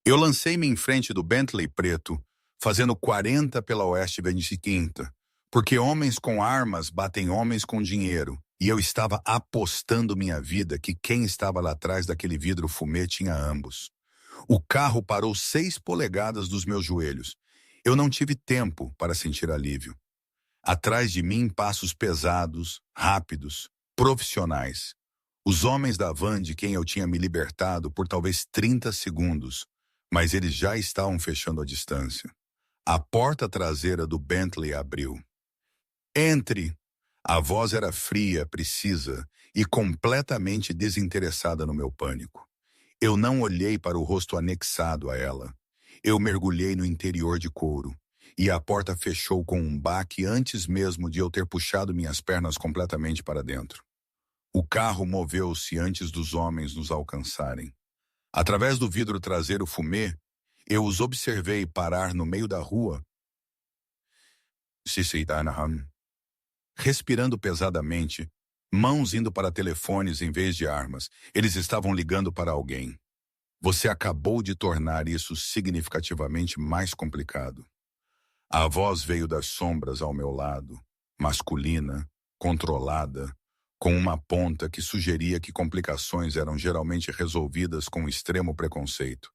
Eu lancei-me em frente do Bentley preto, fazendo 40 pela Oeste 25ª, porque homens com armas batem homens com dinheiro, e eu estava apostando minha vida que quem estava lá atrás daquele vidro fumê tinha ambos. O carro parou 6 polegadas dos meus joelhos. Eu não tive tempo para sentir alívio. Atrás de mim, passos pesados, rápidos, profissionais. Os homens da van de quem eu tinha me libertado por talvez 30 segundos, mas eles já estavam fechando a distância. A porta traseira do Bentley abriu. Entre! A voz era fria, precisa e completamente desinteressada no meu pânico. Eu não olhei para o rosto anexado a ela. Eu mergulhei no interior de couro, e a porta fechou com um baque antes mesmo de eu ter puxado minhas pernas completamente para dentro. O carro moveu-se antes dos homens nos alcançarem. Através do vidro traseiro fumê, eu os observei parar no meio da rua, respirando pesadamente, mãos indo para telefones em vez de armas. Eles estavam ligando para alguém. Você acabou de tornar isso significativamente mais complicado. A voz veio das sombras ao meu lado, masculina, controlada, com uma ponta que sugeria que complicações eram geralmente resolvidas com extremo preconceito.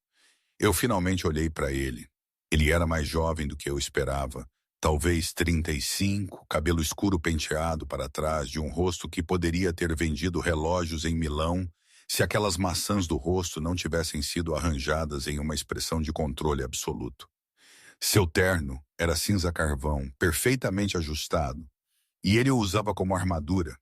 Eu finalmente olhei para ele. Ele era mais jovem do que eu esperava, talvez 35, cabelo escuro penteado para trás de um rosto que poderia ter vendido relógios em Milão se aquelas maçãs do rosto não tivessem sido arranjadas em uma expressão de controle absoluto. Seu terno era cinza carvão, perfeitamente ajustado, e ele o usava como armadura.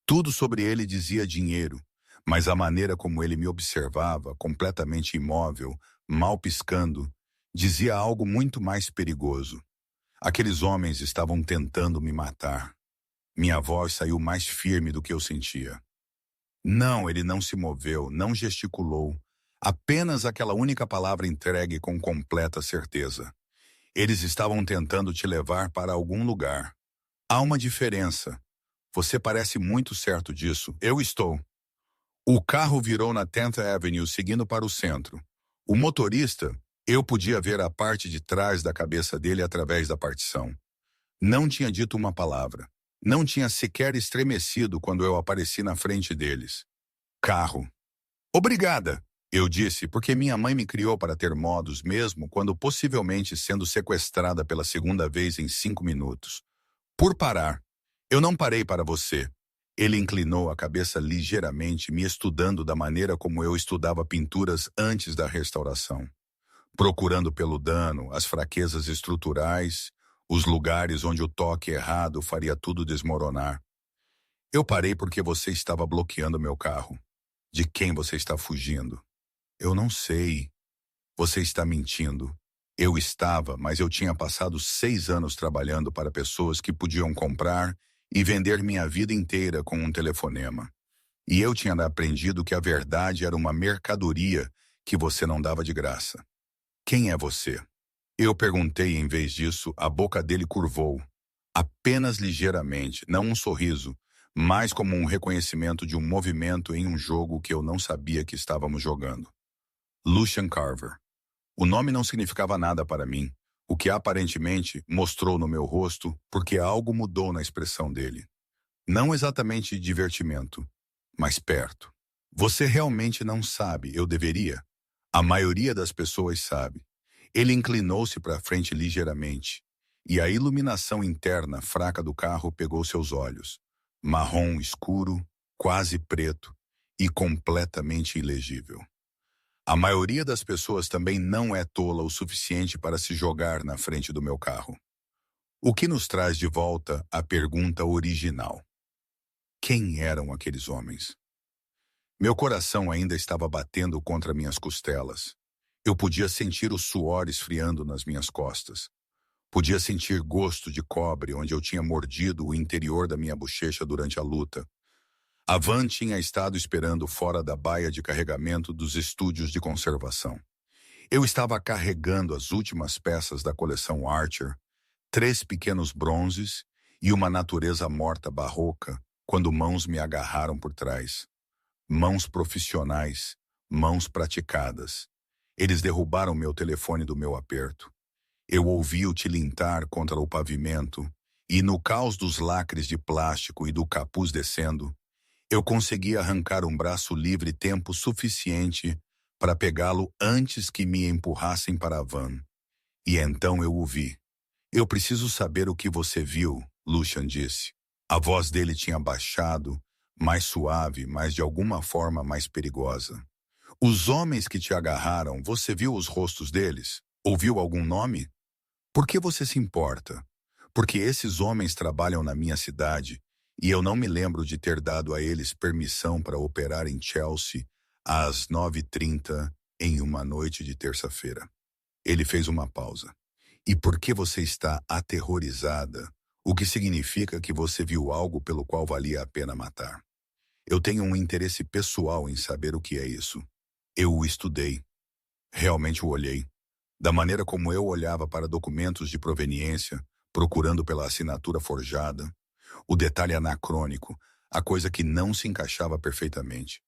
Tudo sobre ele dizia dinheiro, mas a maneira como ele me observava, completamente imóvel, mal piscando, dizia algo muito mais perigoso. Aqueles homens estavam tentando me matar. Minha voz saiu mais firme do que eu sentia. Não, ele não se moveu, não gesticulou. Apenas aquela única palavra entregue com completa certeza. Eles estavam tentando te levar para algum lugar. Há uma diferença. Você parece muito certo disso. Eu estou. O carro virou na 10th Avenue seguindo para o centro. O motorista, eu podia ver a parte de trás da cabeça dele através da partição. Não tinha dito uma palavra. Não tinha sequer estremecido quando eu apareci na frente deles. Carro. Obrigada, eu disse, porque minha mãe me criou para ter modos mesmo quando possivelmente sendo sequestrada pela segunda vez em 5 minutos. Por parar. Eu não parei para você. Ele inclinou a cabeça ligeiramente, me estudando da maneira como eu estudava pinturas antes da restauração. Procurando pelo dano, as fraquezas estruturais, os lugares onde o toque errado faria tudo desmoronar. Eu parei porque você estava bloqueando meu carro. De quem você está fugindo? Eu não sei. Você está mentindo. Eu estava, mas eu tinha passado 6 anos trabalhando para pessoas que podiam comprar e vender minha vida inteira com um telefonema. E eu tinha aprendido que a verdade era uma mercadoria que você não dava de graça. Quem é você? Eu perguntei em vez disso, a boca dele curvou. Apenas ligeiramente, não um sorriso, mais como um reconhecimento de um movimento em um jogo que eu não sabia que estávamos jogando. Lucien Carver. O nome não significava nada para mim, o que aparentemente mostrou no meu rosto porque algo mudou na expressão dele. Não exatamente divertimento, mas perto. Você realmente não sabe, eu deveria? A maioria das pessoas sabe. Ele inclinou-se para frente ligeiramente, e a iluminação interna fraca do carro pegou seus olhos. Marrom escuro, quase preto e completamente ilegível. A maioria das pessoas também não é tola o suficiente para se jogar na frente do meu carro. O que nos traz de volta à pergunta original. Quem eram aqueles homens? Meu coração ainda estava batendo contra minhas costelas. Eu podia sentir o suor esfriando nas minhas costas. Podia sentir gosto de cobre onde eu tinha mordido o interior da minha bochecha durante a luta. A van tinha estado esperando fora da baia de carregamento dos estúdios de conservação. Eu estava carregando as últimas peças da coleção Archer, 3 pequenos bronzes e uma natureza morta barroca, quando mãos me agarraram por trás. Mãos profissionais, mãos praticadas. Eles derrubaram meu telefone do meu aperto. Eu ouvi-o tilintar contra o pavimento, e no caos dos lacres de plástico e do capuz descendo, eu consegui arrancar um braço livre tempo suficiente para pegá-lo antes que me empurrassem para a van. E então eu o vi. Eu preciso saber o que você viu, Lucian disse. A voz dele tinha baixado, mais suave, mas de alguma forma mais perigosa. Os homens que te agarraram, você viu os rostos deles? Ouviu algum nome? Por que você se importa? Porque esses homens trabalham na minha cidade e eu não me lembro de ter dado a eles permissão para operar em Chelsea às 9h30 em uma noite de terça-feira. Ele fez uma pausa. E por que você está aterrorizada? O que significa que você viu algo pelo qual valia a pena matar? Eu tenho um interesse pessoal em saber o que é isso. Eu o estudei. Realmente o olhei. Da maneira como eu olhava para documentos de proveniência, procurando pela assinatura forjada, o detalhe anacrônico, a coisa que não se encaixava perfeitamente.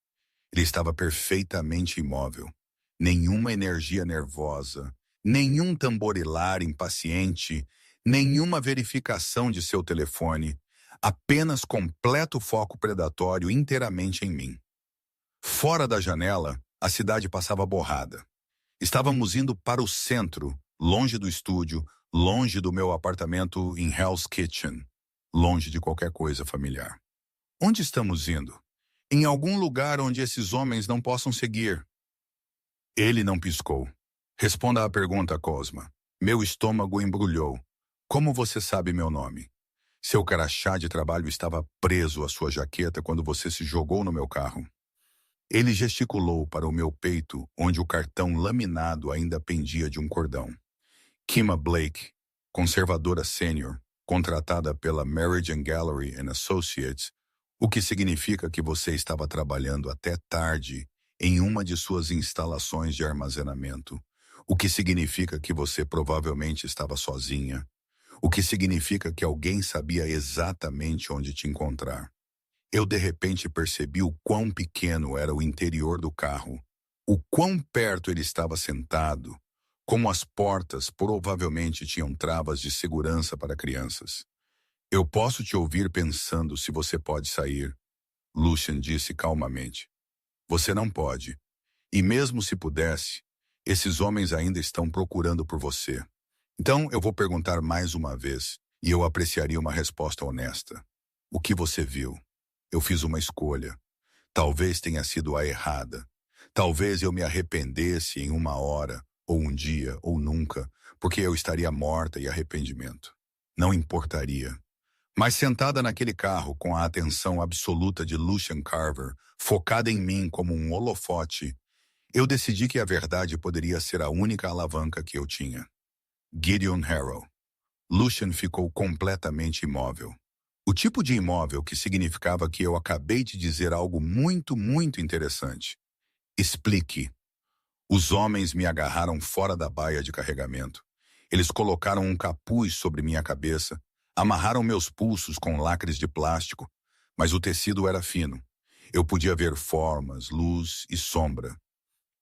Ele estava perfeitamente imóvel. Nenhuma energia nervosa, nenhum tamborilar impaciente, nenhuma verificação de seu telefone, apenas completo foco predatório inteiramente em mim. Fora da janela, a cidade passava borrada. Estávamos indo para o centro, longe do estúdio, longe do meu apartamento em Hell's Kitchen, longe de qualquer coisa familiar. Onde estamos indo? Em algum lugar onde esses homens não possam seguir. Ele não piscou. Responda à pergunta, Cosma. Meu estômago embrulhou. Como você sabe meu nome? Seu crachá de trabalho estava preso à sua jaqueta quando você se jogou no meu carro. Ele gesticulou para o meu peito, onde o cartão laminado ainda pendia de um cordão. Kima Blake, conservadora sênior, contratada pela Merrigan Gallery and Associates, o que significa que você estava trabalhando até tarde em uma de suas instalações de armazenamento, o que significa que você provavelmente estava sozinha, o que significa que alguém sabia exatamente onde te encontrar. Eu de repente percebi o quão pequeno era o interior do carro, o quão perto ele estava sentado, como as portas provavelmente tinham travas de segurança para crianças. Eu posso te ouvir pensando se você pode sair, Lucian disse calmamente. Você não pode. E mesmo se pudesse, esses homens ainda estão procurando por você. Então eu vou perguntar mais uma vez, e eu apreciaria uma resposta honesta. O que você viu? Eu fiz uma escolha. Talvez tenha sido a errada. Talvez eu me arrependesse em uma hora, ou um dia, ou nunca, porque eu estaria morta e arrependimento. Não importaria. Mas sentada naquele carro, com a atenção absoluta de Lucian Carver, focada em mim como um holofote, eu decidi que a verdade poderia ser a única alavanca que eu tinha. Gideon Harrow. Lucian ficou completamente imóvel. O tipo de imóvel que significava que eu acabei de dizer algo muito, muito interessante. Explique. Os homens me agarraram fora da baia de carregamento. Eles colocaram um capuz sobre minha cabeça, amarraram meus pulsos com lacres de plástico, mas o tecido era fino. Eu podia ver formas, luz e sombra.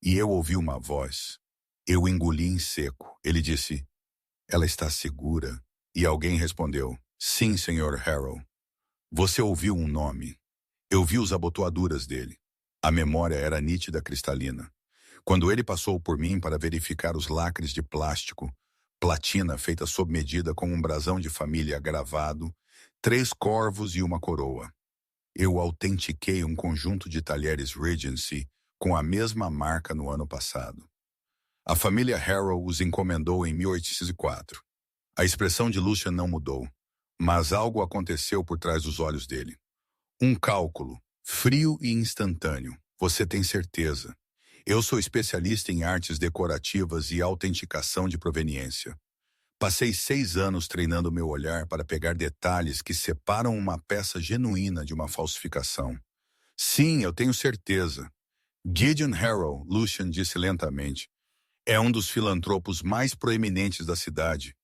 E eu ouvi uma voz. Eu engoli em seco. Ele disse, ela está segura. E alguém respondeu, sim, Sr. Harrow. Você ouviu um nome. Eu vi os abotoaduras dele. A memória era nítida cristalina. Quando ele passou por mim para verificar os lacres de plástico, platina feita sob medida com um brasão de família gravado, 3 corvos e uma coroa. Eu autentiquei um conjunto de talheres Regency com a mesma marca no ano passado. A família Harrow os encomendou em 1804. A expressão de Lucian não mudou, mas algo aconteceu por trás dos olhos dele. Um cálculo, frio e instantâneo. Você tem certeza. Eu sou especialista em artes decorativas e autenticação de proveniência. Passei 6 anos treinando meu olhar para pegar detalhes que separam uma peça genuína de uma falsificação. Sim, eu tenho certeza. Gideon Harrow, Lucian disse lentamente, é um dos filantropos mais proeminentes da cidade.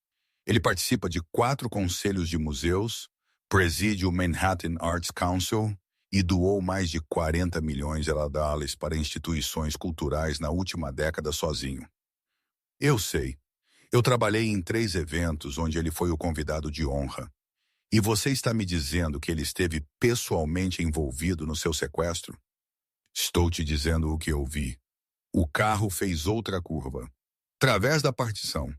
Ele participa de 4 conselhos de museus, preside o Manhattan Arts Council e doou mais de 40 milhões de dólares para instituições culturais na última década sozinho. Eu sei. Eu trabalhei em 3 eventos onde ele foi o convidado de honra. E você está me dizendo que ele esteve pessoalmente envolvido no seu sequestro? Estou te dizendo o que eu vi. O carro fez outra curva. Através da partição.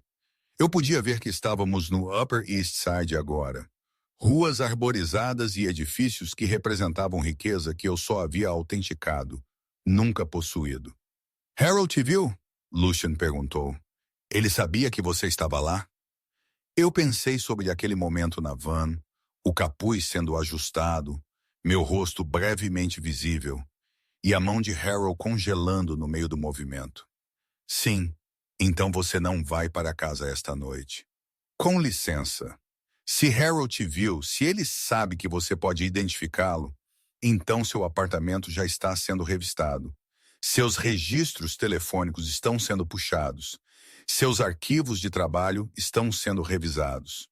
Eu podia ver que estávamos no Upper East Side agora. Ruas arborizadas e edifícios que representavam riqueza que eu só havia autenticado, nunca possuído. Harold te viu? Lucian perguntou. Ele sabia que você estava lá? Eu pensei sobre aquele momento na van, o capuz sendo ajustado, meu rosto brevemente visível, e a mão de Harold congelando no meio do movimento. Sim, então você não vai para casa esta noite. Com licença. Se Harold te viu, se ele sabe que você pode identificá-lo, então seu apartamento já está sendo revistado. Seus registros telefônicos estão sendo puxados. Seus arquivos de trabalho estão sendo revisados.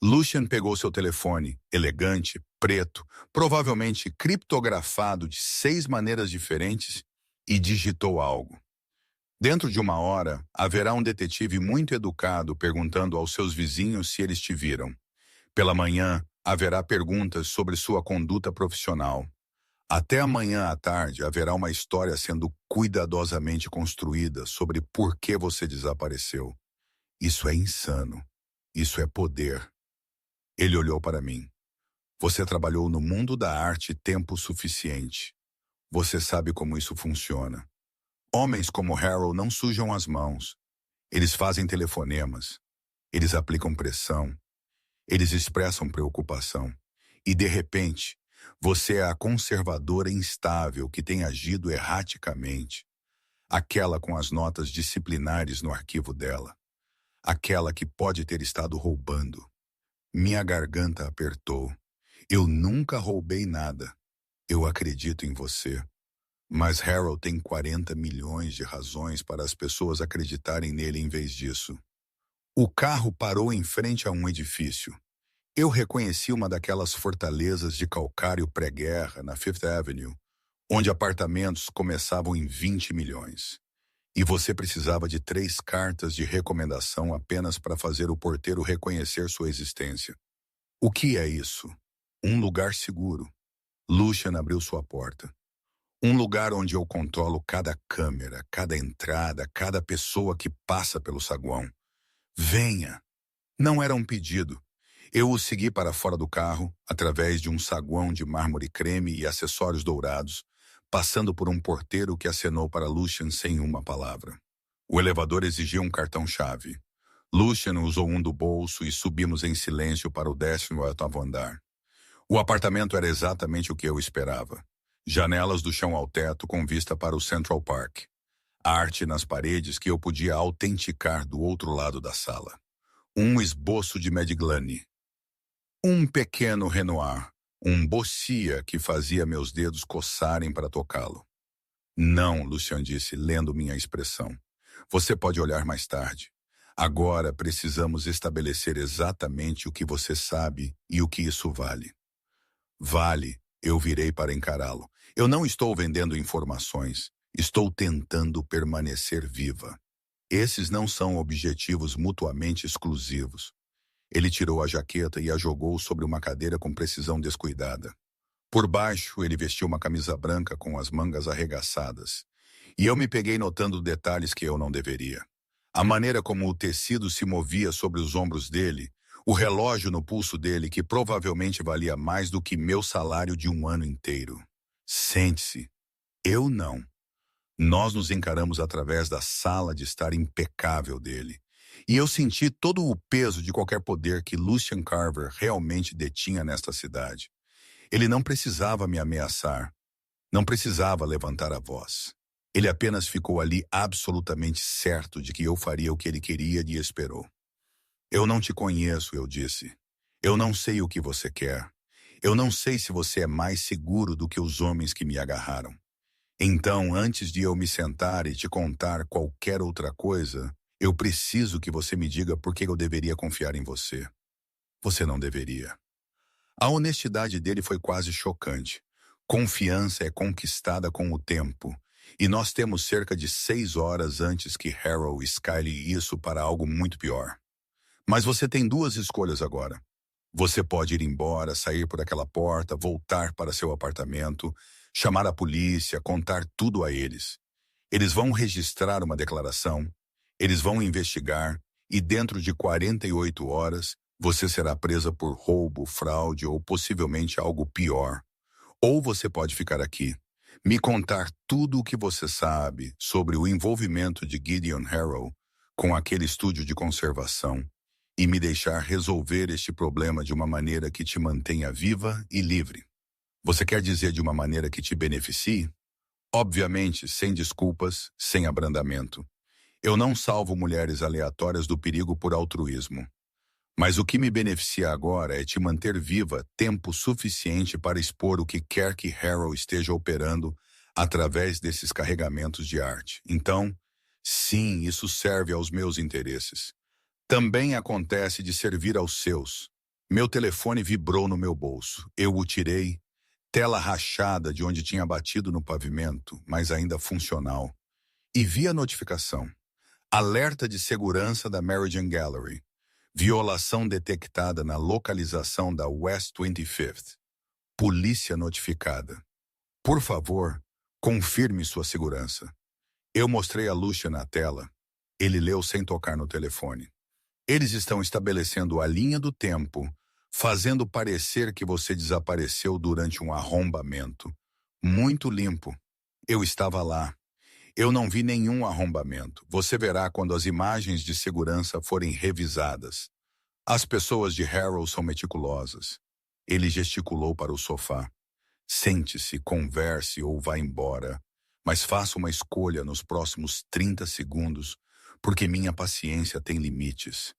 Lucian pegou seu telefone, elegante, preto, provavelmente criptografado de 6 maneiras diferentes, e digitou algo. Dentro de 1 hora, haverá um detetive muito educado perguntando aos seus vizinhos se eles te viram. Pela manhã, haverá perguntas sobre sua conduta profissional. Até amanhã à tarde, haverá uma história sendo cuidadosamente construída sobre por que você desapareceu. Isso é insano. Isso é poder. Ele olhou para mim. Você trabalhou no mundo da arte tempo suficiente. Você sabe como isso funciona. Homens como Harold não sujam as mãos. Eles fazem telefonemas. Eles aplicam pressão. Eles expressam preocupação. E, de repente, você é a conservadora instável que tem agido erraticamente. Aquela com as notas disciplinares no arquivo dela. Aquela que pode ter estado roubando. Minha garganta apertou. Eu nunca roubei nada. Eu acredito em você. Mas Harold tem 40 milhões de razões para as pessoas acreditarem nele em vez disso. O carro parou em frente a um edifício. Eu reconheci uma daquelas fortalezas de calcário pré-guerra na Fifth Avenue, onde apartamentos começavam em 20 milhões. E você precisava de 3 cartas de recomendação apenas para fazer o porteiro reconhecer sua existência. O que é isso? Um lugar seguro. Lucian abriu sua porta. Um lugar onde eu controlo cada câmera, cada entrada, cada pessoa que passa pelo saguão. Venha! Não era um pedido. Eu o segui para fora do carro, através de um saguão de mármore creme e acessórios dourados, passando por um porteiro que acenou para Lucian sem uma palavra. O elevador exigia um cartão-chave. Lucian usou um do bolso e subimos em silêncio para o 18º andar. O apartamento era exatamente o que eu esperava. Janelas do chão ao teto com vista para o Central Park. Arte nas paredes que eu podia autenticar do outro lado da sala. Um esboço de Modigliani. Um pequeno Renoir, um Boscia que fazia meus dedos coçarem para tocá-lo. Não, Lucian disse, lendo minha expressão. Você pode olhar mais tarde. Agora precisamos estabelecer exatamente o que você sabe e o que isso vale. Vale, eu virei para encará-lo. Eu não estou vendendo informações. Estou tentando permanecer viva. Esses não são objetivos mutuamente exclusivos. Ele tirou a jaqueta e a jogou sobre uma cadeira com precisão descuidada. Por baixo, ele vestiu uma camisa branca com as mangas arregaçadas. E eu me peguei notando detalhes que eu não deveria. A maneira como o tecido se movia sobre os ombros dele, o relógio no pulso dele que provavelmente valia mais do que meu salário de um ano inteiro. Sente-se. Eu não. Nós nos encaramos através da sala de estar impecável dele. E eu senti todo o peso de qualquer poder que Lucian Carver realmente detinha nesta cidade. Ele não precisava me ameaçar. Não precisava levantar a voz. Ele apenas ficou ali absolutamente certo de que eu faria o que ele queria e esperou. Eu não te conheço, eu disse. Eu não sei o que você quer. Eu não sei se você é mais seguro do que os homens que me agarraram. Então, antes de eu me sentar e te contar qualquer outra coisa, eu preciso que você me diga por que eu deveria confiar em você. Você não deveria. A honestidade dele foi quase chocante. Confiança é conquistada com o tempo, e nós temos cerca de 6 horas antes que Harold escale isso para algo muito pior. Mas você tem duas escolhas agora. Você pode ir embora, sair por aquela porta, voltar para seu apartamento, chamar a polícia, contar tudo a eles. Eles vão registrar uma declaração, eles vão investigar, e dentro de 48 horas, você será presa por roubo, fraude ou possivelmente algo pior. Ou você pode ficar aqui, me contar tudo o que você sabe sobre o envolvimento de Gideon Harold com aquele estúdio de conservação e me deixar resolver este problema de uma maneira que te mantenha viva e livre. Você quer dizer de uma maneira que te beneficie? Obviamente, sem desculpas, sem abrandamento. Eu não salvo mulheres aleatórias do perigo por altruísmo. Mas o que me beneficia agora é te manter viva tempo suficiente para expor o que quer que Harold esteja operando através desses carregamentos de arte. Então, sim, isso serve aos meus interesses. Também acontece de servir aos seus. Meu telefone vibrou no meu bolso. Eu o tirei, tela rachada de onde tinha batido no pavimento, mas ainda funcional. E vi a notificação. Alerta de segurança da Meridian Gallery. Violação detectada na localização da West 25th. Polícia notificada. Por favor, confirme sua segurança. Eu mostrei a Lucian na tela. Ele leu sem tocar no telefone. Eles estão estabelecendo a linha do tempo, fazendo parecer que você desapareceu durante um arrombamento. Muito limpo. Eu estava lá. Eu não vi nenhum arrombamento. Você verá quando as imagens de segurança forem revisadas. As pessoas de Harold são meticulosas. Ele gesticulou para o sofá. Sente-se, converse ou vá embora. Mas faça uma escolha nos próximos 30 segundos, porque minha paciência tem limites.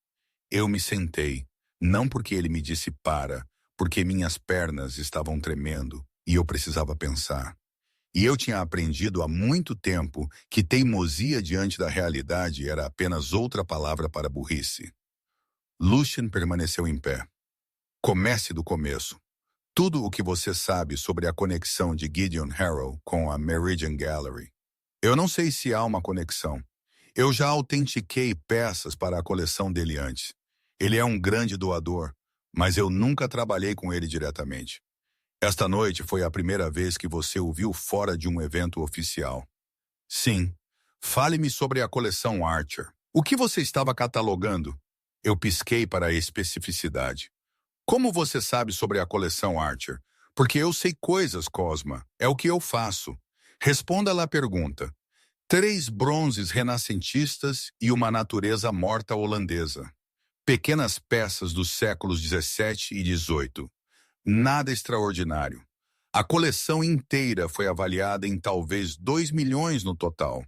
Eu me sentei, não porque ele me disse para, porque minhas pernas estavam tremendo e eu precisava pensar. E eu tinha aprendido há muito tempo que teimosia diante da realidade era apenas outra palavra para burrice. Lucian permaneceu em pé. Comece do começo. Tudo o que você sabe sobre a conexão de Gideon Harold com a Meridian Gallery. Eu não sei se há uma conexão. Eu já autentiquei peças para a coleção dele antes. Ele é um grande doador, mas eu nunca trabalhei com ele diretamente. Esta noite foi a primeira vez que você o viu fora de um evento oficial. Sim. Fale-me sobre a coleção Archer. O que você estava catalogando? Eu pisquei para a especificidade. Como você sabe sobre a coleção Archer? Porque eu sei coisas, Cosma. É o que eu faço. Responda lá a pergunta. 3 bronzes renascentistas e uma natureza morta holandesa. Pequenas peças dos séculos 17 e 18. Nada extraordinário. A coleção inteira foi avaliada em talvez 2 milhões no total.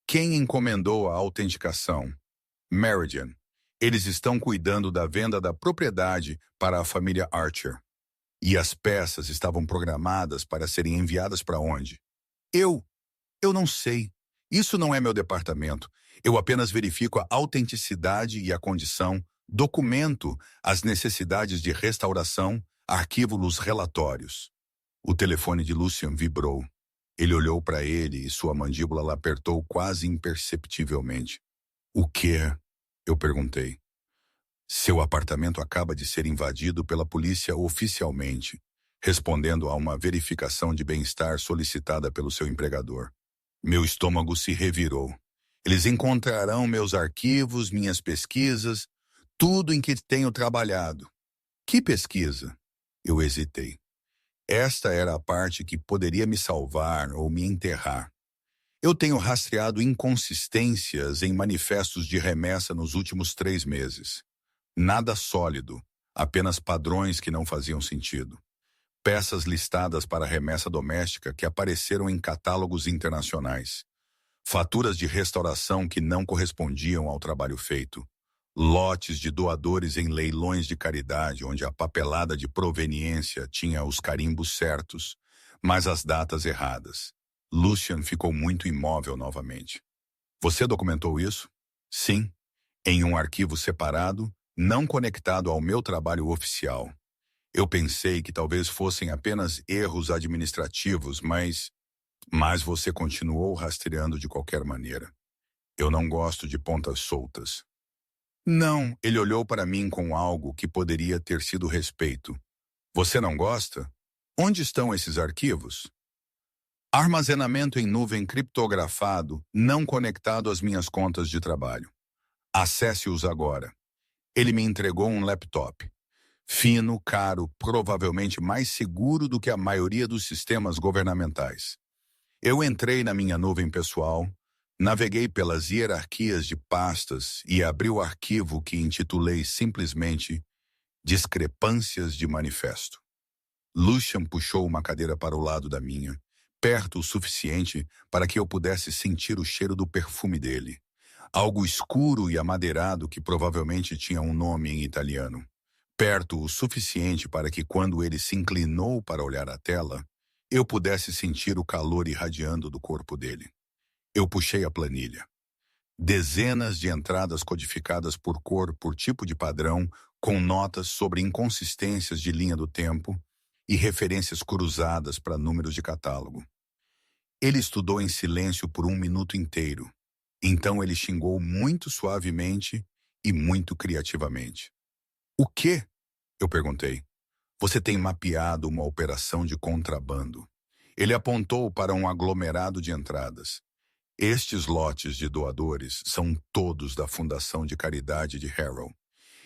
Quem encomendou a autenticação? Meridian. Eles estão cuidando da venda da propriedade para a família Archer. E as peças estavam programadas para serem enviadas para onde? Eu não sei. Isso não é meu departamento. Eu apenas verifico a autenticidade e a condição, documento as necessidades de restauração, arquivo os relatórios. O telefone de Lucian vibrou. Ele olhou para ele e sua mandíbula apertou quase imperceptivelmente. O quê? Eu perguntei. Seu apartamento acaba de ser invadido pela polícia oficialmente, respondendo a uma verificação de bem-estar solicitada pelo seu empregador. Meu estômago se revirou. Eles encontrarão meus arquivos, minhas pesquisas, tudo em que tenho trabalhado. Que pesquisa? Eu hesitei. Esta era a parte que poderia me salvar ou me enterrar. Eu tenho rastreado inconsistências em manifestos de remessa nos últimos 3 meses. Nada sólido, apenas padrões que não faziam sentido. Peças listadas para remessa doméstica que apareceram em catálogos internacionais. Faturas de restauração que não correspondiam ao trabalho feito. Lotes de doadores em leilões de caridade onde a papelada de proveniência tinha os carimbos certos, mas as datas erradas. Lucian ficou muito imóvel novamente. Você documentou isso? Sim. Em um arquivo separado, não conectado ao meu trabalho oficial. Eu pensei que talvez fossem apenas erros administrativos, mas você continuou rastreando de qualquer maneira. Eu não gosto de pontas soltas. Não, ele olhou para mim com algo que poderia ter sido respeito. Você não gosta? Onde estão esses arquivos? Armazenamento em nuvem criptografado, não conectado às minhas contas de trabalho. Acesse-os agora. Ele me entregou um laptop. Fino, caro, provavelmente mais seguro do que a maioria dos sistemas governamentais. Eu entrei na minha nuvem pessoal, naveguei pelas hierarquias de pastas e abri o arquivo que intitulei simplesmente Discrepâncias de Manifesto. Lucian puxou uma cadeira para o lado da minha, perto o suficiente para que eu pudesse sentir o cheiro do perfume dele. Algo escuro e amadeirado que provavelmente tinha um nome em italiano. Perto o suficiente para que, quando ele se inclinou para olhar a tela, eu pudesse sentir o calor irradiando do corpo dele. Eu puxei a planilha. Dezenas de entradas codificadas por cor, por tipo de padrão, com notas sobre inconsistências de linha do tempo e referências cruzadas para números de catálogo. Ele estudou em silêncio por 1 minuto inteiro. Então ele xingou muito suavemente e muito criativamente. O quê? Eu perguntei. Você tem mapeado uma operação de contrabando. Ele apontou para um aglomerado de entradas. Estes lotes de doadores são todos da Fundação de Caridade de Harrow.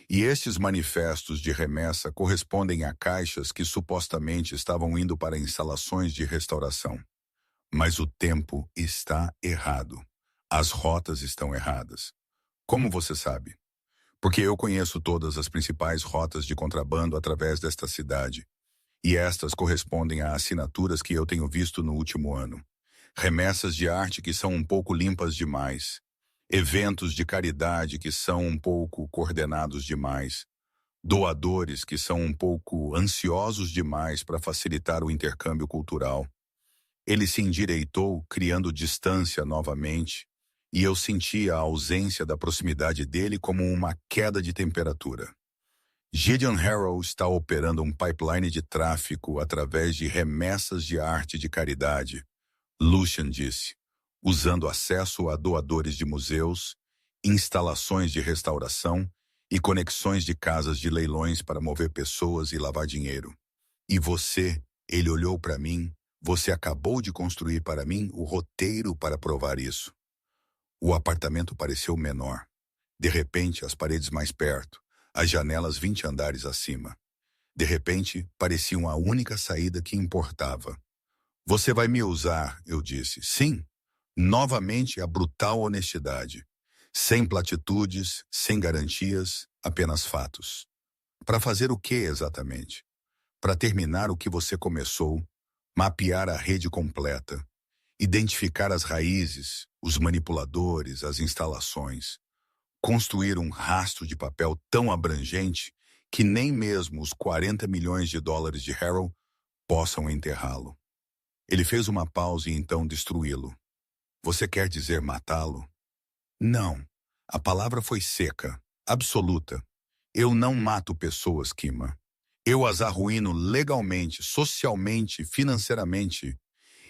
E estes manifestos de remessa correspondem a caixas que supostamente estavam indo para instalações de restauração. Mas o tempo está errado. As rotas estão erradas. Como você sabe? Porque eu conheço todas as principais rotas de contrabando através desta cidade. E estas correspondem a assinaturas que eu tenho visto no último ano. Remessas de arte que são um pouco limpas demais. Eventos de caridade que são um pouco coordenados demais. Doadores que são um pouco ansiosos demais para facilitar o intercâmbio cultural. Ele se endireitou, criando distância novamente, e eu senti a ausência da proximidade dele como uma queda de temperatura. Gideon Harrow está operando um pipeline de tráfico através de remessas de arte de caridade, Lucian disse, usando acesso a doadores de museus, instalações de restauração e conexões de casas de leilões para mover pessoas e lavar dinheiro. E você, ele olhou para mim, você acabou de construir para mim o roteiro para provar isso. O apartamento pareceu menor. De repente, as paredes mais perto, as janelas 20 andares acima. De repente, pareciam a única saída que importava. Você vai me usar, eu disse. Sim. Novamente a brutal honestidade. Sem platitudes, sem garantias, apenas fatos. Para fazer o que exatamente? Para terminar o que você começou, mapear a rede completa, identificar as raízes, os manipuladores, as instalações, construir um rastro de papel tão abrangente que nem mesmo os 40 milhões de dólares de Harrow possam enterrá-lo. Ele fez uma pausa e então destruí-lo. Você quer dizer matá-lo? Não. A palavra foi seca, absoluta. Eu não mato pessoas, Kima. Eu as arruíno legalmente, socialmente, financeiramente.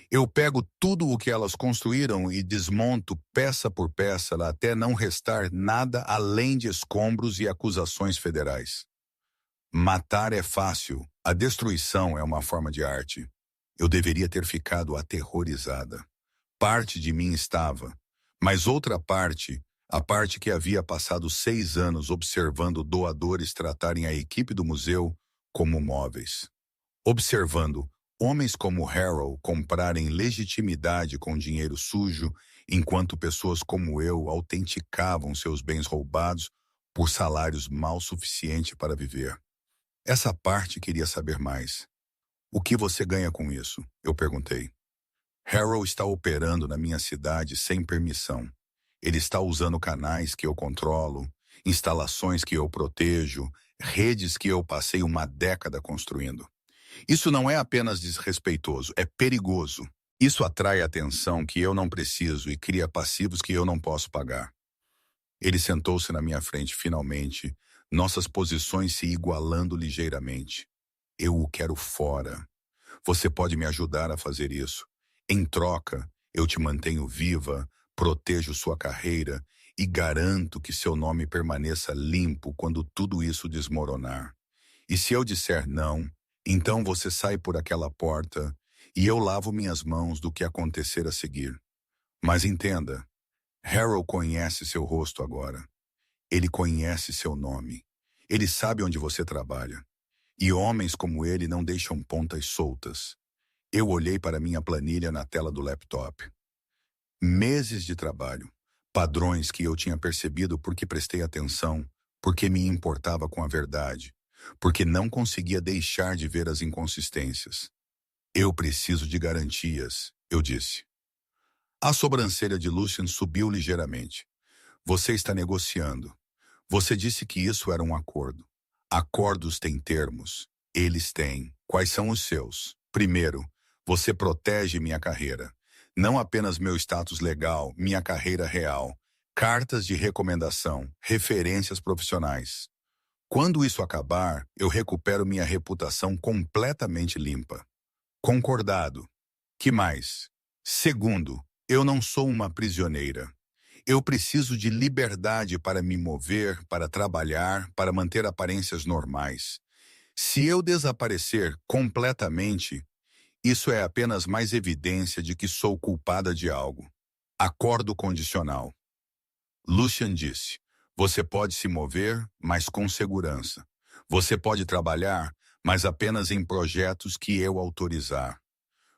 Eu pego tudo o que elas construíram e desmonto peça por peça até não restar nada além de escombros e acusações federais. Matar é fácil. A destruição é uma forma de arte. Eu deveria ter ficado aterrorizada. Parte de mim estava, mas outra parte, a parte que havia passado 6 anos observando doadores tratarem a equipe do museu como móveis. Observando homens como Harrow comprarem legitimidade com dinheiro sujo, enquanto pessoas como eu autenticavam seus bens roubados por salários mal suficientes para viver. Essa parte queria saber mais. O que você ganha com isso? Eu perguntei. Harrow está operando na minha cidade sem permissão. Ele está usando canais que eu controlo, instalações que eu protejo, redes que eu passei uma década construindo. Isso não é apenas desrespeitoso, é perigoso. Isso atrai atenção que eu não preciso e cria passivos que eu não posso pagar. Ele sentou-se na minha frente finalmente, nossas posições se igualando ligeiramente. Eu o quero fora. Você pode me ajudar a fazer isso. Em troca, eu te mantenho viva, protejo sua carreira e garanto que seu nome permaneça limpo quando tudo isso desmoronar. E se eu disser não, então você sai por aquela porta e eu lavo minhas mãos do que acontecer a seguir. Mas entenda, Harold conhece seu rosto agora. Ele conhece seu nome. Ele sabe onde você trabalha. E homens como ele não deixam pontas soltas. Eu olhei para minha planilha na tela do laptop. Meses de trabalho. Padrões que eu tinha percebido porque prestei atenção, porque me importava com a verdade, porque não conseguia deixar de ver as inconsistências. Eu preciso de garantias, eu disse. A sobrancelha de Lucian subiu ligeiramente. Você está negociando. Você disse que isso era um acordo. Acordos têm termos. Eles têm. Quais são os seus? Primeiro, você protege minha carreira. Não apenas meu status legal, minha carreira real. Cartas de recomendação, referências profissionais. Quando isso acabar, eu recupero minha reputação completamente limpa. Concordado. Que mais? Segundo, eu não sou uma prisioneira. Eu preciso de liberdade para me mover, para trabalhar, para manter aparências normais. Se eu desaparecer completamente, isso é apenas mais evidência de que sou culpada de algo. Acordo condicional. Lucian disse, você pode se mover, mas com segurança. Você pode trabalhar, mas apenas em projetos que eu autorizar.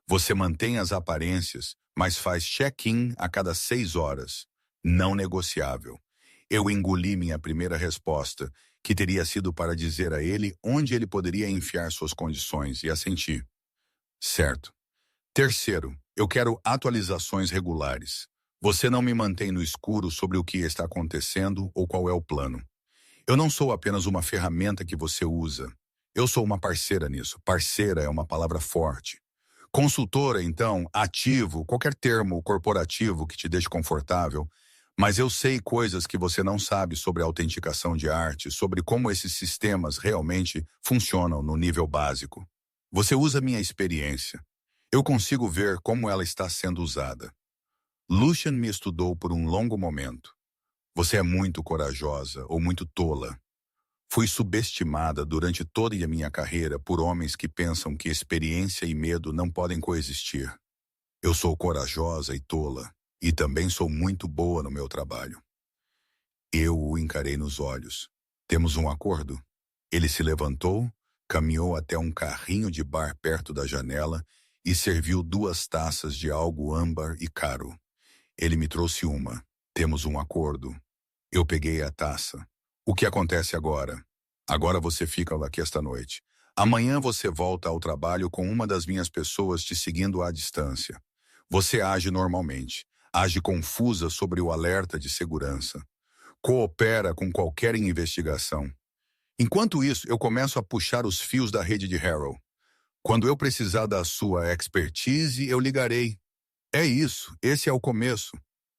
Você mantém as aparências, mas faz check-in a cada 6 horas. Não negociável. Eu engoli minha primeira resposta, que teria sido para dizer a ele onde ele poderia enfiar suas condições, e assenti. Certo. Terceiro, eu quero atualizações regulares. Você não me mantém no escuro sobre o que está acontecendo ou qual é o plano. Eu não sou apenas uma ferramenta que você usa. Eu sou uma parceira nisso. Parceira é uma palavra forte. Consultora, então, ativo, qualquer termo corporativo que te deixe confortável, mas eu sei coisas que você não sabe sobre a autenticação de arte, sobre como esses sistemas realmente funcionam no nível básico. Você usa minha experiência. Eu consigo ver como ela está sendo usada. Lucian me estudou por um longo momento. Você é muito corajosa ou muito tola. Fui subestimada durante toda a minha carreira por homens que pensam que experiência e medo não podem coexistir. Eu sou corajosa e tola, e também sou muito boa no meu trabalho. Eu o encarei nos olhos. Temos um acordo? Ele se levantou, caminhou até um carrinho de bar perto da janela e serviu 2 taças de algo âmbar e caro. Ele me trouxe uma. Temos um acordo. Eu peguei a taça. O que acontece agora? Agora você fica aqui esta noite. Amanhã você volta ao trabalho com uma das minhas pessoas te seguindo à distância. Você age normalmente. Age confusa sobre o alerta de segurança. Coopera com qualquer investigação. Enquanto isso, eu começo a puxar os fios da rede de Harold. Quando eu precisar da sua expertise, eu ligarei. É isso, esse é o começo.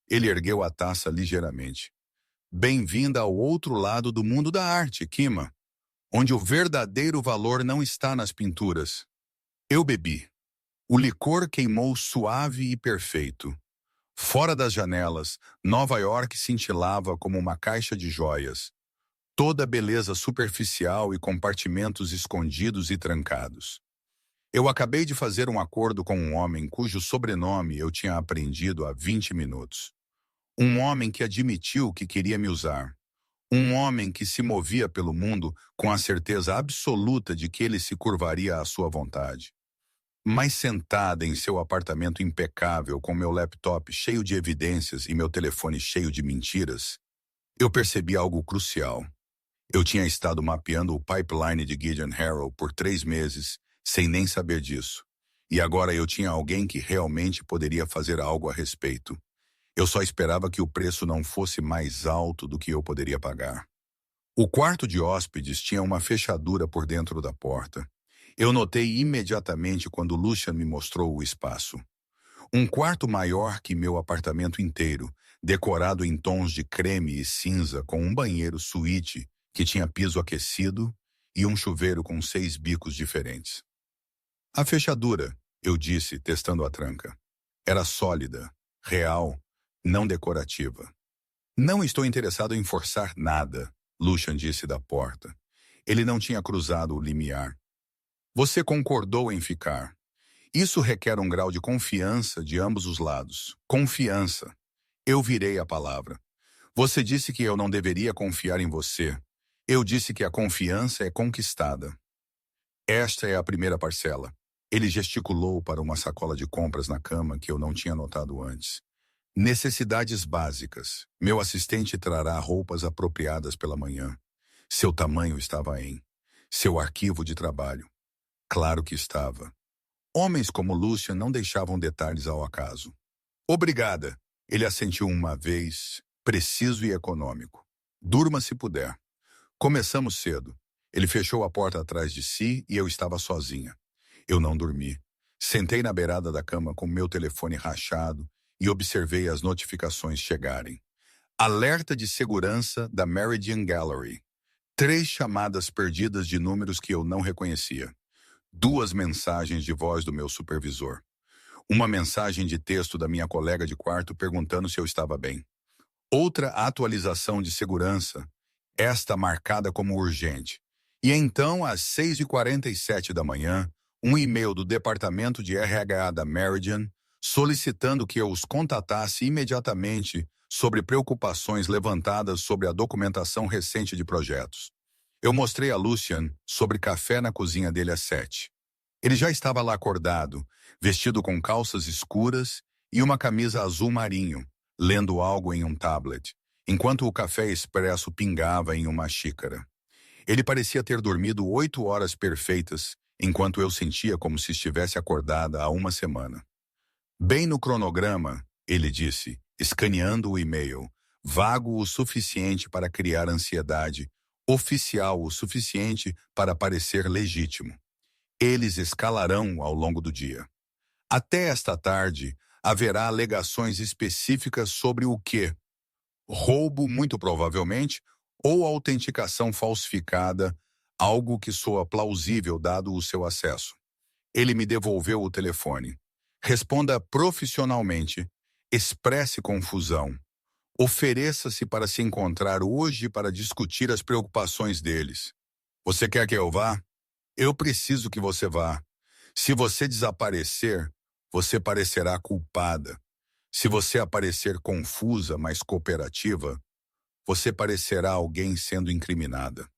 Ele ergueu a taça ligeiramente. Bem-vinda ao outro lado do mundo da arte, Kima, onde o verdadeiro valor não está nas pinturas. Eu bebi. O licor queimou suave e perfeito. Fora das janelas, Nova York cintilava como uma caixa de joias. Toda beleza superficial e compartimentos escondidos e trancados. Eu acabei de fazer um acordo com um homem cujo sobrenome eu tinha aprendido há 20 minutos. Um homem que admitiu que queria me usar. Um homem que se movia pelo mundo com a certeza absoluta de que ele se curvaria à sua vontade. Mas sentada em seu apartamento impecável, com meu laptop cheio de evidências e meu telefone cheio de mentiras, eu percebi algo crucial. Eu tinha estado mapeando o pipeline de Gideon Harold por 3 meses, sem nem saber disso. E agora eu tinha alguém que realmente poderia fazer algo a respeito. Eu só esperava que o preço não fosse mais alto do que eu poderia pagar. O quarto de hóspedes tinha uma fechadura por dentro da porta. Eu notei imediatamente quando Lucian me mostrou o espaço. Um quarto maior que meu apartamento inteiro, decorado em tons de creme e cinza, com um banheiro suíte que tinha piso aquecido e um chuveiro com 6 bicos diferentes. A fechadura, eu disse, testando a tranca, era sólida, real, não decorativa. Não estou interessado em forçar nada, Lucian disse da porta. Ele não tinha cruzado o limiar. Você concordou em ficar. Isso requer um grau de confiança de ambos os lados. Confiança. Eu virei a palavra. Você disse que eu não deveria confiar em você. Eu disse que a confiança é conquistada. Esta é a primeira parcela. Ele gesticulou para uma sacola de compras na cama que eu não tinha notado antes. Necessidades básicas. Meu assistente trará roupas apropriadas pela manhã. Seu tamanho estava em. Seu arquivo de trabalho. Claro que estava. Homens como Lucian não deixavam detalhes ao acaso. Obrigada. Ele assentiu uma vez, preciso e econômico. Durma se puder. Começamos cedo. Ele fechou a porta atrás de si e eu estava sozinha. Eu não dormi. Sentei na beirada da cama com meu telefone rachado e observei as notificações chegarem. Alerta de segurança da Meridian Gallery. 3 chamadas perdidas de números que eu não reconhecia. 2 mensagens de voz do meu supervisor. Uma mensagem de texto da minha colega de quarto perguntando se eu estava bem. Outra atualização de segurança, esta marcada como urgente. E então, às 6h47 da manhã, um e-mail do departamento de RH da Meridian solicitando que eu os contatasse imediatamente sobre preocupações levantadas sobre a documentação recente de projetos. Eu mostrei a Lucian sobre café na cozinha dele às 7. Ele já estava lá acordado, vestido com calças escuras e uma camisa azul marinho, lendo algo em um tablet, enquanto o café expresso pingava em uma xícara. Ele parecia ter dormido 8 horas perfeitas, enquanto eu sentia como se estivesse acordada há uma semana. Bem no cronograma, ele disse, escaneando o e-mail, vago o suficiente para criar ansiedade, oficial o suficiente para parecer legítimo. Eles escalarão ao longo do dia. Até esta tarde, haverá alegações específicas sobre o quê? Roubo, muito provavelmente, ou autenticação falsificada, algo que soa plausível dado o seu acesso. Ele me devolveu o telefone. Responda profissionalmente. Expresse confusão. Ofereça-se para se encontrar hoje para discutir as preocupações deles. Você quer que eu vá? Eu preciso que você vá. Se você desaparecer, você parecerá culpada. Se você aparecer confusa, mas cooperativa, você parecerá alguém sendo incriminada.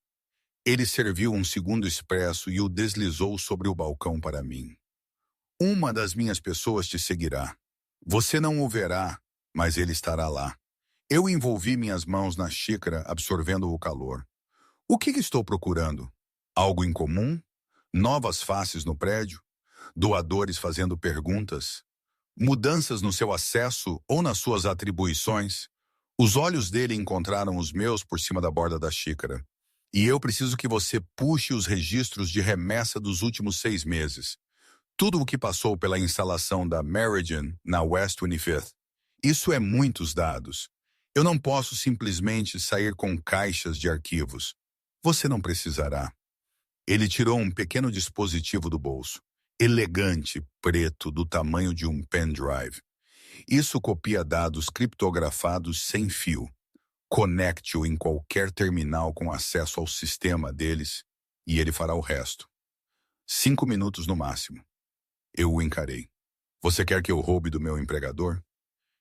Ele serviu um segundo expresso e o deslizou sobre o balcão para mim. Uma das minhas pessoas te seguirá. Você não o verá, mas ele estará lá. Eu envolvi minhas mãos na xícara, absorvendo o calor. O que estou procurando? Algo em comum? Novas faces no prédio? Doadores fazendo perguntas? Mudanças no seu acesso ou nas suas atribuições? Os olhos dele encontraram os meus por cima da borda da xícara. E eu preciso que você puxe os registros de remessa dos últimos 6 meses. Tudo o que passou pela instalação da Meridian na West 25th. Isso é muitos dados. Eu não posso simplesmente sair com caixas de arquivos. Você não precisará. Ele tirou um pequeno dispositivo do bolso. Elegante, preto, do tamanho de um pendrive. Isso copia dados criptografados sem fio. Conecte-o em qualquer terminal com acesso ao sistema deles e ele fará o resto. 5 minutos no máximo. Eu o encarei. Você quer que eu roube do meu empregador?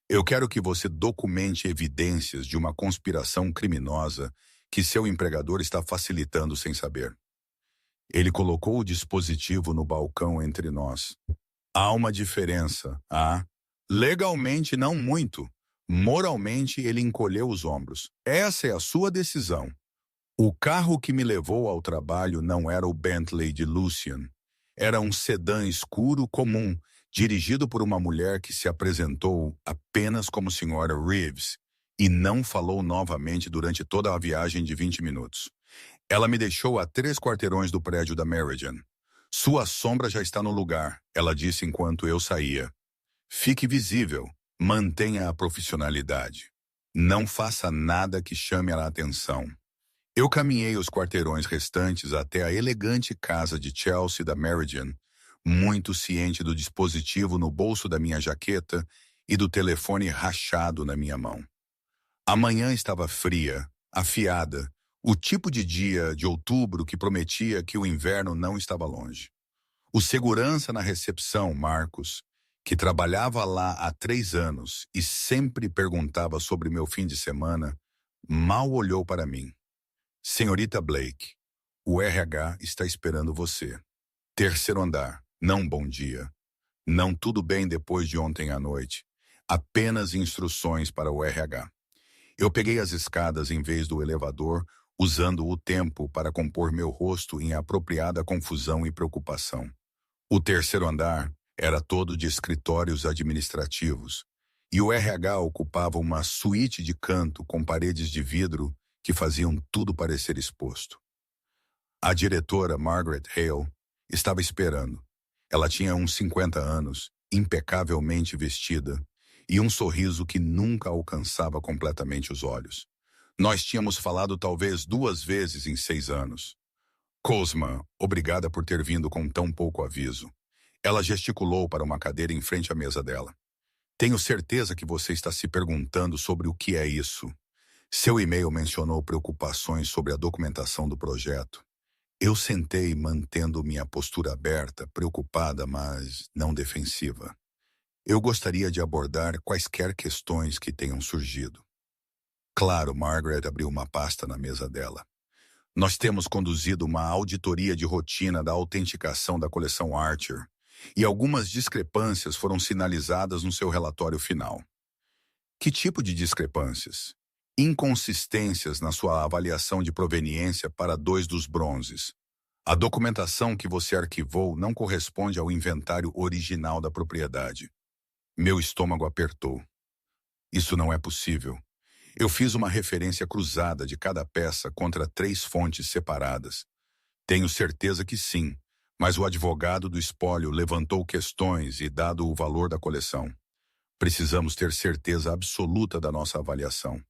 Eu quero que você documente evidências de uma conspiração criminosa que seu empregador está facilitando sem saber. Ele colocou o dispositivo no balcão entre nós. Há uma diferença, legalmente não muito. Moralmente ele encolheu os ombros. Essa é a sua decisão. O carro que me levou ao trabalho não era o Bentley de Lucian. Era um sedã escuro comum, dirigido por uma mulher que se apresentou apenas como Sra. Reeves e não falou novamente durante toda a viagem de 20 minutos. Ela me deixou a 3 quarteirões do prédio da Meridian. Sua sombra já está no lugar, ela disse enquanto eu saía. Fique visível, mantenha a profissionalidade. Não faça nada que chame a atenção. Eu caminhei os quarteirões restantes até a elegante casa de Chelsea da Meridian, muito ciente do dispositivo no bolso da minha jaqueta e do telefone rachado na minha mão. A manhã estava fria, afiada, o tipo de dia de outubro que prometia que o inverno não estava longe. O segurança na recepção, Marcos, que trabalhava lá há 3 anos e sempre perguntava sobre meu fim de semana, mal olhou para mim. Senhorita Blake, o RH está esperando você. Terceiro andar, não bom dia. Não tudo bem depois de ontem à noite. Apenas instruções para o RH. Eu peguei as escadas em vez do elevador, usando o tempo para compor meu rosto em apropriada confusão e preocupação. O terceiro andar era todo de escritórios administrativos, e o RH ocupava uma suíte de canto com paredes de vidro que faziam tudo parecer exposto. A diretora Margaret Hale estava esperando. Ela tinha uns 50 anos, impecavelmente vestida, e um sorriso que nunca alcançava completamente os olhos. Nós tínhamos falado talvez 2 vezes em 6 anos. Cosma, obrigada por ter vindo com tão pouco aviso. Ela gesticulou para uma cadeira em frente à mesa dela. Tenho certeza que você está se perguntando sobre o que é isso. Seu e-mail mencionou preocupações sobre a documentação do projeto. Eu sentei mantendo minha postura aberta, preocupada, mas não defensiva. Eu gostaria de abordar quaisquer questões que tenham surgido. Claro, Margaret abriu uma pasta na mesa dela. Nós temos conduzido uma auditoria de rotina da autenticação da coleção Archer, e algumas discrepâncias foram sinalizadas no seu relatório final. Que tipo de discrepâncias? Inconsistências na sua avaliação de proveniência para 2 dos bronzes. A documentação que você arquivou não corresponde ao inventário original da propriedade. Meu estômago apertou. Isso não é possível. Eu fiz uma referência cruzada de cada peça contra 3 fontes separadas. Tenho certeza que sim, mas o advogado do espólio levantou questões e dado o valor da coleção. Precisamos ter certeza absoluta da nossa avaliação.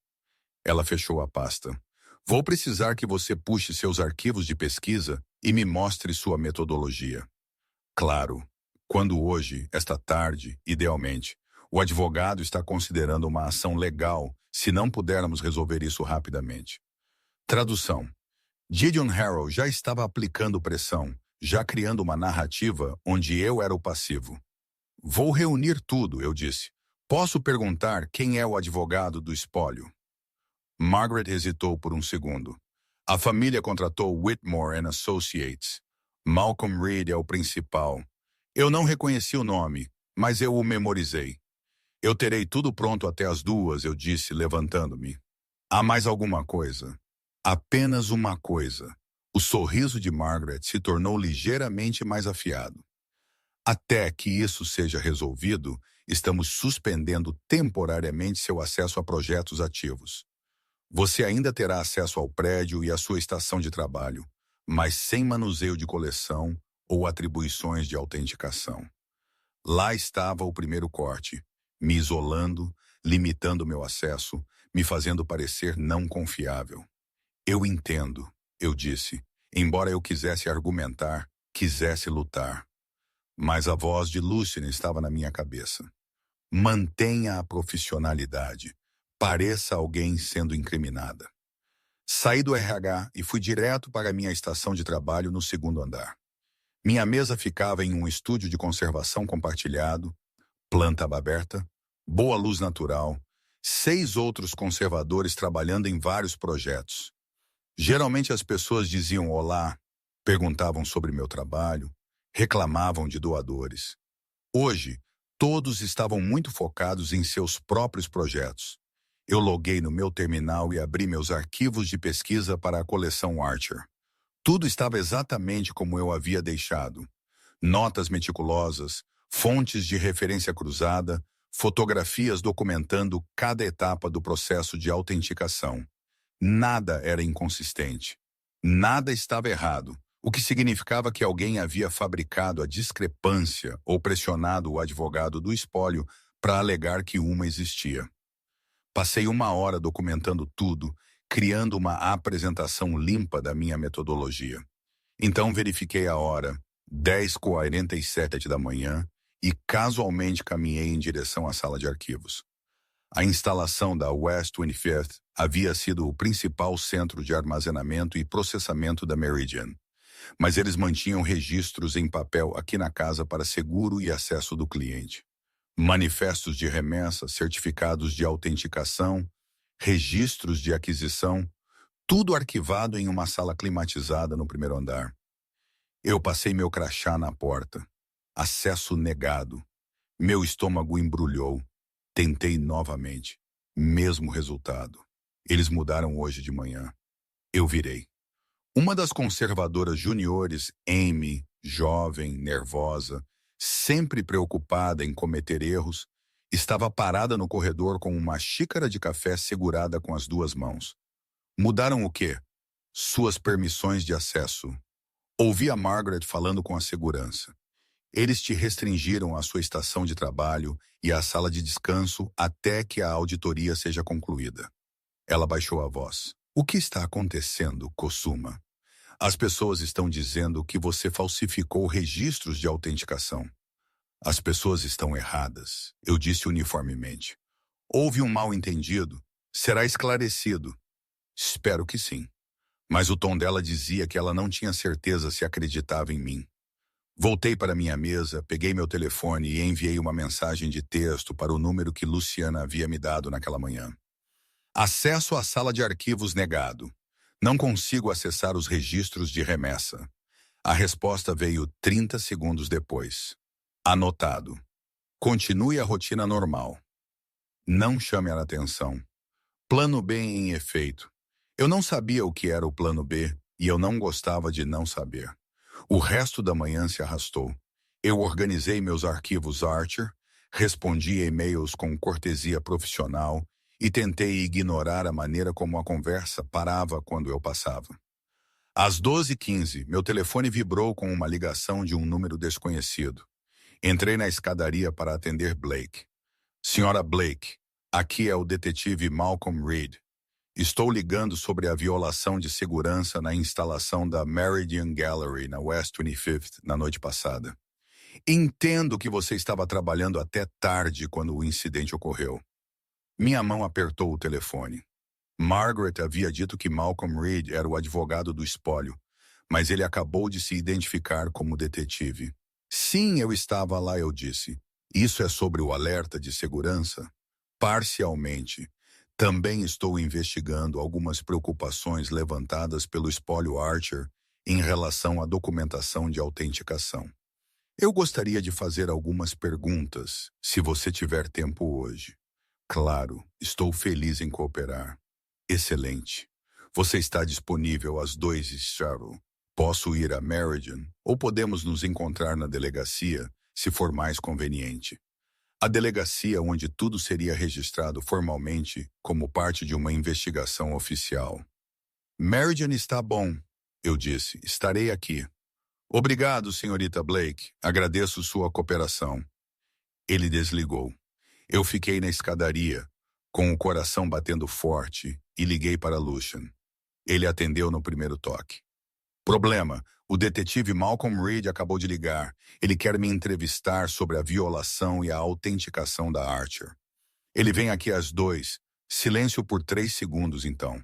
Ela fechou a pasta. Vou precisar que você puxe seus arquivos de pesquisa e me mostre sua metodologia. Claro, quando hoje, esta tarde, idealmente, o advogado está considerando uma ação legal se não pudermos resolver isso rapidamente. Tradução. Gideon Harrow já estava aplicando pressão, já criando uma narrativa onde eu era o passivo. Vou reunir tudo, eu disse. Posso perguntar quem é o advogado do espólio? Margaret hesitou por um segundo. A família contratou Whitmore and Associates. Malcolm Reed é o principal. Eu não reconheci o nome, mas eu o memorizei. Eu terei tudo pronto até as 2, eu disse, levantando-me. Há mais alguma coisa? Apenas uma coisa. O sorriso de Margaret se tornou ligeiramente mais afiado. Até que isso seja resolvido, estamos suspendendo temporariamente seu acesso a projetos ativos. Você ainda terá acesso ao prédio e à sua estação de trabalho, mas sem manuseio de coleção ou atribuições de autenticação. Lá estava o primeiro corte, me isolando, limitando meu acesso, me fazendo parecer não confiável. Eu entendo, eu disse, embora eu quisesse argumentar, quisesse lutar. Mas a voz de Lucien estava na minha cabeça. Mantenha a profissionalidade. Pareça alguém sendo incriminada. Saí do RH e fui direto para minha estação de trabalho no 2º andar. Minha mesa ficava em um estúdio de conservação compartilhado, planta aberta, boa luz natural, 6 outros conservadores trabalhando em vários projetos. Geralmente as pessoas diziam olá, perguntavam sobre meu trabalho, reclamavam de doadores. Hoje, todos estavam muito focados em seus próprios projetos. Eu loguei no meu terminal e abri meus arquivos de pesquisa para a coleção Archer. Tudo estava exatamente como eu havia deixado. Notas meticulosas, fontes de referência cruzada, fotografias documentando cada etapa do processo de autenticação. Nada era inconsistente. Nada estava errado, o que significava que alguém havia fabricado a discrepância ou pressionado o advogado do espólio para alegar que uma existia. Passei 1 hora documentando tudo, criando uma apresentação limpa da minha metodologia. Então verifiquei a hora, 10h47 da manhã, e casualmente caminhei em direção à sala de arquivos. A instalação da West 25th havia sido o principal centro de armazenamento e processamento da Meridian, mas eles mantinham registros em papel aqui na casa para seguro e acesso do cliente. Manifestos de remessa, certificados de autenticação, registros de aquisição, tudo arquivado em uma sala climatizada no primeiro andar. Eu passei meu crachá na porta. Acesso negado. Meu estômago embrulhou. Tentei novamente. Mesmo resultado. Eles mudaram hoje de manhã. Eu virei. Uma das conservadoras juniores, Amy, jovem, nervosa, sempre preocupada em cometer erros, estava parada no corredor com uma xícara de café segurada com as duas mãos. Mudaram o quê? Suas permissões de acesso. Ouvi a Margaret falando com a segurança. Eles te restringiram à sua estação de trabalho e à sala de descanso até que a auditoria seja concluída. Ela baixou a voz. O que está acontecendo, Kosuma? As pessoas estão dizendo que você falsificou registros de autenticação. As pessoas estão erradas, eu disse uniformemente. Houve um mal-entendido. Será esclarecido. Espero que sim. Mas o tom dela dizia que ela não tinha certeza se acreditava em mim. Voltei para minha mesa, peguei meu telefone e enviei uma mensagem de texto para o número que Luciana havia me dado naquela manhã. Acesso à sala de arquivos negado. Não consigo acessar os registros de remessa. A resposta veio 30 segundos depois. Anotado. Continue a rotina normal. Não chame a atenção. Plano B em efeito. Eu não sabia o que era o plano B e eu não gostava de não saber. O resto da manhã se arrastou. Eu organizei meus arquivos Archer, respondi e-mails com cortesia profissional e tentei ignorar a maneira como a conversa parava quando eu passava. Às 12h15, meu telefone vibrou com uma ligação de um número desconhecido. Entrei na escadaria para atender Blake. Senhora Blake, aqui é o detetive Malcolm Reed. Estou ligando sobre a violação de segurança na instalação da Meridian Gallery na West 25th na noite passada. Entendo que você estava trabalhando até tarde quando o incidente ocorreu. Minha mão apertou o telefone. Margaret havia dito que Malcolm Reed era o advogado do espólio, mas ele acabou de se identificar como detetive. Sim, eu estava lá, eu disse. Isso é sobre o alerta de segurança? Parcialmente. Também estou investigando algumas preocupações levantadas pelo espólio Archer em relação à documentação de autenticação. Eu gostaria de fazer algumas perguntas, se você tiver tempo hoje. Claro, estou feliz em cooperar. Excelente. Você está disponível às 2h, Cheryl. Posso ir a Meridian ou podemos nos encontrar na delegacia, se for mais conveniente. A delegacia onde tudo seria registrado formalmente como parte de uma investigação oficial. Meridian está bom, eu disse. Estarei aqui. Obrigado, senhorita Blake. Agradeço sua cooperação. Ele desligou. Eu fiquei na escadaria, com o coração batendo forte, e liguei para Lucian. Ele atendeu no primeiro toque. Problema. O detetive Malcolm Reed acabou de ligar. Ele quer me entrevistar sobre a violação e a autenticação da Archer. Ele vem aqui às 2. Silêncio por 3 segundos, então.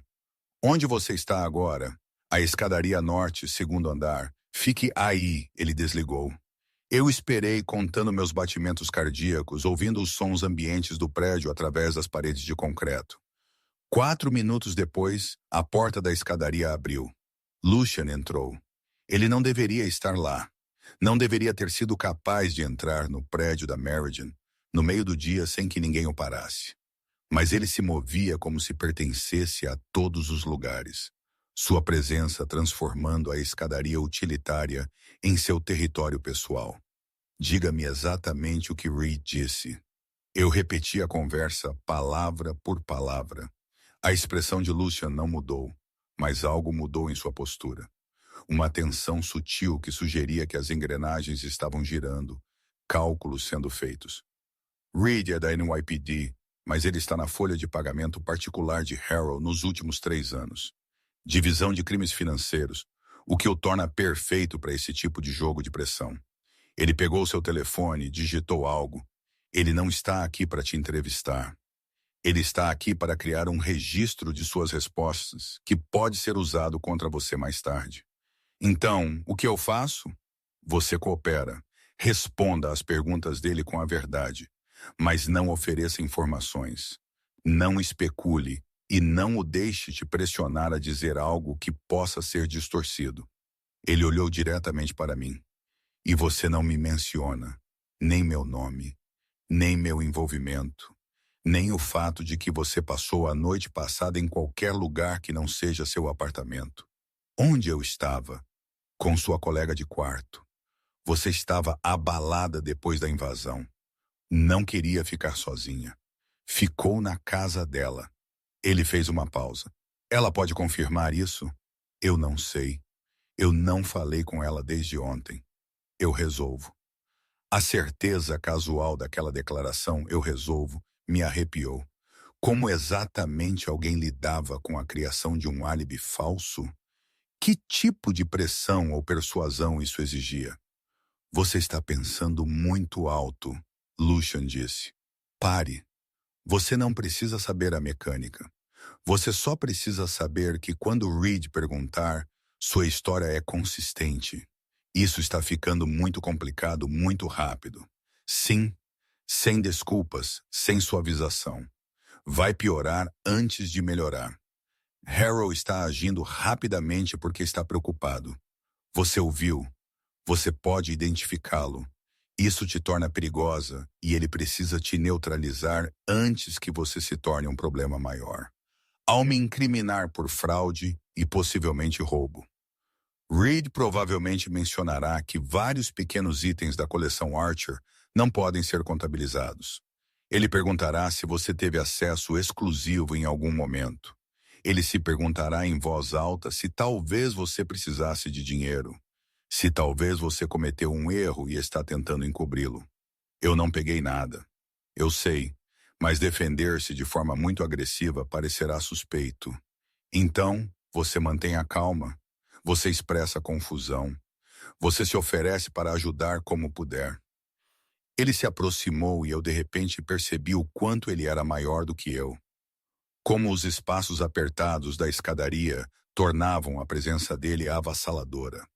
Onde você está agora? A escadaria norte, segundo andar. Fique aí, ele desligou. Eu esperei contando meus batimentos cardíacos, ouvindo os sons ambientes do prédio através das paredes de concreto. 4 minutos depois, a porta da escadaria abriu. Lucian entrou. Ele não deveria estar lá. Não deveria ter sido capaz de entrar no prédio da Meridian, no meio do dia sem que ninguém o parasse. Mas ele se movia como se pertencesse a todos os lugares. Sua presença transformando a escadaria utilitária em seu território pessoal. Diga-me exatamente o que Reed disse. Eu repeti a conversa palavra por palavra. A expressão de Lucian não mudou, mas algo mudou em sua postura. Uma tensão sutil que sugeria que as engrenagens estavam girando, cálculos sendo feitos. Reed é da NYPD, mas ele está na folha de pagamento particular de Harrow nos últimos 3 anos. Divisão de crimes financeiros, o que o torna perfeito para esse tipo de jogo de pressão. Ele pegou seu telefone e digitou algo. Ele não está aqui para te entrevistar. Ele está aqui para criar um registro de suas respostas, que pode ser usado contra você mais tarde. Então, o que eu faço? Você coopera. Responda às perguntas dele com a verdade, mas não ofereça informações. Não especule e não o deixe te pressionar a dizer algo que possa ser distorcido. Ele olhou diretamente para mim. E você não me menciona, nem meu nome, nem meu envolvimento, nem o fato de que você passou a noite passada em qualquer lugar que não seja seu apartamento. Onde eu estava? Com sua colega de quarto. Você estava abalada depois da invasão. Não queria ficar sozinha. Ficou na casa dela. Ele fez uma pausa. Ela pode confirmar isso? Eu não sei. Eu não falei com ela desde ontem. Eu resolvo. A certeza casual daquela declaração, eu resolvo, me arrepiou. Como exatamente alguém lidava com a criação de um álibi falso? Que tipo de pressão ou persuasão isso exigia? Você está pensando muito alto, Lucian disse. Pare. Você não precisa saber a mecânica. Você só precisa saber que quando Reed perguntar, sua história é consistente. Isso está ficando muito complicado muito rápido. Sim, sem desculpas, sem suavização. Vai piorar antes de melhorar. Harrow está agindo rapidamente porque está preocupado. Você ouviu. Você pode identificá-lo. Isso te torna perigosa e ele precisa te neutralizar antes que você se torne um problema maior. Ao me incriminar por fraude e possivelmente roubo. Reed provavelmente mencionará que vários pequenos itens da coleção Archer não podem ser contabilizados. Ele perguntará se você teve acesso exclusivo em algum momento. Ele se perguntará em voz alta se talvez você precisasse de dinheiro. Se talvez você cometeu um erro e está tentando encobri-lo. Eu não peguei nada. Eu sei, mas defender-se de forma muito agressiva parecerá suspeito. Então, você mantém a calma. Você expressa confusão. Você se oferece para ajudar como puder. Ele se aproximou e eu de repente percebi o quanto ele era maior do que eu. Como os espaços apertados da escadaria tornavam a presença dele avassaladora.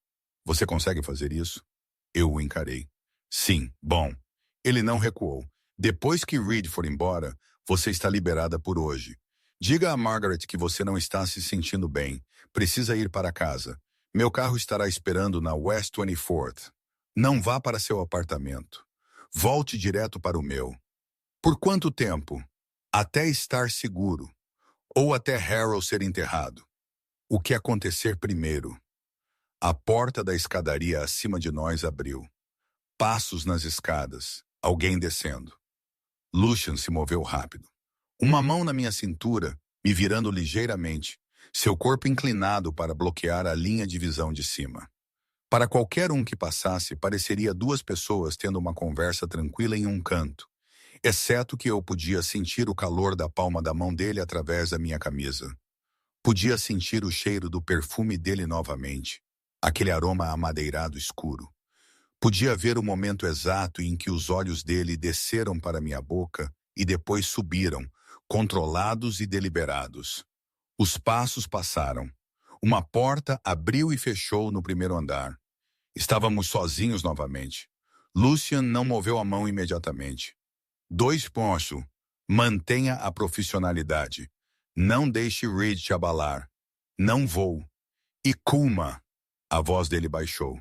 Você consegue fazer isso? Eu o encarei. Sim, bom. Ele não recuou. Depois que Reed for embora, você está liberada por hoje. Diga a Margaret que você não está se sentindo bem. Precisa ir para casa. Meu carro estará esperando na West 24th. Não vá para seu apartamento. Volte direto para o meu. Por quanto tempo? Até estar seguro. Ou até Harrow ser enterrado. O que acontecer primeiro? A porta da escadaria acima de nós abriu. Passos nas escadas. Alguém descendo. Lucian se moveu rápido. Uma mão na minha cintura, me virando ligeiramente, seu corpo inclinado para bloquear a linha de visão de cima. Para qualquer um que passasse, pareceria 2 pessoas tendo uma conversa tranquila em um canto, exceto que eu podia sentir o calor da palma da mão dele através da minha camisa. Podia sentir o cheiro do perfume dele novamente, aquele aroma amadeirado escuro. Podia ver o momento exato em que os olhos dele desceram para minha boca e depois subiram, controlados e deliberados. Os passos passaram. Uma porta abriu e fechou no primeiro andar. Estávamos sozinhos novamente. Lucian não moveu a mão imediatamente. 2 pontos. Mantenha a profissionalidade. Não deixe Reed te abalar. Não vou. E Kuma. A voz dele baixou.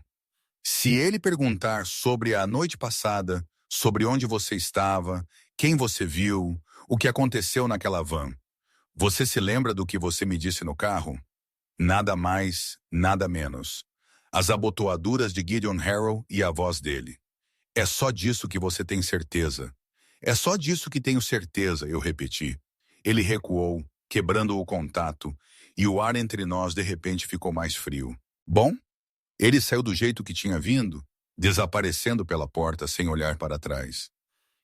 Se ele perguntar sobre a noite passada, sobre onde você estava, quem você viu, o que aconteceu naquela van, você se lembra do que você me disse no carro? Nada mais, nada menos. As abotoaduras de Gideon Harrow e a voz dele. É só disso que você tem certeza. É só disso que tenho certeza, eu repeti. Ele recuou, quebrando o contato, e o ar entre nós de repente ficou mais frio. Bom? Ele saiu do jeito que tinha vindo, desaparecendo pela porta sem olhar para trás.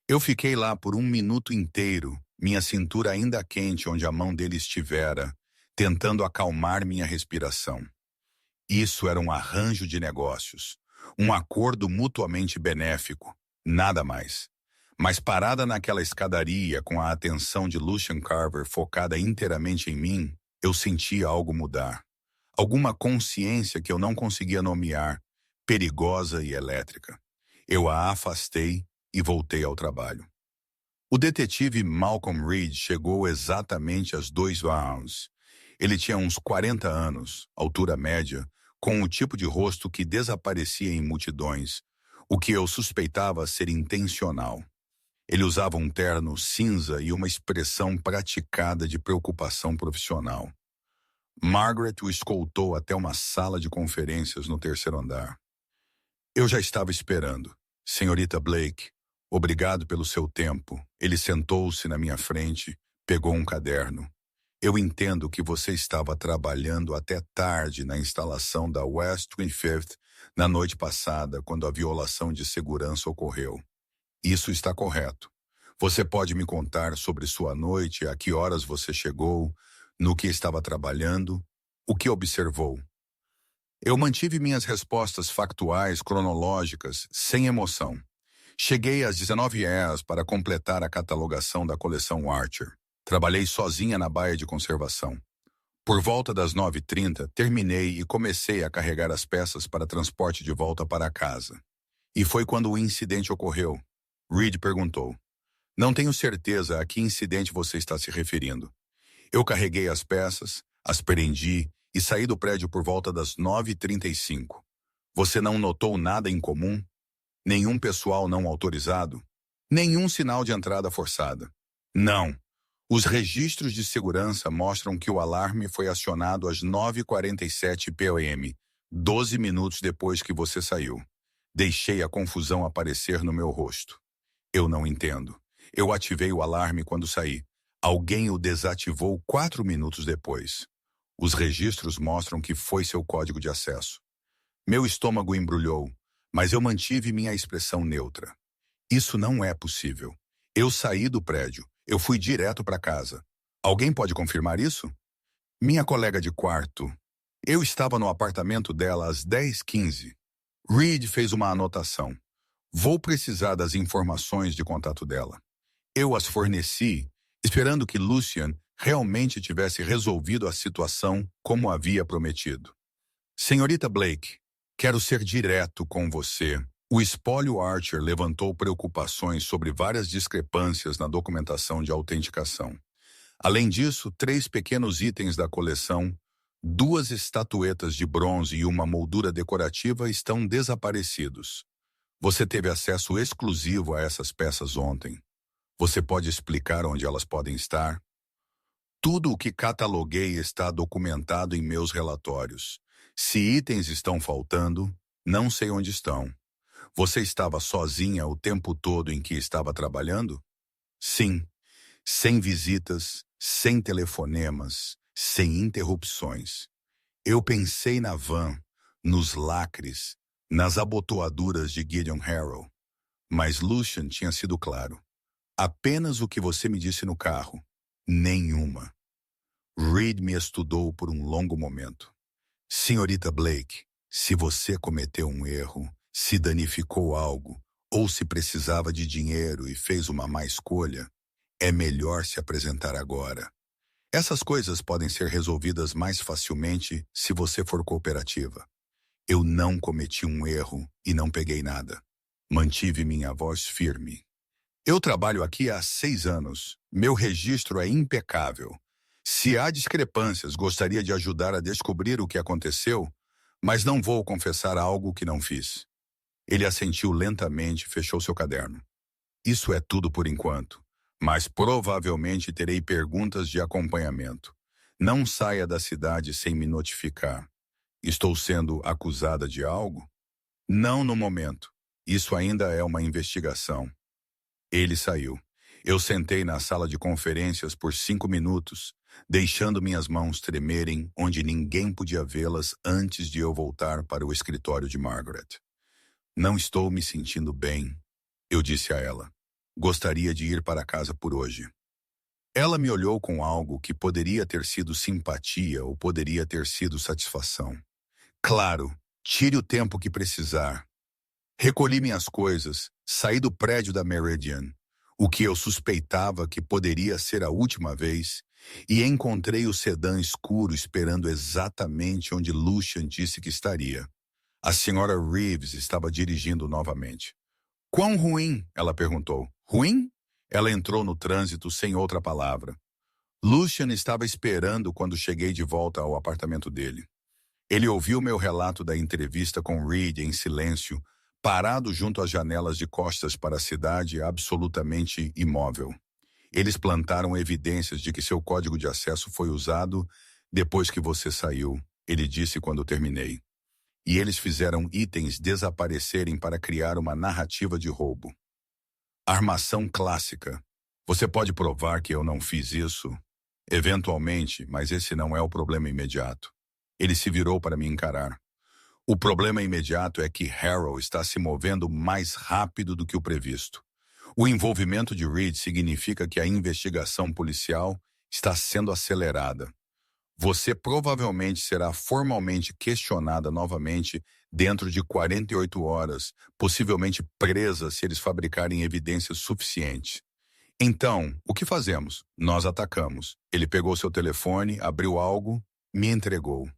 Eu fiquei lá por um minuto inteiro, minha cintura ainda quente onde a mão dele estivera, tentando acalmar minha respiração. Isso era um arranjo de negócios, um acordo mutuamente benéfico, nada mais. Mas parada naquela escadaria com a atenção de Lucien Carver focada inteiramente em mim, eu sentia algo mudar. Alguma consciência que eu não conseguia nomear, perigosa e elétrica. Eu a afastei e voltei ao trabalho. O detetive Malcolm Reed chegou exatamente às 2 rounds. Ele tinha uns 40 anos, altura média, com o tipo de rosto que desaparecia em multidões, o que eu suspeitava ser intencional. Ele usava um terno cinza e uma expressão praticada de preocupação profissional. Margaret o escoltou até uma sala de conferências no terceiro andar. Eu já estava esperando. Senhorita Blake, obrigado pelo seu tempo. Ele sentou-se na minha frente, pegou um caderno. Eu entendo que você estava trabalhando até tarde na instalação da West 25th na noite passada, quando a violação de segurança ocorreu. Isso está correto. Você pode me contar sobre sua noite, a que horas você chegou, no que estava trabalhando, o que observou? Eu mantive minhas respostas factuais, cronológicas, sem emoção. Cheguei às 19 horas para completar a catalogação da coleção Archer. Trabalhei sozinha na baia de conservação. Por volta das 9h30, terminei e comecei a carregar as peças para transporte de volta para casa. E foi quando o incidente ocorreu. Reed perguntou. Não tenho certeza a que incidente você está se referindo. Eu carreguei as peças, as prendi e saí do prédio por volta das 9h35. Você não notou nada em comum? Nenhum pessoal não autorizado? Nenhum sinal de entrada forçada? Não. Os registros de segurança mostram que o alarme foi acionado às 9h47 p.m., 12 minutos depois que você saiu. Deixei a confusão aparecer no meu rosto. Eu não entendo. Eu ativei o alarme quando saí. Alguém o desativou 4 minutos depois. Os registros mostram que foi seu código de acesso. Meu estômago embrulhou, mas eu mantive minha expressão neutra. Isso não é possível. Eu saí do prédio. Eu fui direto para casa. Alguém pode confirmar isso? Minha colega de quarto. Eu estava no apartamento dela às 10h15. Reed fez uma anotação. Vou precisar das informações de contato dela. Eu as forneci, esperando que Lucien realmente tivesse resolvido a situação como havia prometido. Senhorita Blake, quero ser direto com você. O espólio Archer levantou preocupações sobre várias discrepâncias na documentação de autenticação. Além disso, 3 pequenos itens da coleção, 2 estatuetas de bronze e uma moldura decorativa estão desaparecidos. Você teve acesso exclusivo a essas peças ontem. Você pode explicar onde elas podem estar? Tudo o que cataloguei está documentado em meus relatórios. Se itens estão faltando, não sei onde estão. Você estava sozinha o tempo todo em que estava trabalhando? Sim, sem visitas, sem telefonemas, sem interrupções. Eu pensei na van, nos lacres, nas abotoaduras de Gideon Harrow. Mas Lucien tinha sido claro. Apenas o que você me disse no carro. Nenhuma. Reed me estudou por um longo momento. Senhorita Blake, se você cometeu um erro, se danificou algo, ou se precisava de dinheiro e fez uma má escolha, é melhor se apresentar agora. Essas coisas podem ser resolvidas mais facilmente se você for cooperativa. Eu não cometi um erro e não peguei nada. Mantive minha voz firme. Eu trabalho aqui há 6 anos. Meu registro é impecável. Se há discrepâncias, gostaria de ajudar a descobrir o que aconteceu, mas não vou confessar algo que não fiz. Ele assentiu lentamente e fechou seu caderno. Isso é tudo por enquanto, mas provavelmente terei perguntas de acompanhamento. Não saia da cidade sem me notificar. Estou sendo acusada de algo? Não no momento. Isso ainda é uma investigação. Ele saiu. Eu sentei na sala de conferências por 5 minutos, deixando minhas mãos tremerem onde ninguém podia vê-las antes de eu voltar para o escritório de Margaret. Não estou me sentindo bem, eu disse a ela. Gostaria de ir para casa por hoje. Ela me olhou com algo que poderia ter sido simpatia ou poderia ter sido satisfação. Claro, tire o tempo que precisar. Recolhi minhas coisas, saí do prédio da Meridian, o que eu suspeitava que poderia ser a última vez, e encontrei o sedã escuro esperando exatamente onde Lucian disse que estaria. A senhora Reeves estava dirigindo novamente. Quão ruim? Ela perguntou. Ruim? Ela entrou no trânsito sem outra palavra. Lucian estava esperando quando cheguei de volta ao apartamento dele. Ele ouviu meu relato da entrevista com Reed em silêncio, parado junto às janelas de costas para a cidade, absolutamente imóvel. Eles plantaram evidências de que seu código de acesso foi usado depois que você saiu, ele disse quando terminei. E eles fizeram itens desaparecerem para criar uma narrativa de roubo. Armação clássica. Você pode provar que eu não fiz isso? Eventualmente, mas esse não é o problema imediato. Ele se virou para me encarar. O problema imediato é que Harrow está se movendo mais rápido do que o previsto. O envolvimento de Reed significa que a investigação policial está sendo acelerada. Você provavelmente será formalmente questionada novamente dentro de 48 horas, possivelmente presa se eles fabricarem evidências suficientes. Então, o que fazemos? Nós atacamos. Ele pegou seu telefone, abriu algo, me entregou.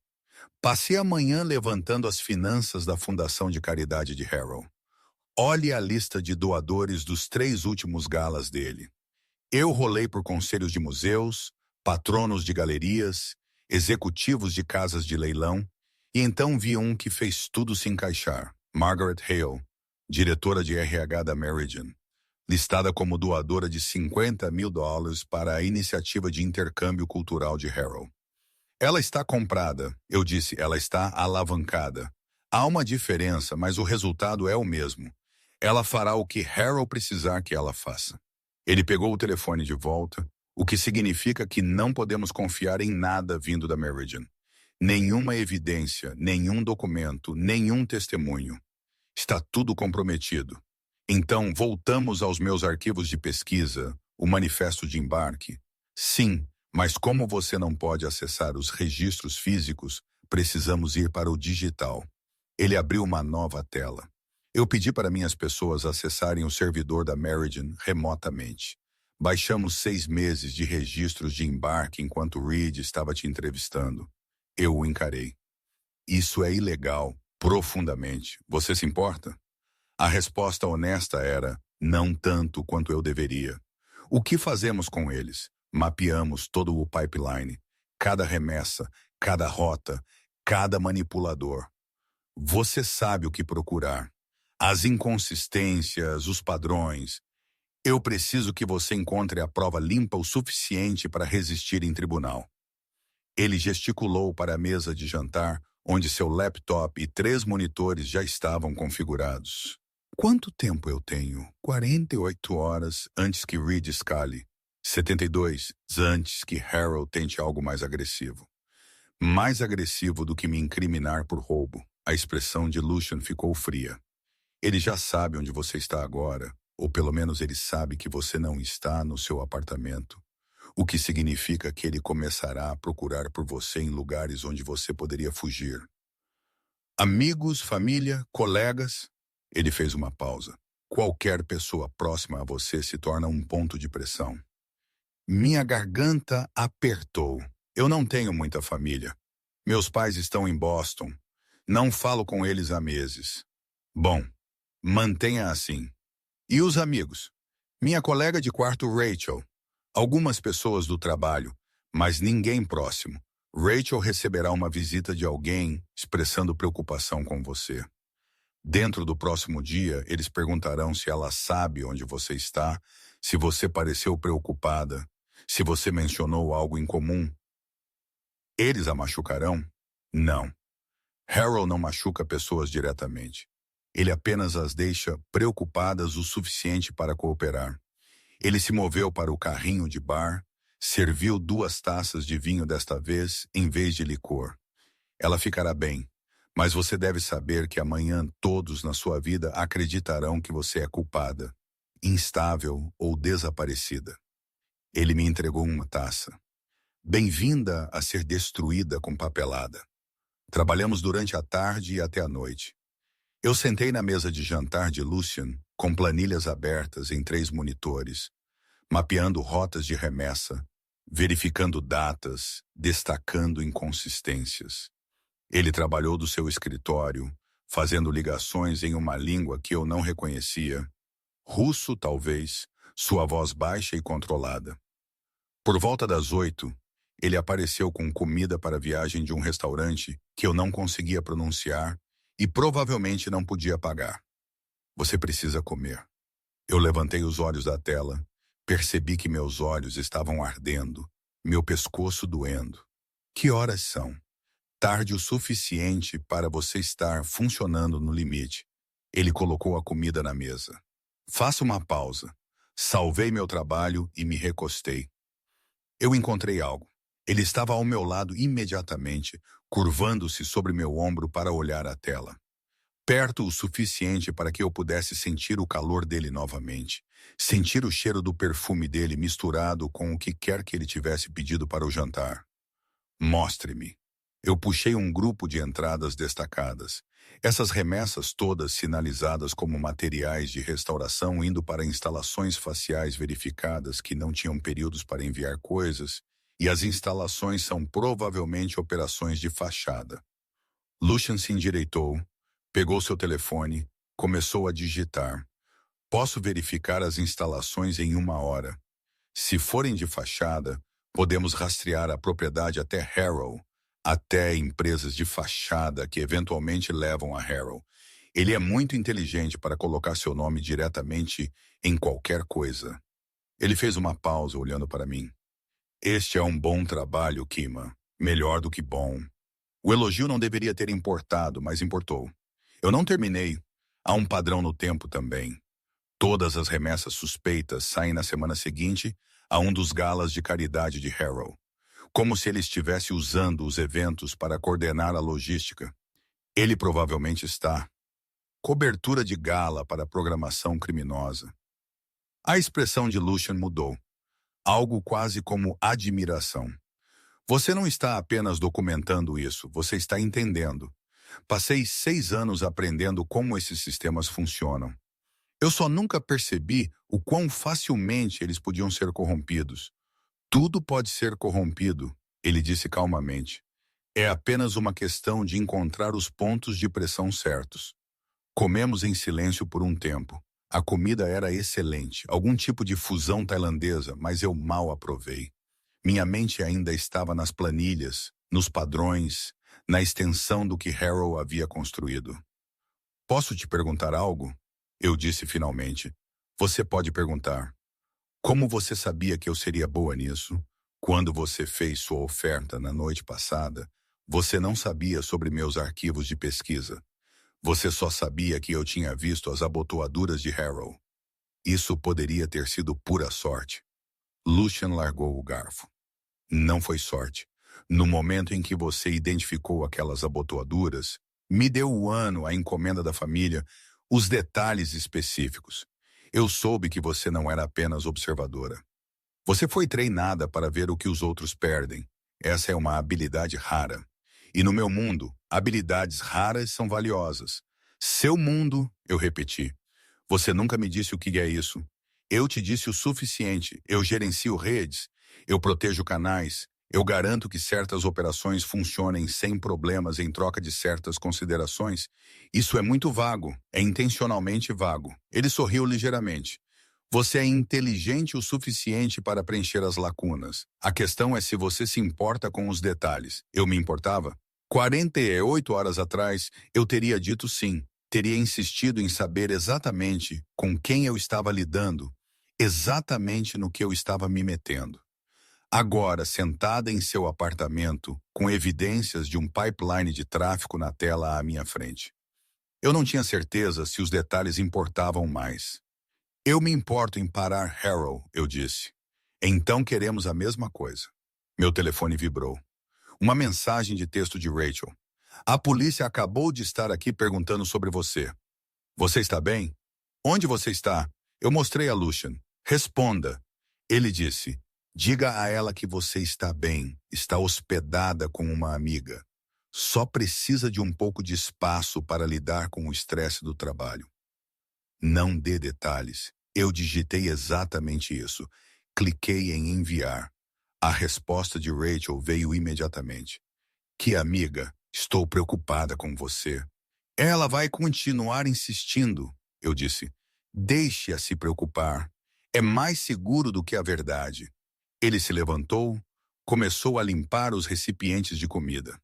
Passei a manhã levantando as finanças da Fundação de Caridade de Harrow. Olhe a lista de doadores dos 3 últimos galas dele. Eu rolei por conselhos de museus, patronos de galerias, executivos de casas de leilão, e então vi um que fez tudo se encaixar. Margaret Hale, diretora de RH da Meridian, listada como doadora de $50 mil para a iniciativa de intercâmbio cultural de Harrow. Ela está comprada, eu disse, ela está alavancada. Há uma diferença, mas o resultado é o mesmo. Ela fará o que Harrow precisar que ela faça. Ele pegou o telefone de volta, o que significa que não podemos confiar em nada vindo da Meridian. Nenhuma evidência, nenhum documento, nenhum testemunho. Está tudo comprometido. Então, voltamos aos meus arquivos de pesquisa, o manifesto de embarque. Sim, mas como você não pode acessar os registros físicos, precisamos ir para o digital. Ele abriu uma nova tela. Eu pedi para minhas pessoas acessarem o servidor da Meridian remotamente. Baixamos 6 meses de registros de embarque enquanto Reed estava te entrevistando. Eu o encarei. Isso é ilegal, profundamente. Você se importa? A resposta honesta era, não tanto quanto eu deveria. O que fazemos com eles? Mapeamos todo o pipeline, cada remessa, cada rota, cada manipulador. Você sabe o que procurar. As inconsistências, os padrões. Eu preciso que você encontre a prova limpa o suficiente para resistir em tribunal. Ele gesticulou para a mesa de jantar, onde seu laptop e 3 monitores já estavam configurados. Quanto tempo eu tenho? 48 horas antes que Reed escale. 72 antes que Harrow tente algo mais agressivo. Mais agressivo do que me incriminar por roubo. A expressão de Lucian ficou fria. Ele já sabe onde você está agora, ou pelo menos ele sabe que você não está no seu apartamento, o que significa que ele começará a procurar por você em lugares onde você poderia fugir. Amigos, família, colegas. Ele fez uma pausa. Qualquer pessoa próxima a você se torna um ponto de pressão. Minha garganta apertou. Eu não tenho muita família. Meus pais estão em Boston. Não falo com eles há meses. Bom, mantenha assim. E os amigos? Minha colega de quarto, Rachel. Algumas pessoas do trabalho, mas ninguém próximo. Rachel receberá uma visita de alguém expressando preocupação com você. Dentro do próximo dia, eles perguntarão se ela sabe onde você está, se você pareceu preocupada, se você mencionou algo em comum. Eles a machucarão? Não. Harrow não machuca pessoas diretamente. Ele apenas as deixa preocupadas o suficiente para cooperar. Ele se moveu para o carrinho de bar, serviu 2 taças de vinho desta vez, em vez de licor. Ela ficará bem, mas você deve saber que amanhã todos na sua vida acreditarão que você é culpada. instável ou desaparecida. Ele me entregou uma taça. Bem-vinda a ser destruída com papelada. Trabalhamos durante a tarde e até a noite. Eu sentei na mesa de jantar de Lucian, com planilhas abertas em 3 monitores, mapeando rotas de remessa, verificando datas, destacando inconsistências. Ele trabalhou do seu escritório, fazendo ligações em uma língua que eu não reconhecia. Russo, talvez, sua voz baixa e controlada. Por volta das 8, ele apareceu com comida para a viagem de um restaurante que eu não conseguia pronunciar e provavelmente não podia pagar. Você precisa comer. Eu levantei os olhos da tela, percebi que meus olhos estavam ardendo, meu pescoço doendo. Que horas são? Tarde o suficiente para você estar funcionando no limite. Ele colocou a comida na mesa. Faça uma pausa. Salvei meu trabalho e me recostei. Eu encontrei algo. Ele estava ao meu lado imediatamente, curvando-se sobre meu ombro para olhar a tela. Perto o suficiente para que eu pudesse sentir o calor dele novamente, sentir o cheiro do perfume dele misturado com o que quer que ele tivesse pedido para o jantar. Mostre-me. Eu puxei um grupo de entradas destacadas. Essas remessas todas sinalizadas como materiais de restauração indo para instalações faciais verificadas que não tinham períodos para enviar coisas, e as instalações são provavelmente operações de fachada. Lucian se endireitou, pegou seu telefone, começou a digitar. Posso verificar as instalações em 1 hora. Se forem de fachada, podemos rastrear a propriedade até Harrow, até empresas de fachada que eventualmente levam a Harrow. Ele é muito inteligente para colocar seu nome diretamente em qualquer coisa. Ele fez uma pausa olhando para mim. Este é um bom trabalho, Kima. Melhor do que bom. O elogio não deveria ter importado, mas importou. Eu não terminei. Há um padrão no tempo também. Todas as remessas suspeitas saem na semana seguinte a um dos galas de caridade de Harrow. Como se ele estivesse usando os eventos para coordenar a logística. Ele provavelmente está. Cobertura de gala para programação criminosa. A expressão de Lucian mudou. Algo quase como admiração. Você não está apenas documentando isso, você está entendendo. Passei 6 anos aprendendo como esses sistemas funcionam. Eu só nunca percebi o quão facilmente eles podiam ser corrompidos. Tudo pode ser corrompido, ele disse calmamente. É apenas uma questão de encontrar os pontos de pressão certos. Comemos em silêncio por um tempo. A comida era excelente, algum tipo de fusão tailandesa, mas eu mal a provei. Minha mente ainda estava nas planilhas, nos padrões, na extensão do que Harrow havia construído. Posso te perguntar algo? Eu disse finalmente. Você pode perguntar. Como você sabia que eu seria boa nisso? Quando você fez sua oferta na noite passada, você não sabia sobre meus arquivos de pesquisa. Você só sabia que eu tinha visto as abotoaduras de Harrow. Isso poderia ter sido pura sorte. Lucian largou o garfo. Não foi sorte. No momento em que você identificou aquelas abotoaduras, me deu o ano, a encomenda da família, os detalhes específicos. Eu soube que você não era apenas observadora. Você foi treinada para ver o que os outros perdem. Essa é uma habilidade rara. E no meu mundo, habilidades raras são valiosas. Seu mundo, eu repeti. Você nunca me disse o que é isso. Eu te disse o suficiente. Eu gerencio redes. Eu protejo canais. Eu garanto que certas operações funcionem sem problemas em troca de certas considerações. Isso é muito vago. É intencionalmente vago. Ele sorriu ligeiramente. Você é inteligente o suficiente para preencher as lacunas. A questão é se você se importa com os detalhes. Eu me importava? 48 horas atrás, eu teria dito sim. Teria insistido em saber exatamente com quem eu estava lidando, exatamente no que eu estava me metendo. Agora, sentada em seu apartamento, com evidências de um pipeline de tráfico na tela à minha frente. Eu não tinha certeza se os detalhes importavam mais. Eu me importo em parar Harrow, eu disse. Então queremos a mesma coisa. Meu telefone vibrou. Uma mensagem de texto de Rachel. A polícia acabou de estar aqui perguntando sobre você. Você está bem? Onde você está? Eu mostrei a Lucian. Responda. Ele disse, diga a ela que você está bem, está hospedada com uma amiga. Só precisa de um pouco de espaço para lidar com o estresse do trabalho. Não dê detalhes. Eu digitei exatamente isso. Cliquei em enviar. A resposta de Rachel veio imediatamente. Que amiga, estou preocupada com você. Ela vai continuar insistindo, eu disse. Deixe-a se preocupar. É mais seguro do que a verdade. Ele se levantou, começou a limpar os recipientes de comida.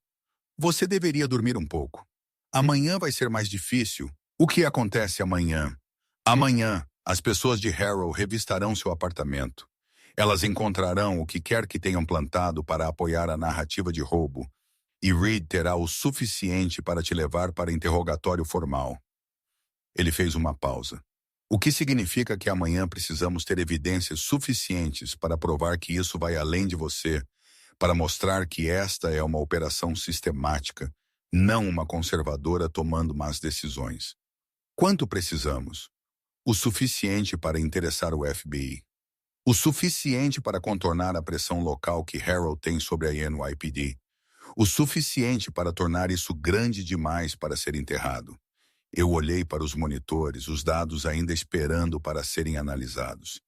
Você deveria dormir um pouco. Amanhã vai ser mais difícil. O que acontece amanhã? Amanhã, as pessoas de Harrow revistarão seu apartamento. Elas encontrarão o que quer que tenham plantado para apoiar a narrativa de roubo, e Reed terá o suficiente para te levar para interrogatório formal. Ele fez uma pausa. O que significa que amanhã precisamos ter evidências suficientes para provar que isso vai além de você, para mostrar que esta é uma operação sistemática, não uma conservadora tomando más decisões. Quanto precisamos? O suficiente para interessar o FBI. O suficiente para contornar a pressão local que Harrow tem sobre a NYPD. O suficiente para tornar isso grande demais para ser enterrado. Eu olhei para os monitores, os dados ainda esperando para serem analisados.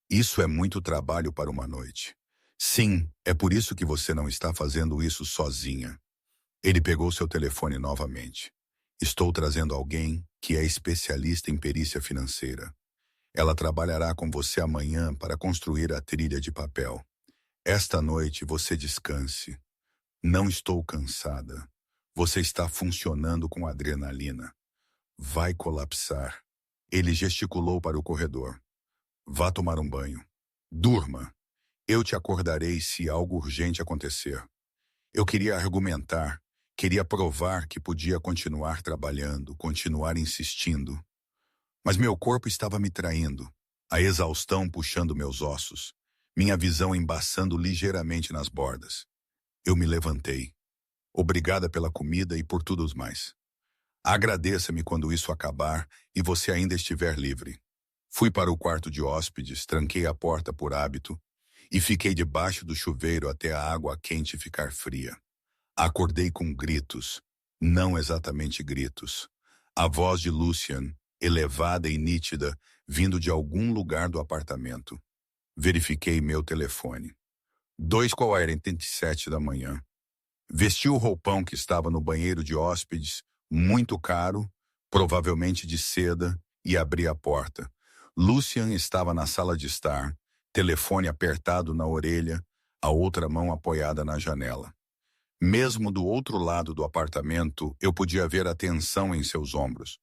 Isso é muito trabalho para uma noite. Sim, é por isso que você não está fazendo isso sozinha. Ele pegou seu telefone novamente. Estou trazendo alguém que é especialista em perícia financeira. Ela trabalhará com você amanhã para construir a trilha de papel. Esta noite você descanse. Não estou cansada. Você está funcionando com adrenalina. Vai colapsar. Ele gesticulou para o corredor. Vá tomar um banho. Durma. Eu te acordarei se algo urgente acontecer. Eu queria argumentar, queria provar que podia continuar trabalhando, continuar insistindo. Mas meu corpo estava me traindo, a exaustão puxando meus ossos, minha visão embaçando ligeiramente nas bordas. Eu me levantei. Obrigada pela comida e por tudo mais. Agradeça-me quando isso acabar e você ainda estiver livre. Fui para o quarto de hóspedes, tranquei a porta por hábito e fiquei debaixo do chuveiro até a água quente ficar fria. Acordei com gritos, não exatamente gritos. A voz de Lucian, elevada e nítida, vindo de algum lugar do apartamento. Verifiquei meu telefone. 2h47 da manhã. Vesti o roupão que estava no banheiro de hóspedes, muito caro, provavelmente de seda, e abri a porta. Lucian estava na sala de estar, telefone apertado na orelha, a outra mão apoiada na janela. Mesmo do outro lado do apartamento, eu podia ver a tensão em seus ombros.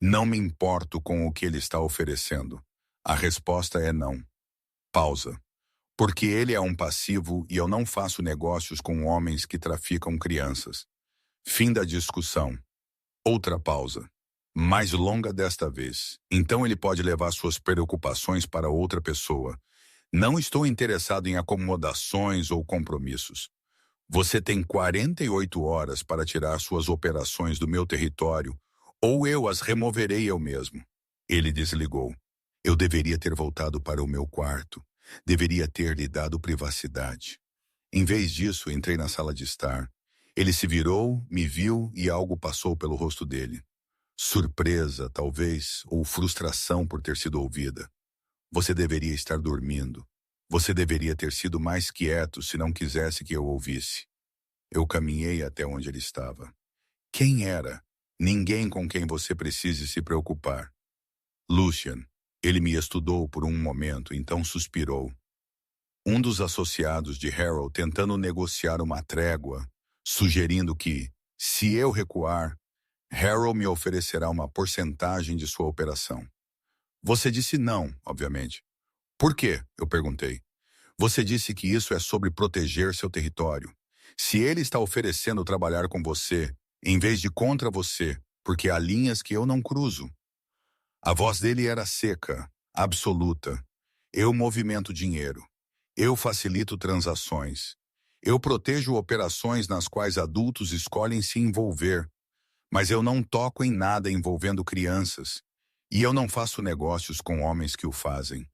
Não me importo com o que ele está oferecendo. A resposta é não. Pausa. Porque ele é um passivo e eu não faço negócios com homens que traficam crianças. Fim da discussão. Outra pausa. Mais longa desta vez. Então ele pode levar suas preocupações para outra pessoa. Não estou interessado em acomodações ou compromissos. Você tem 48 horas para tirar suas operações do meu território, ou eu as removerei eu mesmo. Ele desligou. Eu deveria ter voltado para o meu quarto. Deveria ter lhe dado privacidade. Em vez disso, entrei na sala de estar. Ele se virou, me viu e algo passou pelo rosto dele. Surpresa, talvez, ou frustração por ter sido ouvida. Você deveria estar dormindo. Você deveria ter sido mais quieto se não quisesse que eu ouvisse. Eu caminhei até onde ele estava. Quem era? Ninguém com quem você precise se preocupar. Lucian. Ele me estudou por um momento, então suspirou. Um dos associados de Harrow tentando negociar uma trégua, sugerindo que, se eu recuar, Harrow me oferecerá uma porcentagem de sua operação. Você disse não, obviamente. Por quê? Eu perguntei. Você disse que isso é sobre proteger seu território. Se ele está oferecendo trabalhar com você, em vez de contra você, porque há linhas que eu não cruzo. A voz dele era seca, absoluta. Eu movimento dinheiro. Eu facilito transações. Eu protejo operações nas quais adultos escolhem se envolver. Mas eu não toco em nada envolvendo crianças. E eu não faço negócios com homens que o fazem.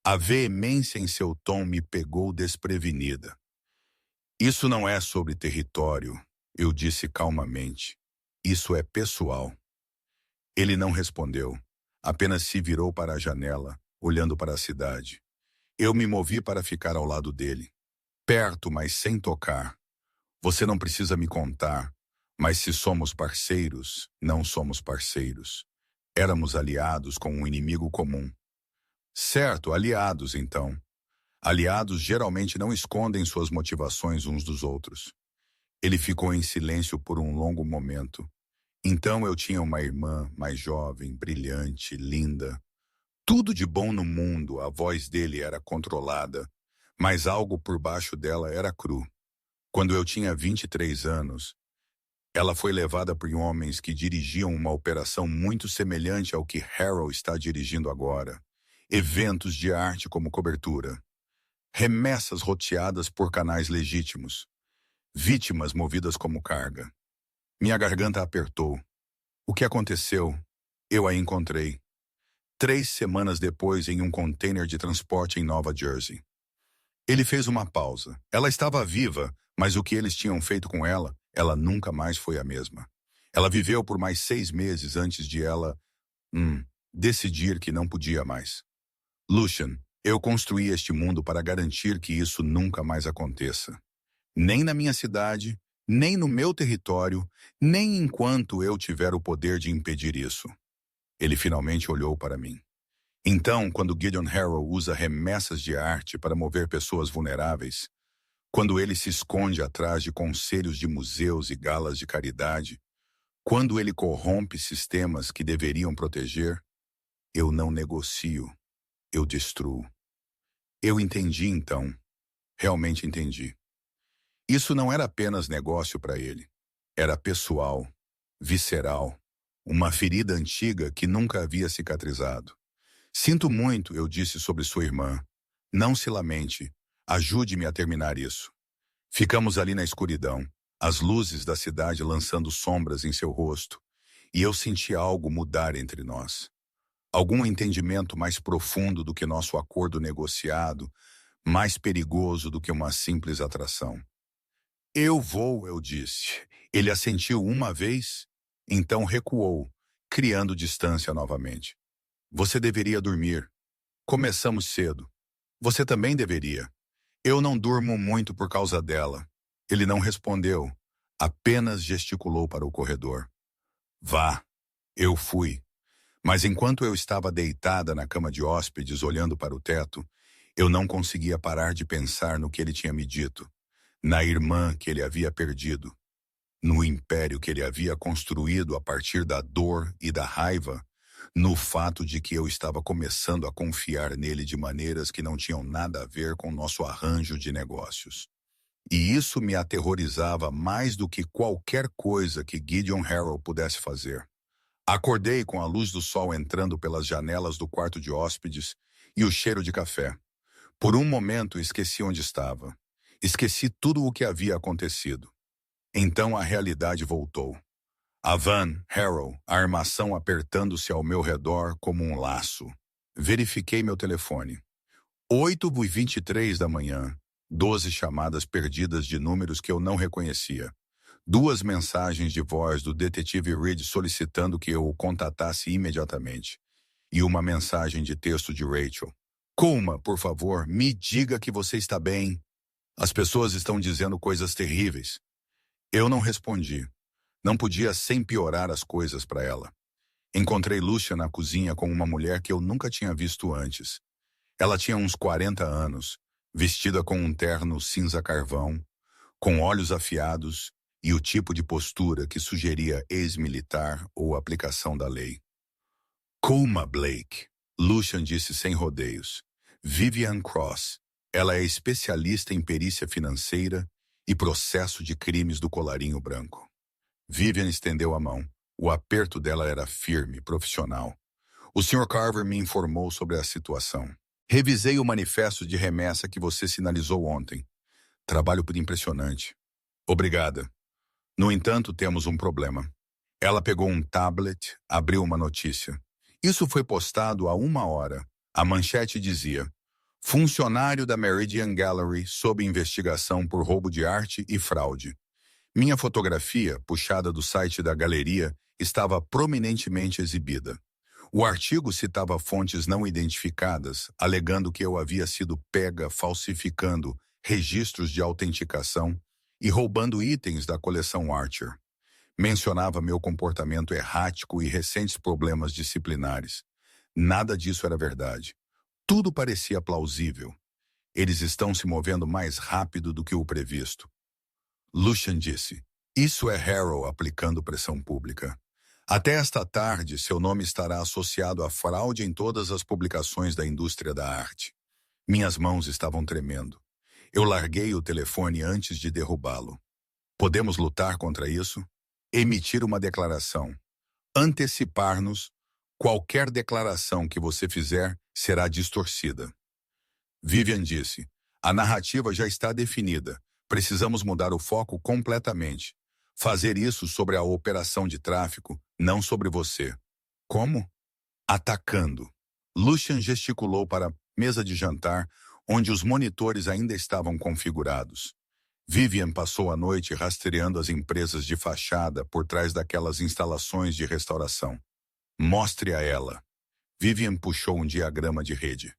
A veemência em seu tom me pegou desprevenida. Isso não é sobre território, eu disse calmamente. Isso é pessoal. Ele não respondeu, apenas se virou para a janela, olhando para a cidade. Eu me movi para ficar ao lado dele, perto, mas sem tocar. Você não precisa me contar, mas se somos parceiros, não somos parceiros. Éramos aliados com um inimigo comum. Certo, aliados então. Aliados geralmente não escondem suas motivações uns dos outros. Ele ficou em silêncio por um longo momento. Então eu tinha uma irmã mais jovem, brilhante, linda. Tudo de bom no mundo, a voz dele era controlada, mas algo por baixo dela era cru. Quando eu tinha 23 anos, ela foi levada por homens que dirigiam uma operação muito semelhante ao que Harold está dirigindo agora. Eventos de arte como cobertura. Remessas roteadas por canais legítimos. Vítimas movidas como carga. Minha garganta apertou. O que aconteceu? Eu a encontrei. 3 semanas depois em um container de transporte em Nova Jersey. Ele fez uma pausa. Ela estava viva, mas o que eles tinham feito com ela, ela nunca mais foi a mesma. Ela viveu por mais 6 meses antes de ela, decidir que não podia mais. Lucian, eu construí este mundo para garantir que isso nunca mais aconteça. Nem na minha cidade, nem no meu território, nem enquanto eu tiver o poder de impedir isso. Ele finalmente olhou para mim. Então, quando Gideon Harold usa remessas de arte para mover pessoas vulneráveis, quando ele se esconde atrás de conselhos de museus e galas de caridade, quando ele corrompe sistemas que deveriam proteger, eu não negocio, eu destruo. Eu entendi então, realmente entendi. Isso não era apenas negócio para ele, era pessoal, visceral, uma ferida antiga que nunca havia cicatrizado. Sinto muito, eu disse sobre sua irmã. Não se lamente. Ajude-me a terminar isso. Ficamos ali na escuridão, as luzes da cidade lançando sombras em seu rosto, e eu senti algo mudar entre nós. Algum entendimento mais profundo do que nosso acordo negociado, mais perigoso do que uma simples atração. Eu vou, eu disse. Ele assentiu uma vez, então recuou, criando distância novamente. Você deveria dormir. Começamos cedo. Você também deveria. Eu não durmo muito por causa dela. Ele não respondeu, apenas gesticulou para o corredor. Vá. Eu fui. Mas enquanto eu estava deitada na cama de hóspedes olhando para o teto, eu não conseguia parar de pensar no que ele tinha me dito, na irmã que ele havia perdido, no império que ele havia construído a partir da dor e da raiva, no fato de que eu estava começando a confiar nele de maneiras que não tinham nada a ver com nosso arranjo de negócios. E isso me aterrorizava mais do que qualquer coisa que Gideon Harold pudesse fazer. Acordei com a luz do sol entrando pelas janelas do quarto de hóspedes e o cheiro de café. Por um momento esqueci onde estava. Esqueci tudo o que havia acontecido. Então a realidade voltou. A van, Harold, a armação apertando-se ao meu redor como um laço. Verifiquei meu telefone. 8h23 da manhã. 12 chamadas perdidas de números que eu não reconhecia. 2 mensagens de voz do detetive Reed solicitando que eu o contatasse imediatamente. E uma mensagem de texto de Rachel. Colma, por favor, me diga que você está bem. As pessoas estão dizendo coisas terríveis. Eu não respondi. Não podia sem piorar as coisas para ela. Encontrei Lucia na cozinha com uma mulher que eu nunca tinha visto antes. Ela tinha uns 40 anos, vestida com um terno cinza carvão, com olhos afiados e o tipo de postura que sugeria ex-militar ou aplicação da lei. Colma Blake, Lucian disse sem rodeios. Vivian Cross. Ela é especialista em perícia financeira e processo de crimes do colarinho branco. Vivian estendeu a mão. O aperto dela era firme, profissional. O Sr. Carver me informou sobre a situação. Revisei o manifesto de remessa que você sinalizou ontem. Trabalho por impressionante. Obrigada. No entanto, temos um problema. Ela pegou um tablet, abriu uma notícia. Isso foi postado há 1 hora. A manchete dizia: funcionário da Meridian Gallery sob investigação por roubo de arte e fraude. Minha fotografia, puxada do site da galeria, estava prominentemente exibida. O artigo citava fontes não identificadas, alegando que eu havia sido pega falsificando registros de autenticação e roubando itens da coleção Archer. Mencionava meu comportamento errático e recentes problemas disciplinares. Nada disso era verdade. Tudo parecia plausível. Eles estão se movendo mais rápido do que o previsto. Lucian disse: isso é Harrow aplicando pressão pública. Até esta tarde, seu nome estará associado à fraude em todas as publicações da indústria da arte. Minhas mãos estavam tremendo. Eu larguei o telefone antes de derrubá-lo. Podemos lutar contra isso? Emitir uma declaração. Antecipar-nos. Qualquer declaração que você fizer será distorcida. Vivian disse: a narrativa já está definida. Precisamos mudar o foco completamente. Fazer isso sobre a operação de tráfico, não sobre você. Como? Atacando. Lucian gesticulou para a mesa de jantar, onde os monitores ainda estavam configurados. Vivian passou a noite rastreando as empresas de fachada por trás daquelas instalações de restauração. Mostre a ela. Vivian puxou um diagrama de rede.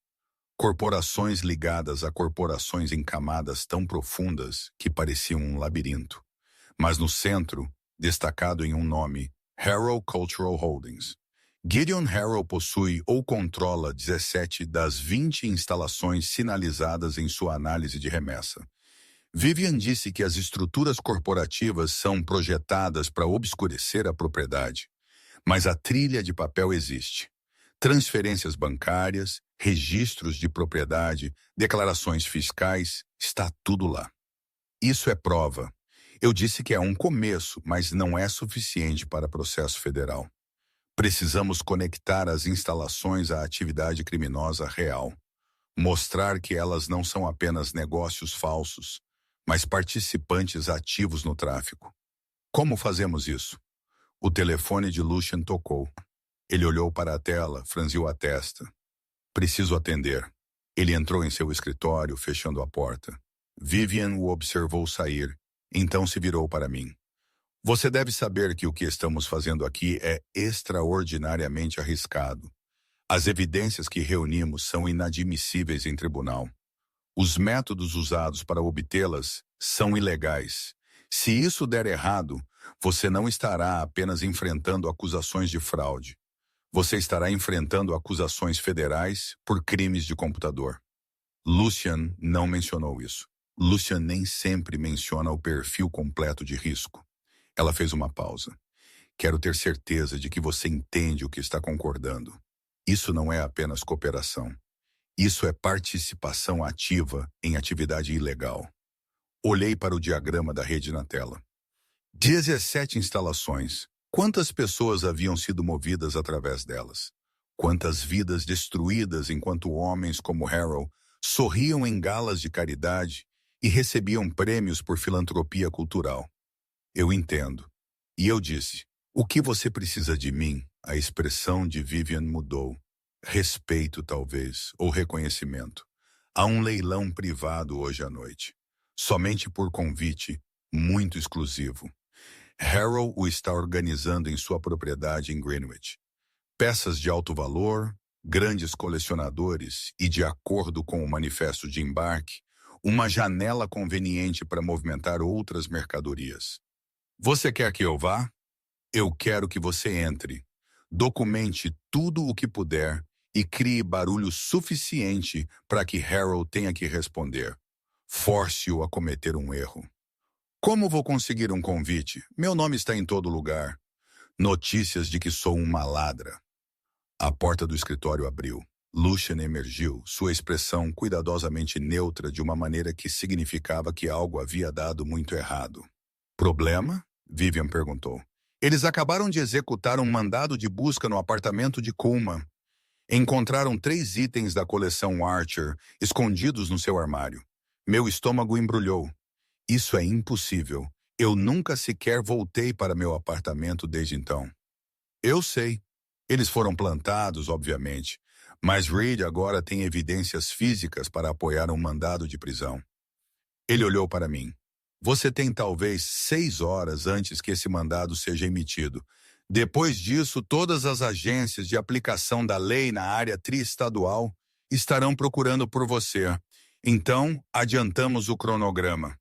Corporações ligadas a corporações em camadas tão profundas que pareciam um labirinto. Mas no centro, destacado em um nome, Harrow Cultural Holdings. Gideon Harrow possui ou controla 17 das 20 instalações sinalizadas em sua análise de remessa. Vivian disse que as estruturas corporativas são projetadas para obscurecer a propriedade, mas a trilha de papel existe. Transferências bancárias, registros de propriedade, declarações fiscais, está tudo lá. Isso é prova. Eu disse que é um começo, mas não é suficiente para processo federal. Precisamos conectar as instalações à atividade criminosa real. Mostrar que elas não são apenas negócios falsos, mas participantes ativos no tráfico. Como fazemos isso? O telefone de Lucian tocou. Ele olhou para a tela, franziu a testa. Preciso atender. Ele entrou em seu escritório, fechando a porta. Vivian o observou sair, então se virou para mim. Você deve saber que o que estamos fazendo aqui é extraordinariamente arriscado. As evidências que reunimos são inadmissíveis em tribunal. Os métodos usados para obtê-las são ilegais. Se isso der errado, você não estará apenas enfrentando acusações de fraude. Você estará enfrentando acusações federais por crimes de computador. Lucian não mencionou isso. Lucian nem sempre menciona o perfil completo de risco. Ela fez uma pausa. Quero ter certeza de que você entende o que está concordando. Isso não é apenas cooperação. Isso é participação ativa em atividade ilegal. Olhei para o diagrama da rede na tela. 17 instalações. Quantas pessoas haviam sido movidas através delas? Quantas vidas destruídas enquanto homens como Harrow sorriam em galas de caridade e recebiam prêmios por filantropia cultural? Eu entendo. E eu disse: o que você precisa de mim? A expressão de Vivian mudou. Respeito, talvez, ou reconhecimento. Há um leilão privado hoje à noite. Somente por convite, muito exclusivo. Harrow o está organizando em sua propriedade em Greenwich. Peças de alto valor, grandes colecionadores e, de acordo com o manifesto de embarque, uma janela conveniente para movimentar outras mercadorias. Você quer que eu vá? Eu quero que você entre. Documente tudo o que puder e crie barulho suficiente para que Harrow tenha que responder. Force-o a cometer um erro. Como vou conseguir um convite? Meu nome está em todo lugar. Notícias de que sou uma ladra. A porta do escritório abriu. Lucian emergiu, sua expressão cuidadosamente neutra de uma maneira que significava que algo havia dado muito errado. Problema? Vivian perguntou. Eles acabaram de executar um mandado de busca no apartamento de Kuhlman. Encontraram 3 itens da coleção Archer escondidos no seu armário. Meu estômago embrulhou. Isso é impossível. Eu nunca sequer voltei para meu apartamento desde então. Eu sei. Eles foram plantados, obviamente, mas Reed agora tem evidências físicas para apoiar um mandado de prisão. Ele olhou para mim. Você tem talvez 6 horas antes que esse mandado seja emitido. Depois disso, todas as agências de aplicação da lei na área triestadual estarão procurando por você. Então, adiantamos o cronograma.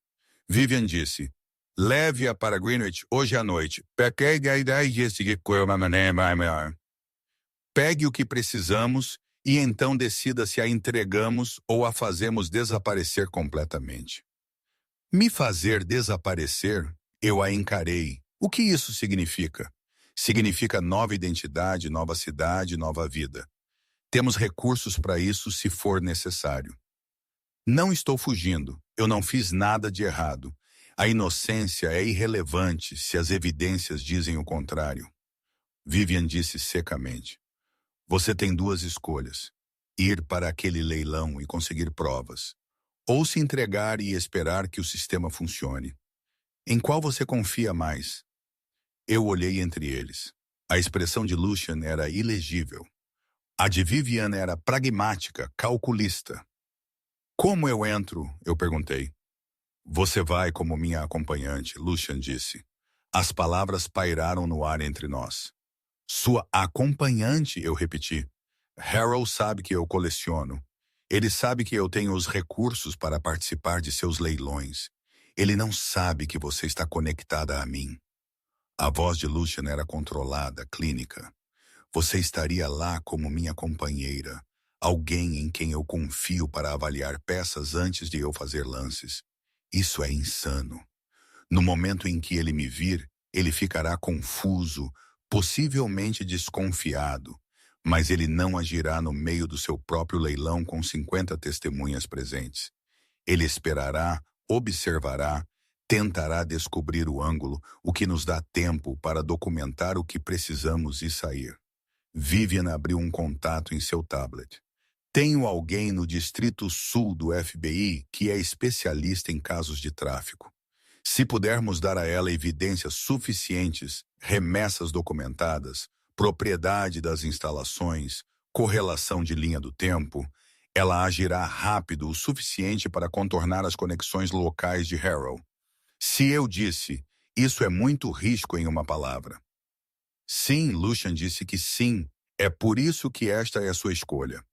Vivian disse, leve-a para Greenwich hoje à noite. Pegue o que precisamos e então decida se a entregamos ou a fazemos desaparecer completamente. Me fazer desaparecer, eu a encarei. O que isso significa? Significa nova identidade, nova cidade, nova vida. Temos recursos para isso se for necessário. Não estou fugindo, eu não fiz nada de errado. A inocência é irrelevante se as evidências dizem o contrário. Vivian disse secamente. Você tem 2 escolhas. Ir para aquele leilão e conseguir provas. Ou se entregar e esperar que o sistema funcione. Em qual você confia mais? Eu olhei entre eles. A expressão de Lucian era ilegível. A de Vivian era pragmática, calculista. Como eu entro? Eu perguntei. Você vai como minha acompanhante, Lucian disse. As palavras pairaram no ar entre nós. Sua acompanhante, eu repeti. Harold sabe que eu coleciono. Ele sabe que eu tenho os recursos para participar de seus leilões. Ele não sabe que você está conectada a mim. A voz de Lucian era controlada, clínica. Você estaria lá como minha companheira, alguém em quem eu confio para avaliar peças antes de eu fazer lances. Isso é insano. No momento em que ele me vir, ele ficará confuso, possivelmente desconfiado, mas ele não agirá no meio do seu próprio leilão com 50 testemunhas presentes. Ele esperará, observará, tentará descobrir o ângulo, o que nos dá tempo para documentar o que precisamos e sair. Vivian abriu um contato em seu tablet. Tenho alguém no Distrito Sul do FBI que é especialista em casos de tráfico. Se pudermos dar a ela evidências suficientes, remessas documentadas, propriedade das instalações, correlação de linha do tempo, ela agirá rápido o suficiente para contornar as conexões locais de Harold. Se eu disse, isso é muito risco em uma palavra. Sim, Lucian disse que sim, é por isso que esta é a sua escolha.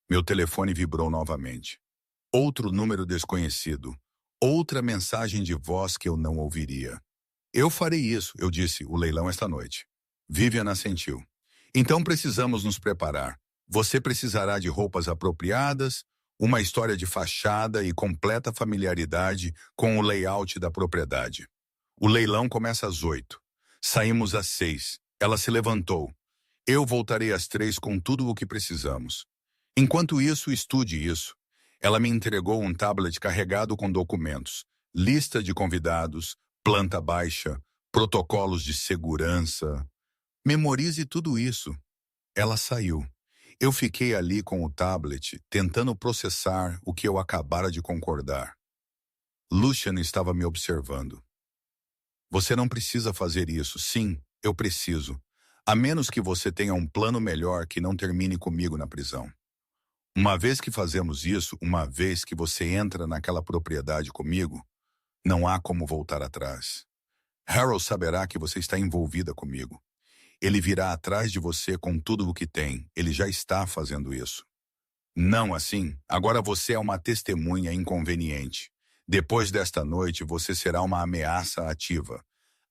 Meu telefone vibrou novamente. Outro número desconhecido. Outra mensagem de voz que eu não ouviria. Eu farei isso, eu disse, o leilão esta noite. Vivian assentiu. Então precisamos nos preparar. Você precisará de roupas apropriadas, uma história de fachada e completa familiaridade com o layout da propriedade. O leilão começa às 8. Saímos às 6. Ela se levantou. Eu voltarei às 3 com tudo o que precisamos. Enquanto isso, estude isso. Ela me entregou um tablet carregado com documentos, lista de convidados, planta baixa, protocolos de segurança. Memorize tudo isso. Ela saiu. Eu fiquei ali com o tablet, tentando processar o que eu acabara de concordar. Lucian estava me observando. Você não precisa fazer isso. Sim, eu preciso. A menos que você tenha um plano melhor que não termine comigo na prisão. Uma vez que fazemos isso, uma vez que você entra naquela propriedade comigo, não há como voltar atrás. Harold saberá que você está envolvida comigo. Ele virá atrás de você com tudo o que tem. Ele já está fazendo isso. Não assim. Agora você é uma testemunha inconveniente. Depois desta noite, você será uma ameaça ativa.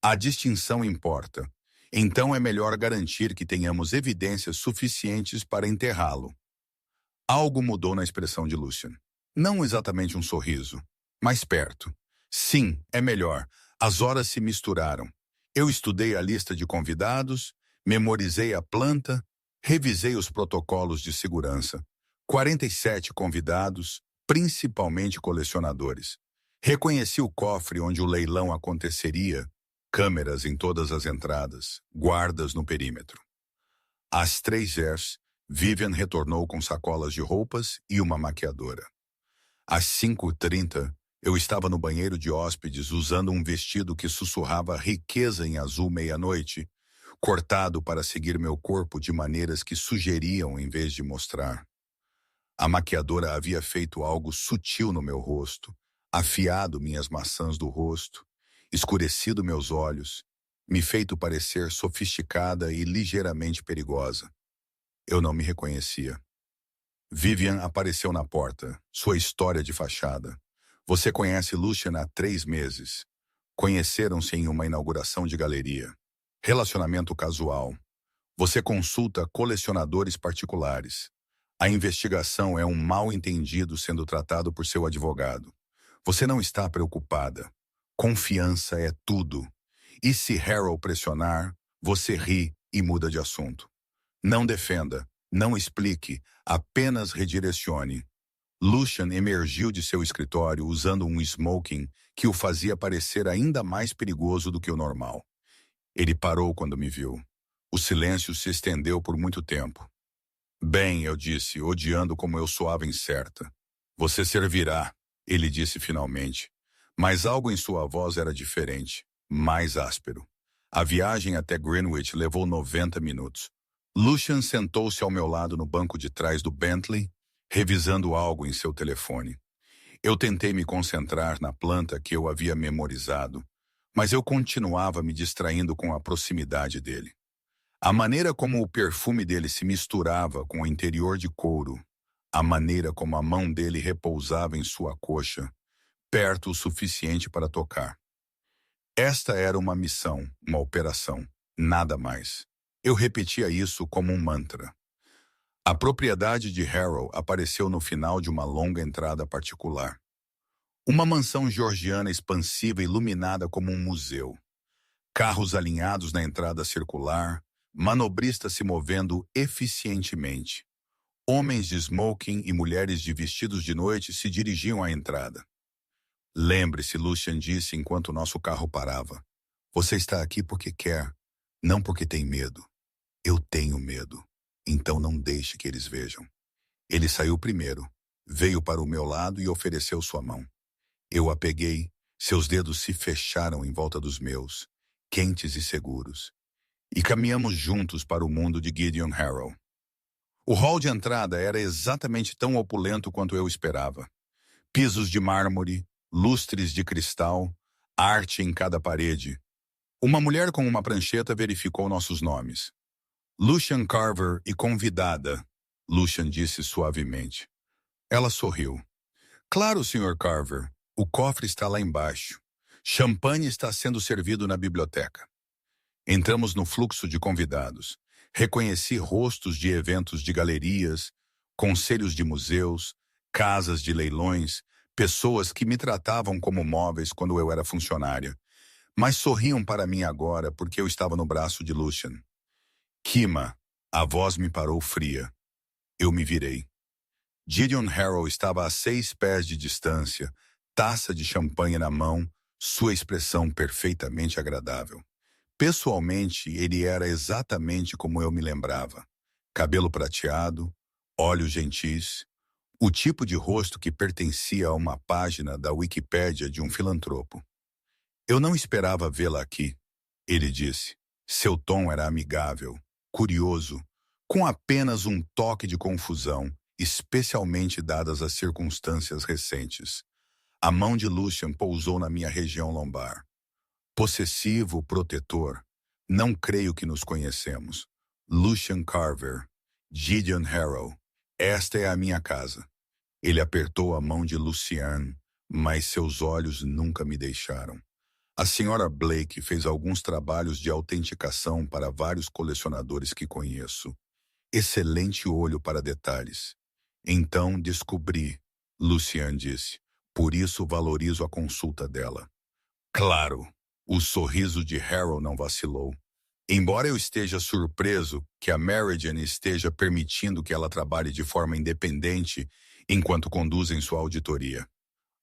A distinção importa. Então é melhor garantir que tenhamos evidências suficientes para enterrá-lo. Algo mudou na expressão de Lucian. Não exatamente um sorriso, mas perto. Sim, é melhor. As horas se misturaram. Eu estudei a lista de convidados, memorizei a planta, revisei os protocolos de segurança. 47 convidados, principalmente colecionadores. Reconheci o cofre onde o leilão aconteceria, câmeras em todas as entradas, guardas no perímetro. Às 3h, Vivian retornou com sacolas de roupas e uma maquiadora. Às 5h30, eu estava no banheiro de hóspedes usando um vestido que sussurrava riqueza em azul meia-noite, cortado para seguir meu corpo de maneiras que sugeriam em vez de mostrar. A maquiadora havia feito algo sutil no meu rosto, afiado minhas maçãs do rosto, escurecido meus olhos, me feito parecer sofisticada e ligeiramente perigosa. Eu não me reconhecia. Vivian apareceu na porta, sua história de fachada. Você conhece Lucian há 3 meses. Conheceram-se em uma inauguração de galeria. Relacionamento casual. Você consulta colecionadores particulares. A investigação é um mal-entendido sendo tratado por seu advogado. Você não está preocupada. Confiança é tudo. E se Harold pressionar, você ri e muda de assunto. Não defenda, não explique, apenas redirecione. Lucian emergiu de seu escritório usando um smoking que o fazia parecer ainda mais perigoso do que o normal. Ele parou quando me viu. O silêncio se estendeu por muito tempo. Bem, eu disse, odiando como eu soava incerta. Você servirá, ele disse finalmente. Mas algo em sua voz era diferente, mais áspero. A viagem até Greenwich levou 90 minutos. Lucian sentou-se ao meu lado no banco de trás do Bentley, revisando algo em seu telefone. Eu tentei me concentrar na planta que eu havia memorizado, mas eu continuava me distraindo com a proximidade dele. A maneira como o perfume dele se misturava com o interior de couro, a maneira como a mão dele repousava em sua coxa, perto o suficiente para tocar. Esta era uma missão, uma operação, nada mais. Eu repetia isso como um mantra. A propriedade de Harold apareceu no final de uma longa entrada particular. Uma mansão georgiana expansiva iluminada como um museu. Carros alinhados na entrada circular, manobristas se movendo eficientemente. Homens de smoking e mulheres de vestidos de noite se dirigiam à entrada. Lembre-se, Lucian disse enquanto nosso carro parava. Você está aqui porque quer, não porque tem medo. Eu tenho medo, então não deixe que eles vejam. Ele saiu primeiro, veio para o meu lado e ofereceu sua mão. Eu a peguei, seus dedos se fecharam em volta dos meus, quentes e seguros. E caminhamos juntos para o mundo de Gideon Harold. O hall de entrada era exatamente tão opulento quanto eu esperava. Pisos de mármore, lustres de cristal, arte em cada parede. Uma mulher com uma prancheta verificou nossos nomes. Lucian Carver e convidada, Lucian disse suavemente. Ela sorriu. Claro, Sr. Carver, o cofre está lá embaixo. Champanhe está sendo servido na biblioteca. Entramos no fluxo de convidados. Reconheci rostos de eventos de galerias, conselhos de museus, casas de leilões, pessoas que me tratavam como móveis quando eu era funcionária, mas sorriam para mim agora porque eu estava no braço de Lucian. Kima, a voz me parou fria. Eu me virei. Gideon Harold estava a 6 pés de distância, taça de champanhe na mão, sua expressão perfeitamente agradável. Pessoalmente, ele era exatamente como eu me lembrava. Cabelo prateado, olhos gentis, o tipo de rosto que pertencia a uma página da Wikipédia de um filantropo. Eu não esperava vê-la aqui, ele disse. Seu tom era amigável, curioso, com apenas um toque de confusão, especialmente dadas as circunstâncias recentes. A mão de Lucian pousou na minha região lombar. Possessivo, protetor. Não creio que nos conhecemos. Lucian Carver, Gideon Harold. Esta é a minha casa. Ele apertou a mão de Lucian, mas seus olhos nunca me deixaram. A senhora Blake fez alguns trabalhos de autenticação para vários colecionadores que conheço. Excelente olho para detalhes. Então descobri, Lucian disse. Por isso valorizo a consulta dela. Claro. O sorriso de Harold não vacilou. Embora eu esteja surpreso que a Meridian esteja permitindo que ela trabalhe de forma independente enquanto conduzem sua auditoria.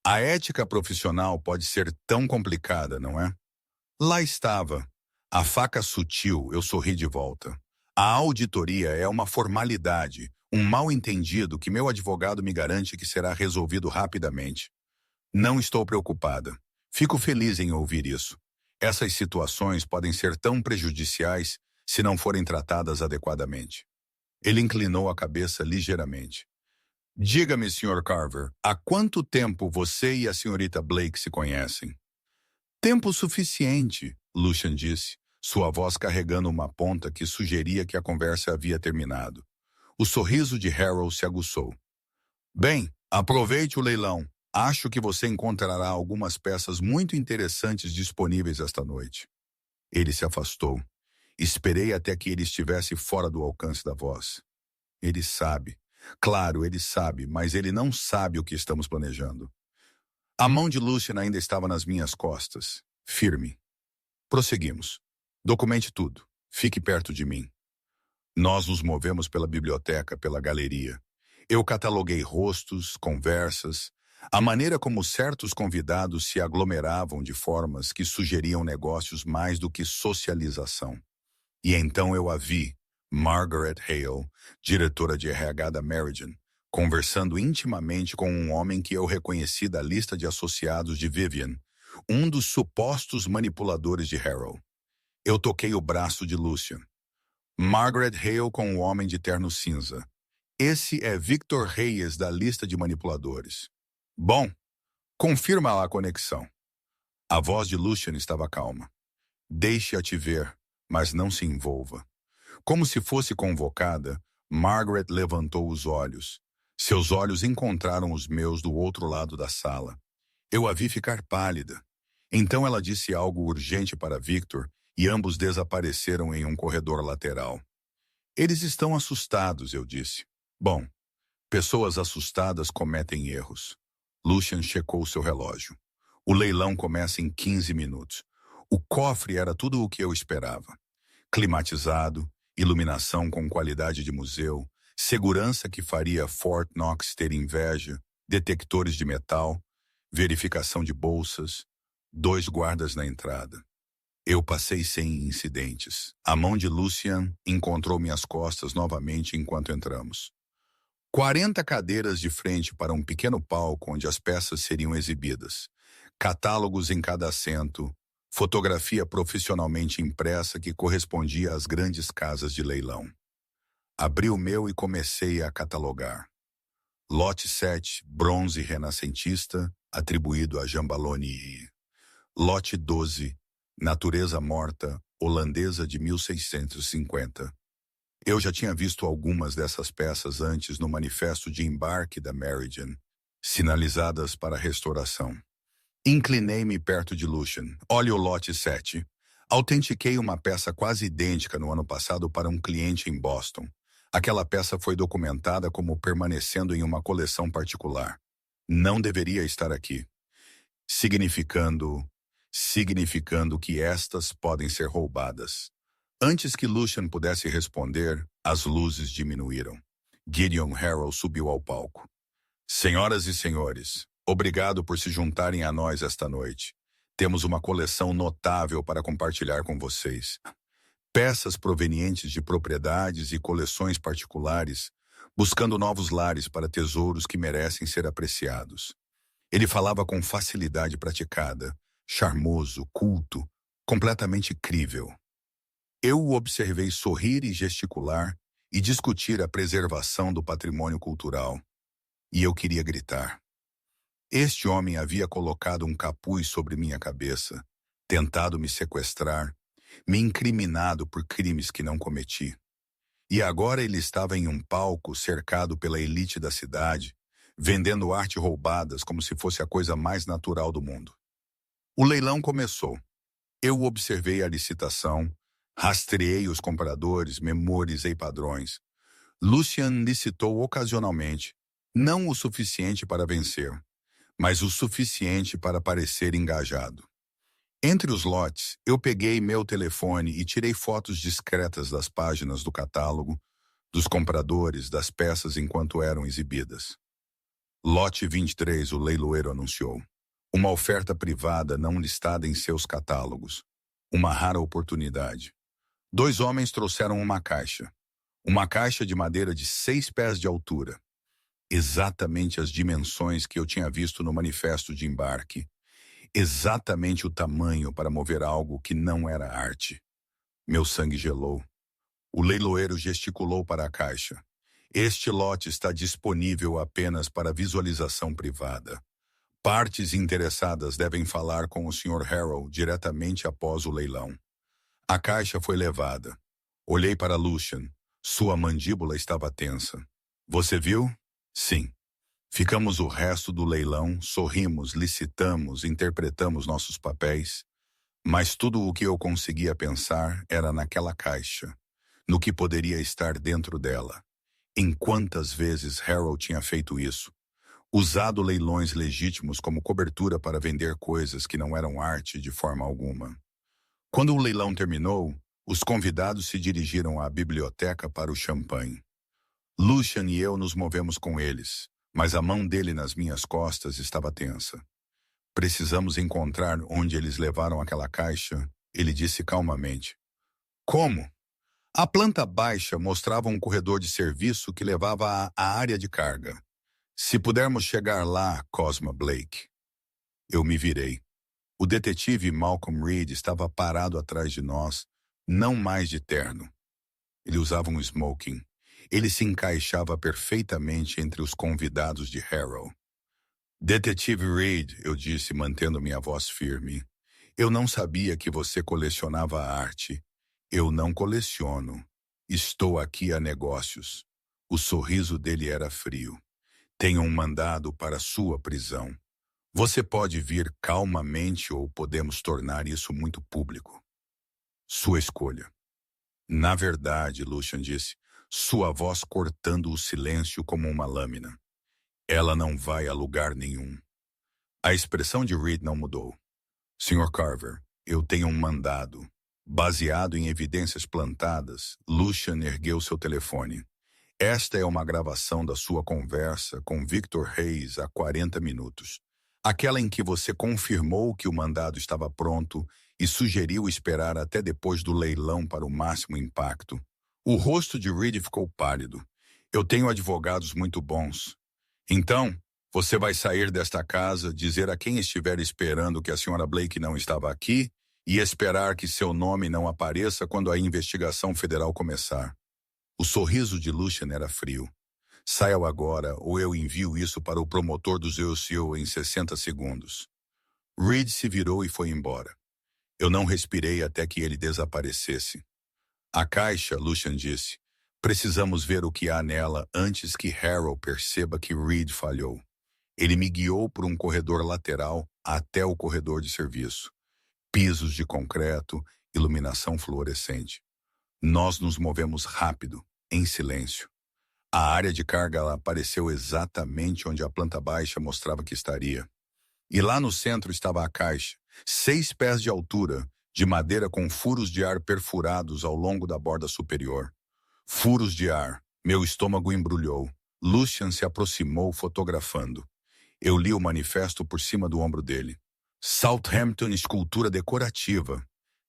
A ética profissional pode ser tão complicada, não é? Lá estava. A faca sutil, eu sorri de volta. A auditoria é uma formalidade, um mal-entendido que meu advogado me garante que será resolvido rapidamente. Não estou preocupada. Fico feliz em ouvir isso. Essas situações podem ser tão prejudiciais, se não forem tratadas adequadamente. Ele inclinou a cabeça ligeiramente. Diga-me, Sr. Carver, há quanto tempo você e a senhorita Blake se conhecem? Tempo suficiente, Lucian disse, sua voz carregando uma ponta que sugeria que a conversa havia terminado. O sorriso de Harold se aguçou. Bem, aproveite o leilão. Acho que você encontrará algumas peças muito interessantes disponíveis esta noite. Ele se afastou. Esperei até que ele estivesse fora do alcance da voz. Ele sabe. Claro, ele sabe, mas ele não sabe o que estamos planejando. A mão de Lucian ainda estava nas minhas costas, firme. Prosseguimos. Documente tudo. Fique perto de mim. Nós nos movemos pela biblioteca, pela galeria. Eu cataloguei rostos, conversas, a maneira como certos convidados se aglomeravam de formas que sugeriam negócios mais do que socialização. E então eu a vi, Margaret Hale, diretora de RH da Meridian, conversando intimamente com um homem que eu reconheci da lista de associados de Vivian, um dos supostos manipuladores de Harold. Eu toquei o braço de Lucian. Margaret Hale com o homem de terno cinza. Esse é Victor Reyes da lista de manipuladores. Bom, confirma lá a conexão. A voz de Lucian estava calma. Deixe-a te ver, mas não se envolva. Como se fosse convocada, Margaret levantou os olhos. Seus olhos encontraram os meus do outro lado da sala. Eu a vi ficar pálida. Então ela disse algo urgente para Victor e ambos desapareceram em um corredor lateral. Eles estão assustados, eu disse. Bom, pessoas assustadas cometem erros. Lucian checou seu relógio. O leilão começa em 15 minutos. O cofre era tudo o que eu esperava. Climatizado, iluminação com qualidade de museu, segurança que faria Fort Knox ter inveja, detectores de metal, verificação de bolsas, 2 guardas na entrada. Eu passei sem incidentes. A mão de Lucian encontrou minhas costas novamente enquanto entramos. 40 cadeiras de frente para um pequeno palco onde as peças seriam exibidas. Catálogos em cada assento, fotografia profissionalmente impressa que correspondia às grandes casas de leilão. Abri o meu e comecei a catalogar. Lote 7, bronze renascentista, atribuído a Jambaloni. Lote 12, natureza morta, holandesa de 1650. Eu já tinha visto algumas dessas peças antes no manifesto de embarque da Meridian, sinalizadas para restauração. Inclinei-me perto de Lucian. Olhe o lote 7. Autentiquei uma peça quase idêntica no ano passado para um cliente em Boston. Aquela peça foi documentada como permanecendo em uma coleção particular. Não deveria estar aqui. Significando que estas podem ser roubadas. Antes que Lucian pudesse responder, as luzes diminuíram. Gideon Harold subiu ao palco. Senhoras e senhores, obrigado por se juntarem a nós esta noite. Temos uma coleção notável para compartilhar com vocês. Peças provenientes de propriedades e coleções particulares, buscando novos lares para tesouros que merecem ser apreciados. Ele falava com facilidade praticada, charmoso, culto, completamente crível. Eu o observei sorrir e gesticular e discutir a preservação do patrimônio cultural. E eu queria gritar. Este homem havia colocado um capuz sobre minha cabeça, tentado me sequestrar, me incriminado por crimes que não cometi. E agora ele estava em um palco cercado pela elite da cidade, vendendo arte roubadas como se fosse a coisa mais natural do mundo. O leilão começou. Eu observei a licitação, rastreei os compradores, memorizei padrões. Lucian licitou ocasionalmente, não o suficiente para vencer, mas o suficiente para parecer engajado. Entre os lotes, eu peguei meu telefone e tirei fotos discretas das páginas do catálogo, dos compradores, das peças enquanto eram exibidas. Lote 23, o leiloeiro anunciou. Uma oferta privada não listada em seus catálogos. Uma rara oportunidade. 2 homens trouxeram uma caixa. Uma caixa de madeira de 6 pés de altura. Exatamente as dimensões que eu tinha visto no manifesto de embarque. Exatamente o tamanho para mover algo que não era arte. Meu sangue gelou. O leiloeiro gesticulou para a caixa. Este lote está disponível apenas para visualização privada. Partes interessadas devem falar com o Sr. Harrow diretamente após o leilão. A caixa foi levada. Olhei para Lucian. Sua mandíbula estava tensa. Você viu? Sim. Ficamos o resto do leilão, sorrimos, licitamos, interpretamos nossos papéis. Mas tudo o que eu conseguia pensar era naquela caixa, no que poderia estar dentro dela. Em quantas vezes Harrow tinha feito isso? Usado leilões legítimos como cobertura para vender coisas que não eram arte de forma alguma. Quando o leilão terminou, os convidados se dirigiram à biblioteca para o champanhe. Lucian e eu nos movemos com eles, mas a mão dele nas minhas costas estava tensa. Precisamos encontrar onde eles levaram aquela caixa, ele disse calmamente. Como? A planta baixa mostrava um corredor de serviço que levava à área de carga. Se pudermos chegar lá, Cosma Blake. Eu me virei. O detetive Malcolm Reed estava parado atrás de nós, não mais de terno. Ele usava um smoking. Ele se encaixava perfeitamente entre os convidados de Harrow. Detetive Reed, eu disse, mantendo minha voz firme. Eu não sabia que você colecionava arte. Eu não coleciono. Estou aqui a negócios. O sorriso dele era frio. Tenho um mandado para sua prisão. Você pode vir calmamente ou podemos tornar isso muito público. Sua escolha. Na verdade, Lucian disse, sua voz cortando o silêncio como uma lâmina. Ela não vai a lugar nenhum. A expressão de Reed não mudou. Sr. Carver, eu tenho um mandado. Baseado em evidências plantadas, Lucian ergueu seu telefone. Esta é uma gravação da sua conversa com Victor Reis há 40 minutos. Aquela em que você confirmou que o mandado estava pronto e sugeriu esperar até depois do leilão para o máximo impacto. O rosto de Reed ficou pálido. Eu tenho advogados muito bons. Então, você vai sair desta casa, dizer a quem estiver esperando que a Sra. Blake não estava aqui e esperar que seu nome não apareça quando a investigação federal começar. O sorriso de Lucian era frio. Saiam agora ou eu envio isso para o promotor do ZOCO em 60 segundos. Reed se virou e foi embora. Eu não respirei até que ele desaparecesse. A caixa, Lucian disse. Precisamos ver o que há nela antes que Harrow perceba que Reed falhou. Ele me guiou por um corredor lateral até o corredor de serviço. Pisos de concreto, iluminação fluorescente. Nós nos movemos rápido, em silêncio. A área de carga apareceu exatamente onde a planta baixa mostrava que estaria. E lá no centro estava a caixa, 6 pés de altura, de madeira com furos de ar perfurados ao longo da borda superior. Furos de ar. Meu estômago embrulhou. Lucian se aproximou fotografando. Eu li o manifesto por cima do ombro dele. Southampton Escultura Decorativa.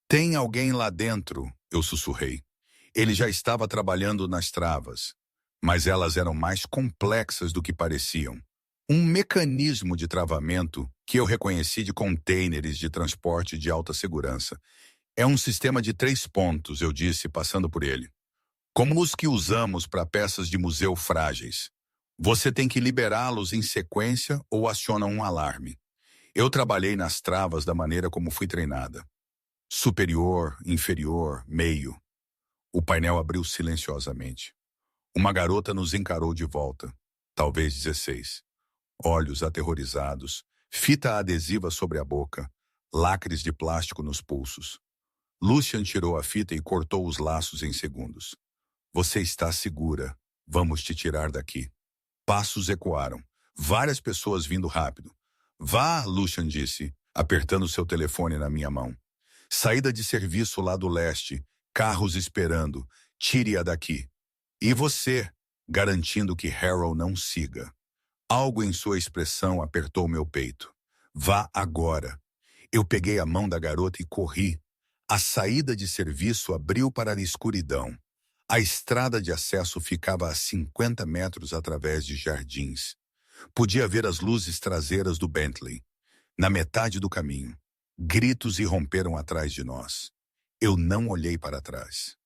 Tem alguém lá dentro, eu sussurrei. Ele já estava trabalhando nas travas, mas elas eram mais complexas do que pareciam. Um mecanismo de travamento que eu reconheci de contêineres de transporte de alta segurança. É um sistema de 3 pontos, eu disse, passando por ele. Como os que usamos para peças de museu frágeis. Você tem que liberá-los em sequência ou aciona um alarme. Eu trabalhei nas travas da maneira como fui treinada. Superior, inferior, meio. O painel abriu silenciosamente. Uma garota nos encarou de volta, talvez 16. Olhos aterrorizados, fita adesiva sobre a boca, lacres de plástico nos pulsos. Lucian tirou a fita e cortou os laços em segundos. Você está segura. Vamos te tirar daqui. Passos ecoaram. Várias pessoas vindo rápido. Vá, Lucian disse, apertando seu telefone na minha mão. Saída de serviço lá do leste. Carros esperando. Tire-a daqui. E você, garantindo que Harrow não siga. Algo em sua expressão apertou meu peito. Vá agora. Eu peguei a mão da garota e corri. A saída de serviço abriu para a escuridão. A estrada de acesso ficava a 50 metros através de jardins. Podia ver as luzes traseiras do Bentley. Na metade do caminho, gritos irromperam atrás de nós. Eu não olhei para trás.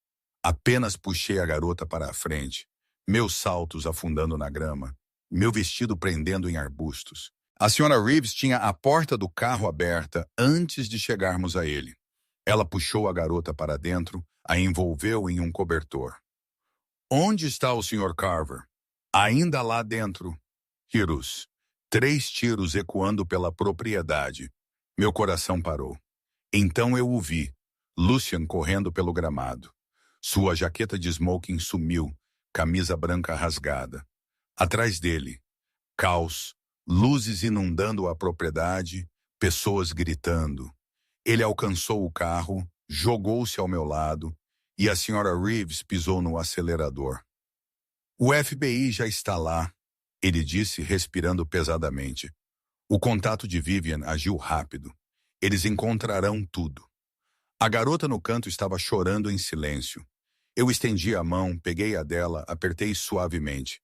Apenas puxei a garota para a frente, meus saltos afundando na grama, meu vestido prendendo em arbustos. A senhora Reeves tinha a porta do carro aberta antes de chegarmos a ele. Ela puxou a garota para dentro, a envolveu em um cobertor. Onde está o Sr. Carver? Ainda lá dentro. Tiros. 3 tiros ecoando pela propriedade. Meu coração parou. Então eu o vi. Lucian correndo pelo gramado. Sua jaqueta de smoking sumiu, camisa branca rasgada. Atrás dele, caos, luzes inundando a propriedade, pessoas gritando. Ele alcançou o carro, jogou-se ao meu lado e a senhora Reeves pisou no acelerador. O FBI já está lá, ele disse, respirando pesadamente. O contato de Vivian agiu rápido. Eles encontrarão tudo. A garota no canto estava chorando em silêncio. Eu estendi a mão, peguei a dela, apertei suavemente.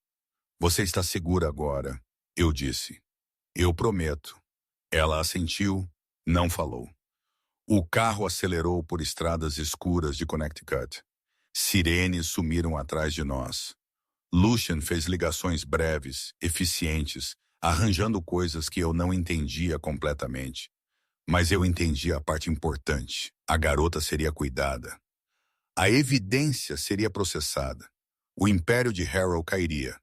Você está segura agora, eu disse. Eu prometo. Ela assentiu, não falou. O carro acelerou por estradas escuras de Connecticut. Sirenes sumiram atrás de nós. Lucian fez ligações breves, eficientes, arranjando coisas que eu não entendia completamente. Mas eu entendi a parte importante. A garota seria cuidada. A evidência seria processada. O império de Harrow cairia.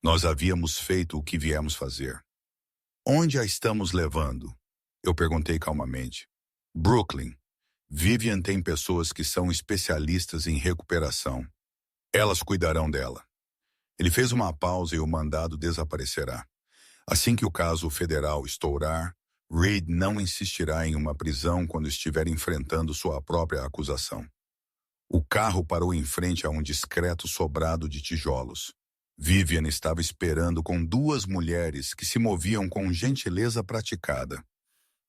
Nós havíamos feito o que viemos fazer. Onde a estamos levando? Eu perguntei calmamente. Brooklyn. Vivian tem pessoas que são especialistas em recuperação. Elas cuidarão dela. Ele fez uma pausa e o mandado desaparecerá. Assim que o caso federal estourar, Reed não insistirá em uma prisão quando estiver enfrentando sua própria acusação. O carro parou em frente a um discreto sobrado de tijolos. Vivian estava esperando com 2 mulheres que se moviam com gentileza praticada.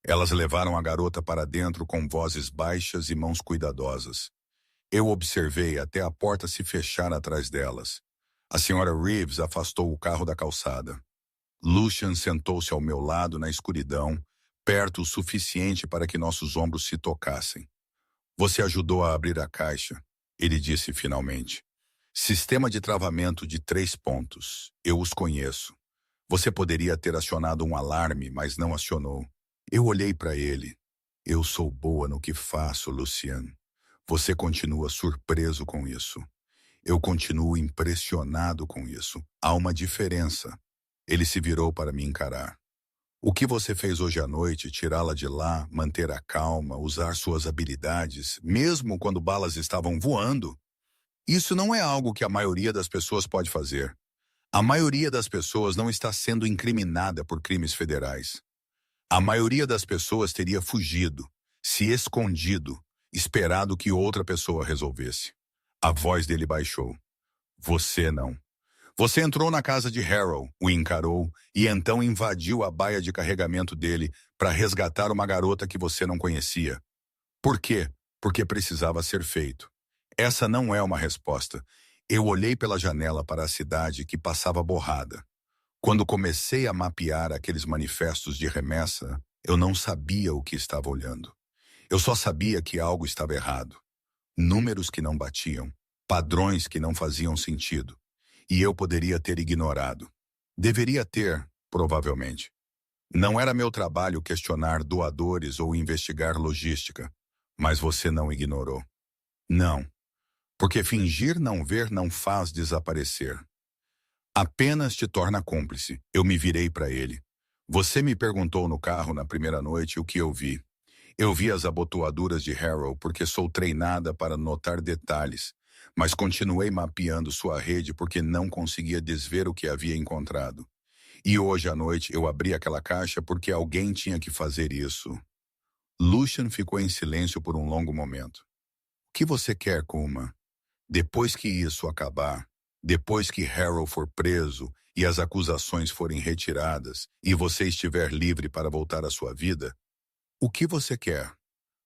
Elas levaram a garota para dentro com vozes baixas e mãos cuidadosas. Eu observei até a porta se fechar atrás delas. A senhora Reeves afastou o carro da calçada. Lucian sentou-se ao meu lado na escuridão, perto o suficiente para que nossos ombros se tocassem. Você ajudou a abrir a caixa, ele disse finalmente. Sistema de travamento de 3 pontos. Eu os conheço. Você poderia ter acionado um alarme, mas não acionou. Eu olhei para ele. Eu sou boa no que faço, Lucian. Você continua surpreso com isso. Eu continuo impressionado com isso. Há uma diferença. Ele se virou para me encarar. O que você fez hoje à noite, tirá-la de lá, manter a calma, usar suas habilidades, mesmo quando balas estavam voando, isso não é algo que a maioria das pessoas pode fazer. A maioria das pessoas não está sendo incriminada por crimes federais. A maioria das pessoas teria fugido, se escondido, esperado que outra pessoa resolvesse. A voz dele baixou. Você não. Você entrou na casa de Harrow, o encarou e então invadiu a baia de carregamento dele para resgatar uma garota que você não conhecia. Por quê? Porque precisava ser feito. Essa não é uma resposta. Eu olhei pela janela para a cidade que passava borrada. Quando comecei a mapear aqueles manifestos de remessa, eu não sabia o que estava olhando. Eu só sabia que algo estava errado. Números que não batiam, padrões que não faziam sentido. E eu poderia ter ignorado. Deveria ter, provavelmente. Não era meu trabalho questionar doadores ou investigar logística, mas você não ignorou. Não, porque fingir não ver não faz desaparecer. Apenas te torna cúmplice. Eu me virei para ele. Você me perguntou no carro na primeira noite o que eu vi. Eu vi as abotoaduras de Harrow porque sou treinada para notar detalhes, mas continuei mapeando sua rede porque não conseguia desver o que havia encontrado. E hoje à noite eu abri aquela caixa porque alguém tinha que fazer isso. Lucian ficou em silêncio por um longo momento. O que você quer, Kuma? Depois que isso acabar, depois que Harrow for preso e as acusações forem retiradas e você estiver livre para voltar à sua vida, o que você quer?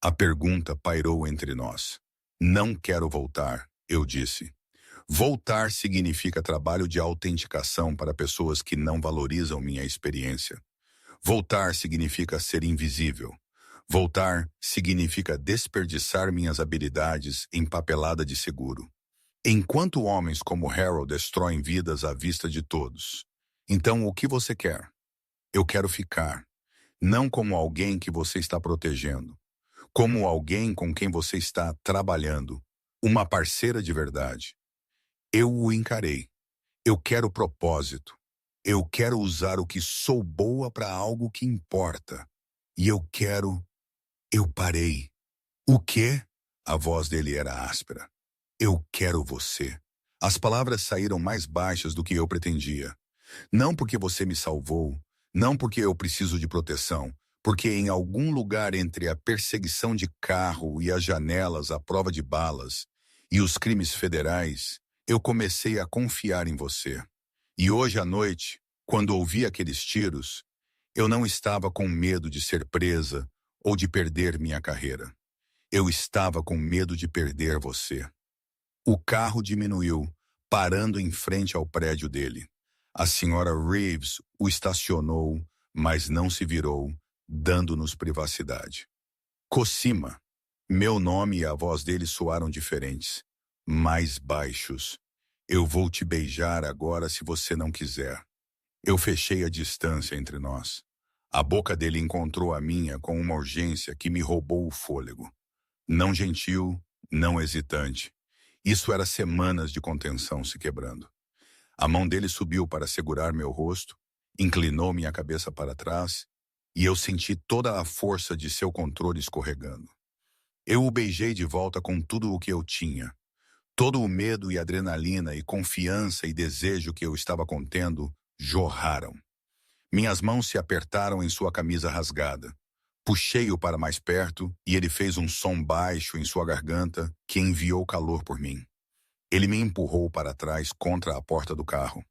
A pergunta pairou entre nós. Não quero voltar, eu disse. Voltar significa trabalho de autenticação para pessoas que não valorizam minha experiência. Voltar significa ser invisível. Voltar significa desperdiçar minhas habilidades em papelada de seguro. Enquanto homens como Harold destroem vidas à vista de todos. Então, o que você quer? Eu quero ficar, não como alguém que você está protegendo, como alguém com quem você está trabalhando, uma parceira de verdade. Eu o encarei. Eu quero propósito. Eu quero usar o que sou boa para algo que importa. E eu parei. O quê? A voz dele era áspera. Eu quero você. As palavras saíram mais baixas do que eu pretendia. Não porque você me salvou, não porque eu preciso de proteção, porque em algum lugar entre a perseguição de carro e as janelas à prova de balas e os crimes federais, eu comecei a confiar em você. E hoje à noite, quando ouvi aqueles tiros, eu não estava com medo de ser presa ou de perder minha carreira. Eu estava com medo de perder você. O carro diminuiu, parando em frente ao prédio dele. A senhora Reeves o estacionou, mas não se virou, dando-nos privacidade. Cosima. Meu nome e a voz dele soaram diferentes, mais baixos. Eu vou te beijar agora se você não quiser. Eu fechei a distância entre nós. A boca dele encontrou a minha com uma urgência que me roubou o fôlego. Não gentil, não hesitante. Isso era semanas de contenção se quebrando. A mão dele subiu para segurar meu rosto, inclinou minha cabeça para trás, e eu senti toda a força de seu controle escorregando. Eu o beijei de volta com tudo o que eu tinha. Todo o medo e adrenalina e confiança e desejo que eu estava contendo jorraram. Minhas mãos se apertaram em sua camisa rasgada. Puxei-o para mais perto e ele fez um som baixo em sua garganta que enviou calor por mim. Ele me empurrou para trás contra a porta do carro.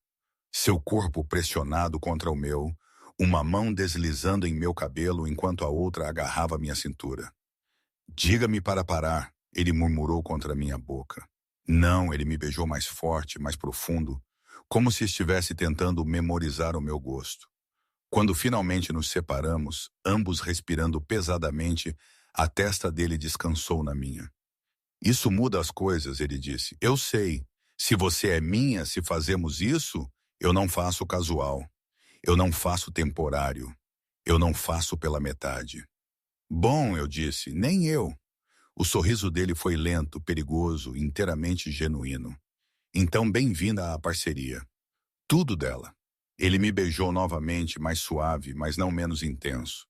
Seu corpo pressionado contra o meu, uma mão deslizando em meu cabelo enquanto a outra agarrava minha cintura. Diga-me para parar, ele murmurou contra minha boca. Não, ele me beijou mais forte, mais profundo, como se estivesse tentando memorizar o meu gosto. Quando finalmente nos separamos, ambos respirando pesadamente, a testa dele descansou na minha. Isso muda as coisas, ele disse. Eu sei. Se você é minha, se fazemos isso, eu não faço casual. Eu não faço temporário. Eu não faço pela metade. Bom, eu disse, nem eu. O sorriso dele foi lento, perigoso, inteiramente genuíno. Então, bem-vinda à parceria. Tudo dela. Ele me beijou novamente, mais suave, mas não menos intenso.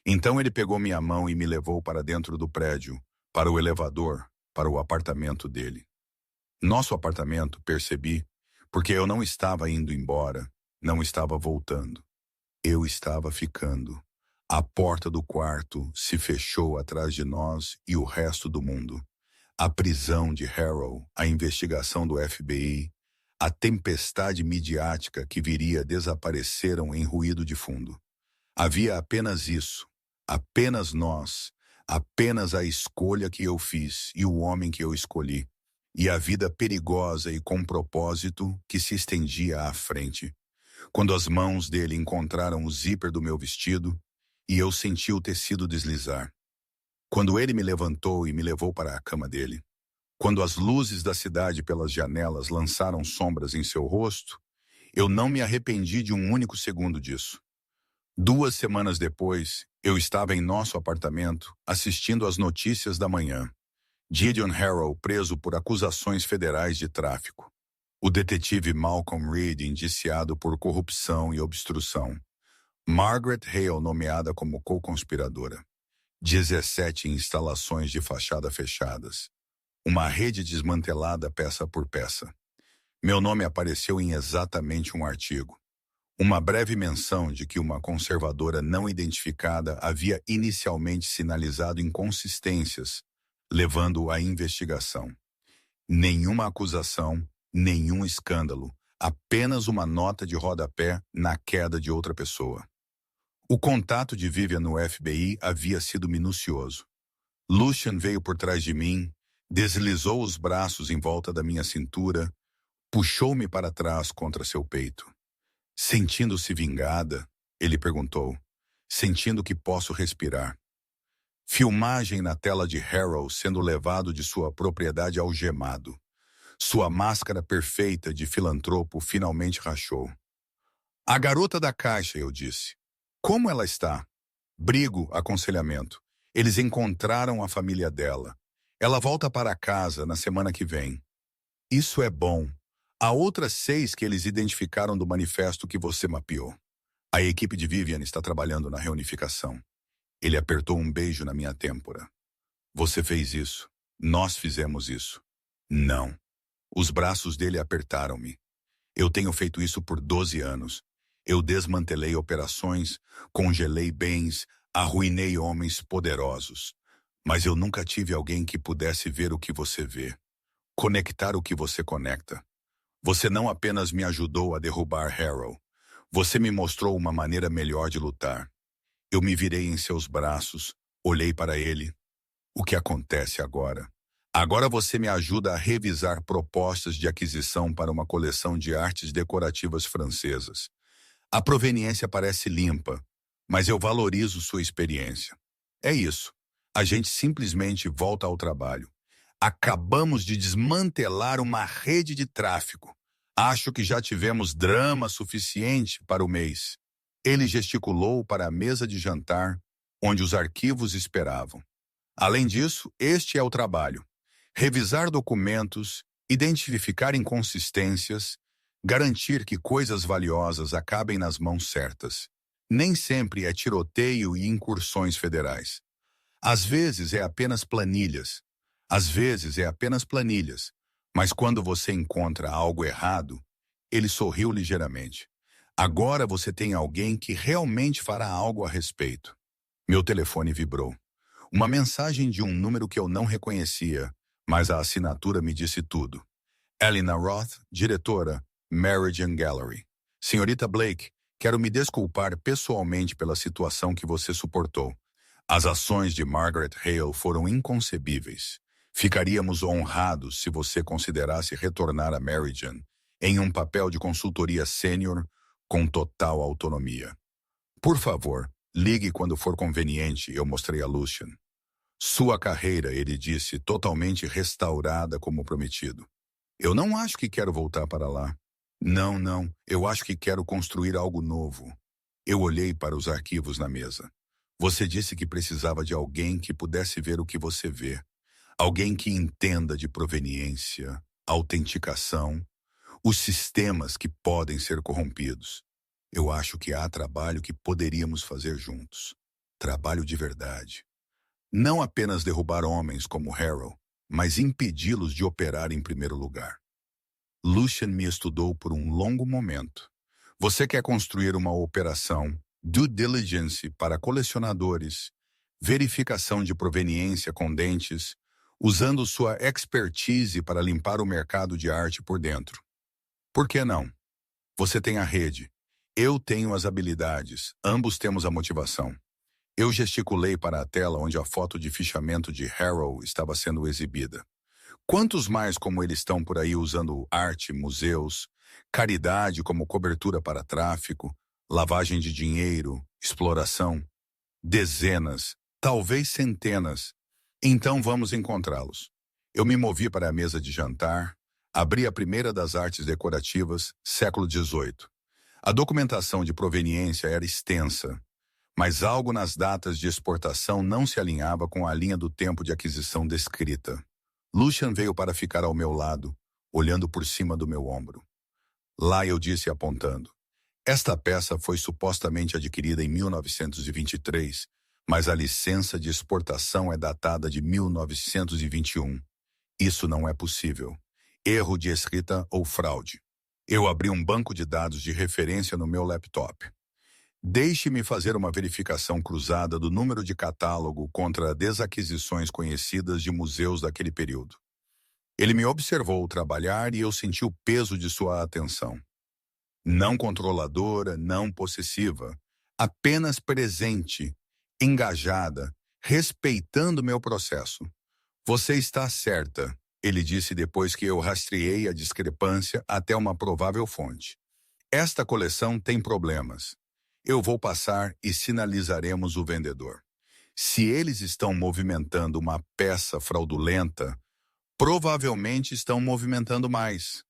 Então ele pegou minha mão e me levou para dentro do prédio, para o elevador, para o apartamento dele. Nosso apartamento, percebi, porque eu não estava indo embora, não estava voltando. Eu estava ficando. A porta do quarto se fechou atrás de nós e o resto do mundo. A prisão de Harold, a investigação do FBI, a tempestade midiática que viria desapareceram em ruído de fundo. Havia apenas isso, apenas nós, apenas a escolha que eu fiz e o homem que eu escolhi, e a vida perigosa e com propósito que se estendia à frente. Quando as mãos dele encontraram o zíper do meu vestido e eu senti o tecido deslizar. Quando ele me levantou e me levou para a cama dele. Quando as luzes da cidade pelas janelas lançaram sombras em seu rosto, eu não me arrependi de um único segundo disso. 2 semanas depois, eu estava em nosso apartamento assistindo às notícias da manhã. Gideon Harold preso por acusações federais de tráfico. O detetive Malcolm Reed indiciado por corrupção e obstrução. Margaret Hale nomeada como co-conspiradora. 17 instalações de fachada fechadas. Uma rede desmantelada peça por peça. Meu nome apareceu em exatamente um artigo. Uma breve menção de que uma conservadora não identificada havia inicialmente sinalizado inconsistências, levando à investigação. Nenhuma acusação, nenhum escândalo, apenas uma nota de rodapé na queda de outra pessoa. O contato de Vivian no FBI havia sido minucioso. Lucian veio por trás de mim, deslizou os braços em volta da minha cintura, puxou-me para trás contra seu peito. Sentindo-se vingada, ele perguntou, sentindo que posso respirar. Filmagem na tela de Harold sendo levado de sua propriedade algemado. Sua máscara perfeita de filantropo finalmente rachou. A garota da caixa, eu disse. Como ela está? Brigo, aconselhamento. Eles encontraram a família dela. Ela volta para casa na semana que vem. Isso é bom. Há outras 6 que eles identificaram do manifesto que você mapeou. A equipe de Vivian está trabalhando na reunificação. Ele apertou um beijo na minha têmpora. Você fez isso. Nós fizemos isso. Não. Os braços dele apertaram-me. Eu tenho feito isso por 12 anos. Eu desmantelei operações, congelei bens, arruinei homens poderosos. Mas eu nunca tive alguém que pudesse ver o que você vê. Conectar o que você conecta. Você não apenas me ajudou a derrubar Harrow. Você me mostrou uma maneira melhor de lutar. Eu me virei em seus braços, olhei para ele. O que acontece agora? Agora você me ajuda a revisar propostas de aquisição para uma coleção de artes decorativas francesas. A proveniência parece limpa, mas eu valorizo sua experiência. É isso. A gente simplesmente volta ao trabalho. Acabamos de desmantelar uma rede de tráfico. Acho que já tivemos drama suficiente para o mês. Ele gesticulou para a mesa de jantar, onde os arquivos esperavam. Além disso, este é o trabalho. Revisar documentos, identificar inconsistências, garantir que coisas valiosas acabem nas mãos certas. Nem sempre é tiroteio e incursões federais. Às vezes é apenas planilhas. Mas quando você encontra algo errado, ele sorriu ligeiramente. Agora você tem alguém que realmente fará algo a respeito. Meu telefone vibrou. Uma mensagem de um número que eu não reconhecia, mas a assinatura me disse tudo. Elena Roth, diretora, Meridian Gallery. Senhorita Blake, quero me desculpar pessoalmente pela situação que você suportou. As ações de Margaret Hale foram inconcebíveis. Ficaríamos honrados se você considerasse retornar a Meridian em um papel de consultoria sênior com total autonomia. Por favor, ligue quando for conveniente, eu mostrei a Lucian. Sua carreira, ele disse, totalmente restaurada como prometido. Eu não acho que quero voltar para lá. Não, eu acho que quero construir algo novo. Eu olhei para os arquivos na mesa. Você disse que precisava de alguém que pudesse ver o que você vê. Alguém que entenda de proveniência, autenticação, os sistemas que podem ser corrompidos. Eu acho que há trabalho que poderíamos fazer juntos. Trabalho de verdade. Não apenas derrubar homens como Harrow, mas impedi-los de operar em primeiro lugar. Lucian me estudou por um longo momento. Você quer construir uma operação due diligence para colecionadores, verificação de proveniência com dentes, usando sua expertise para limpar o mercado de arte por dentro. Por que não? Você tem a rede. Eu tenho as habilidades. Ambos temos a motivação. Eu gesticulei para a tela onde a foto de fichamento de Harrow estava sendo exibida. Quantos mais como ele estão por aí usando arte, museus, caridade como cobertura para tráfico, lavagem de dinheiro, exploração? Dezenas, talvez centenas. Então vamos encontrá-los. Eu me movi para a mesa de jantar, abri a primeira das artes decorativas, século XVIII. A documentação de proveniência era extensa, mas algo nas datas de exportação não se alinhava com a linha do tempo de aquisição descrita. Lucian veio para ficar ao meu lado, olhando por cima do meu ombro. Lá eu disse apontando. Esta peça foi supostamente adquirida em 1923, mas a licença de exportação é datada de 1921. Isso não é possível. Erro de escrita ou fraude. Eu abri um banco de dados de referência no meu laptop. Deixe-me fazer uma verificação cruzada do número de catálogo contra desaquisições conhecidas de museus daquele período. Ele me observou trabalhar e eu senti o peso de sua atenção. Não controladora, não possessiva, apenas presente, engajada, respeitando meu processo. Você está certa, ele disse depois que eu rastreei a discrepância até uma provável fonte. Esta coleção tem problemas. Eu vou passar e sinalizaremos o vendedor. Se eles estão movimentando uma peça fraudulenta, provavelmente estão movimentando mais.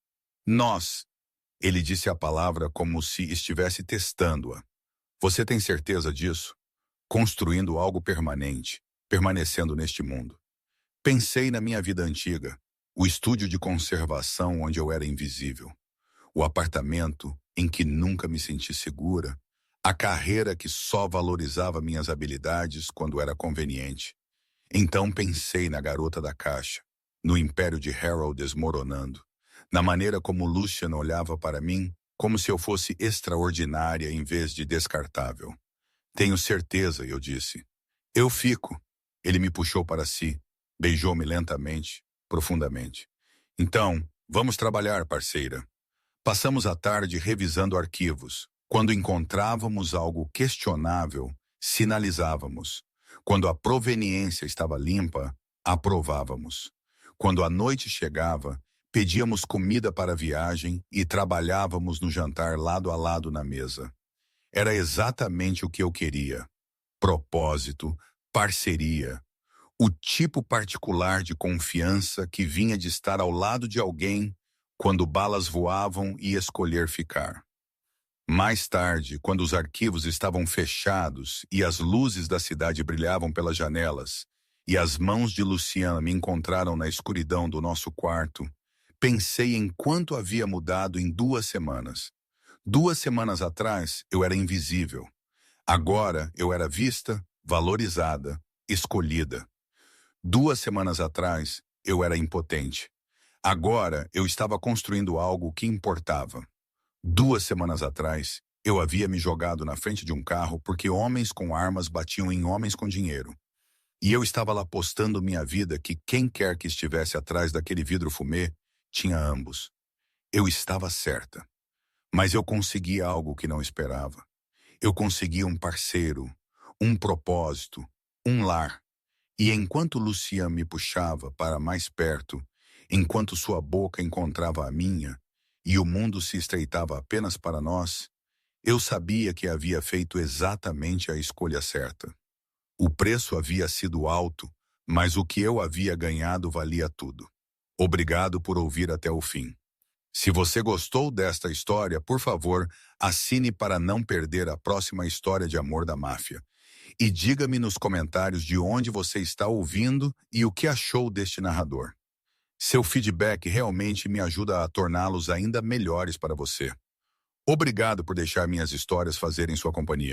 Nós. Ele disse a palavra como se estivesse testando-a. Você tem certeza disso? Construindo algo permanente, permanecendo neste mundo. Pensei na minha vida antiga, o estúdio de conservação onde eu era invisível, o apartamento em que nunca me senti segura, a carreira que só valorizava minhas habilidades quando era conveniente. Então pensei na garota da caixa, no império de Harold desmoronando, na maneira como Lucian olhava para mim, como se eu fosse extraordinária em vez de descartável. Tenho certeza, eu disse. Eu fico. Ele me puxou para si, beijou-me lentamente, profundamente. Então, vamos trabalhar, parceira. Passamos a tarde revisando arquivos. Quando encontrávamos algo questionável, sinalizávamos. Quando a proveniência estava limpa, aprovávamos. Quando a noite chegava, pedíamos comida para a viagem e trabalhávamos no jantar lado a lado na mesa. Era exatamente o que eu queria. Propósito, parceria. O tipo particular de confiança que vinha de estar ao lado de alguém quando balas voavam e escolher ficar. Mais tarde, quando os arquivos estavam fechados e as luzes da cidade brilhavam pelas janelas, e as mãos de Luciana me encontraram na escuridão do nosso quarto, pensei em quanto havia mudado em 2 semanas. 2 semanas atrás, eu era invisível. Agora, eu era vista, valorizada, escolhida. 2 semanas atrás, eu era impotente. Agora, eu estava construindo algo que importava. 2 semanas atrás, eu havia me jogado na frente de um carro porque homens com armas batiam em homens com dinheiro. E eu estava lá apostando minha vida que quem quer que estivesse atrás daquele vidro fumê tinha ambos. Eu estava certa. Mas eu consegui algo que não esperava. Eu consegui um parceiro, um propósito, um lar. E enquanto Lucian me puxava para mais perto, enquanto sua boca encontrava a minha, e o mundo se estreitava apenas para nós, eu sabia que havia feito exatamente a escolha certa. O preço havia sido alto, mas o que eu havia ganhado valia tudo. Obrigado por ouvir até o fim. Se você gostou desta história, por favor, assine para não perder a próxima história de amor da máfia. E diga-me nos comentários de onde você está ouvindo e o que achou deste narrador. Seu feedback realmente me ajuda a torná-los ainda melhores para você. Obrigado por deixar minhas histórias fazerem sua companhia.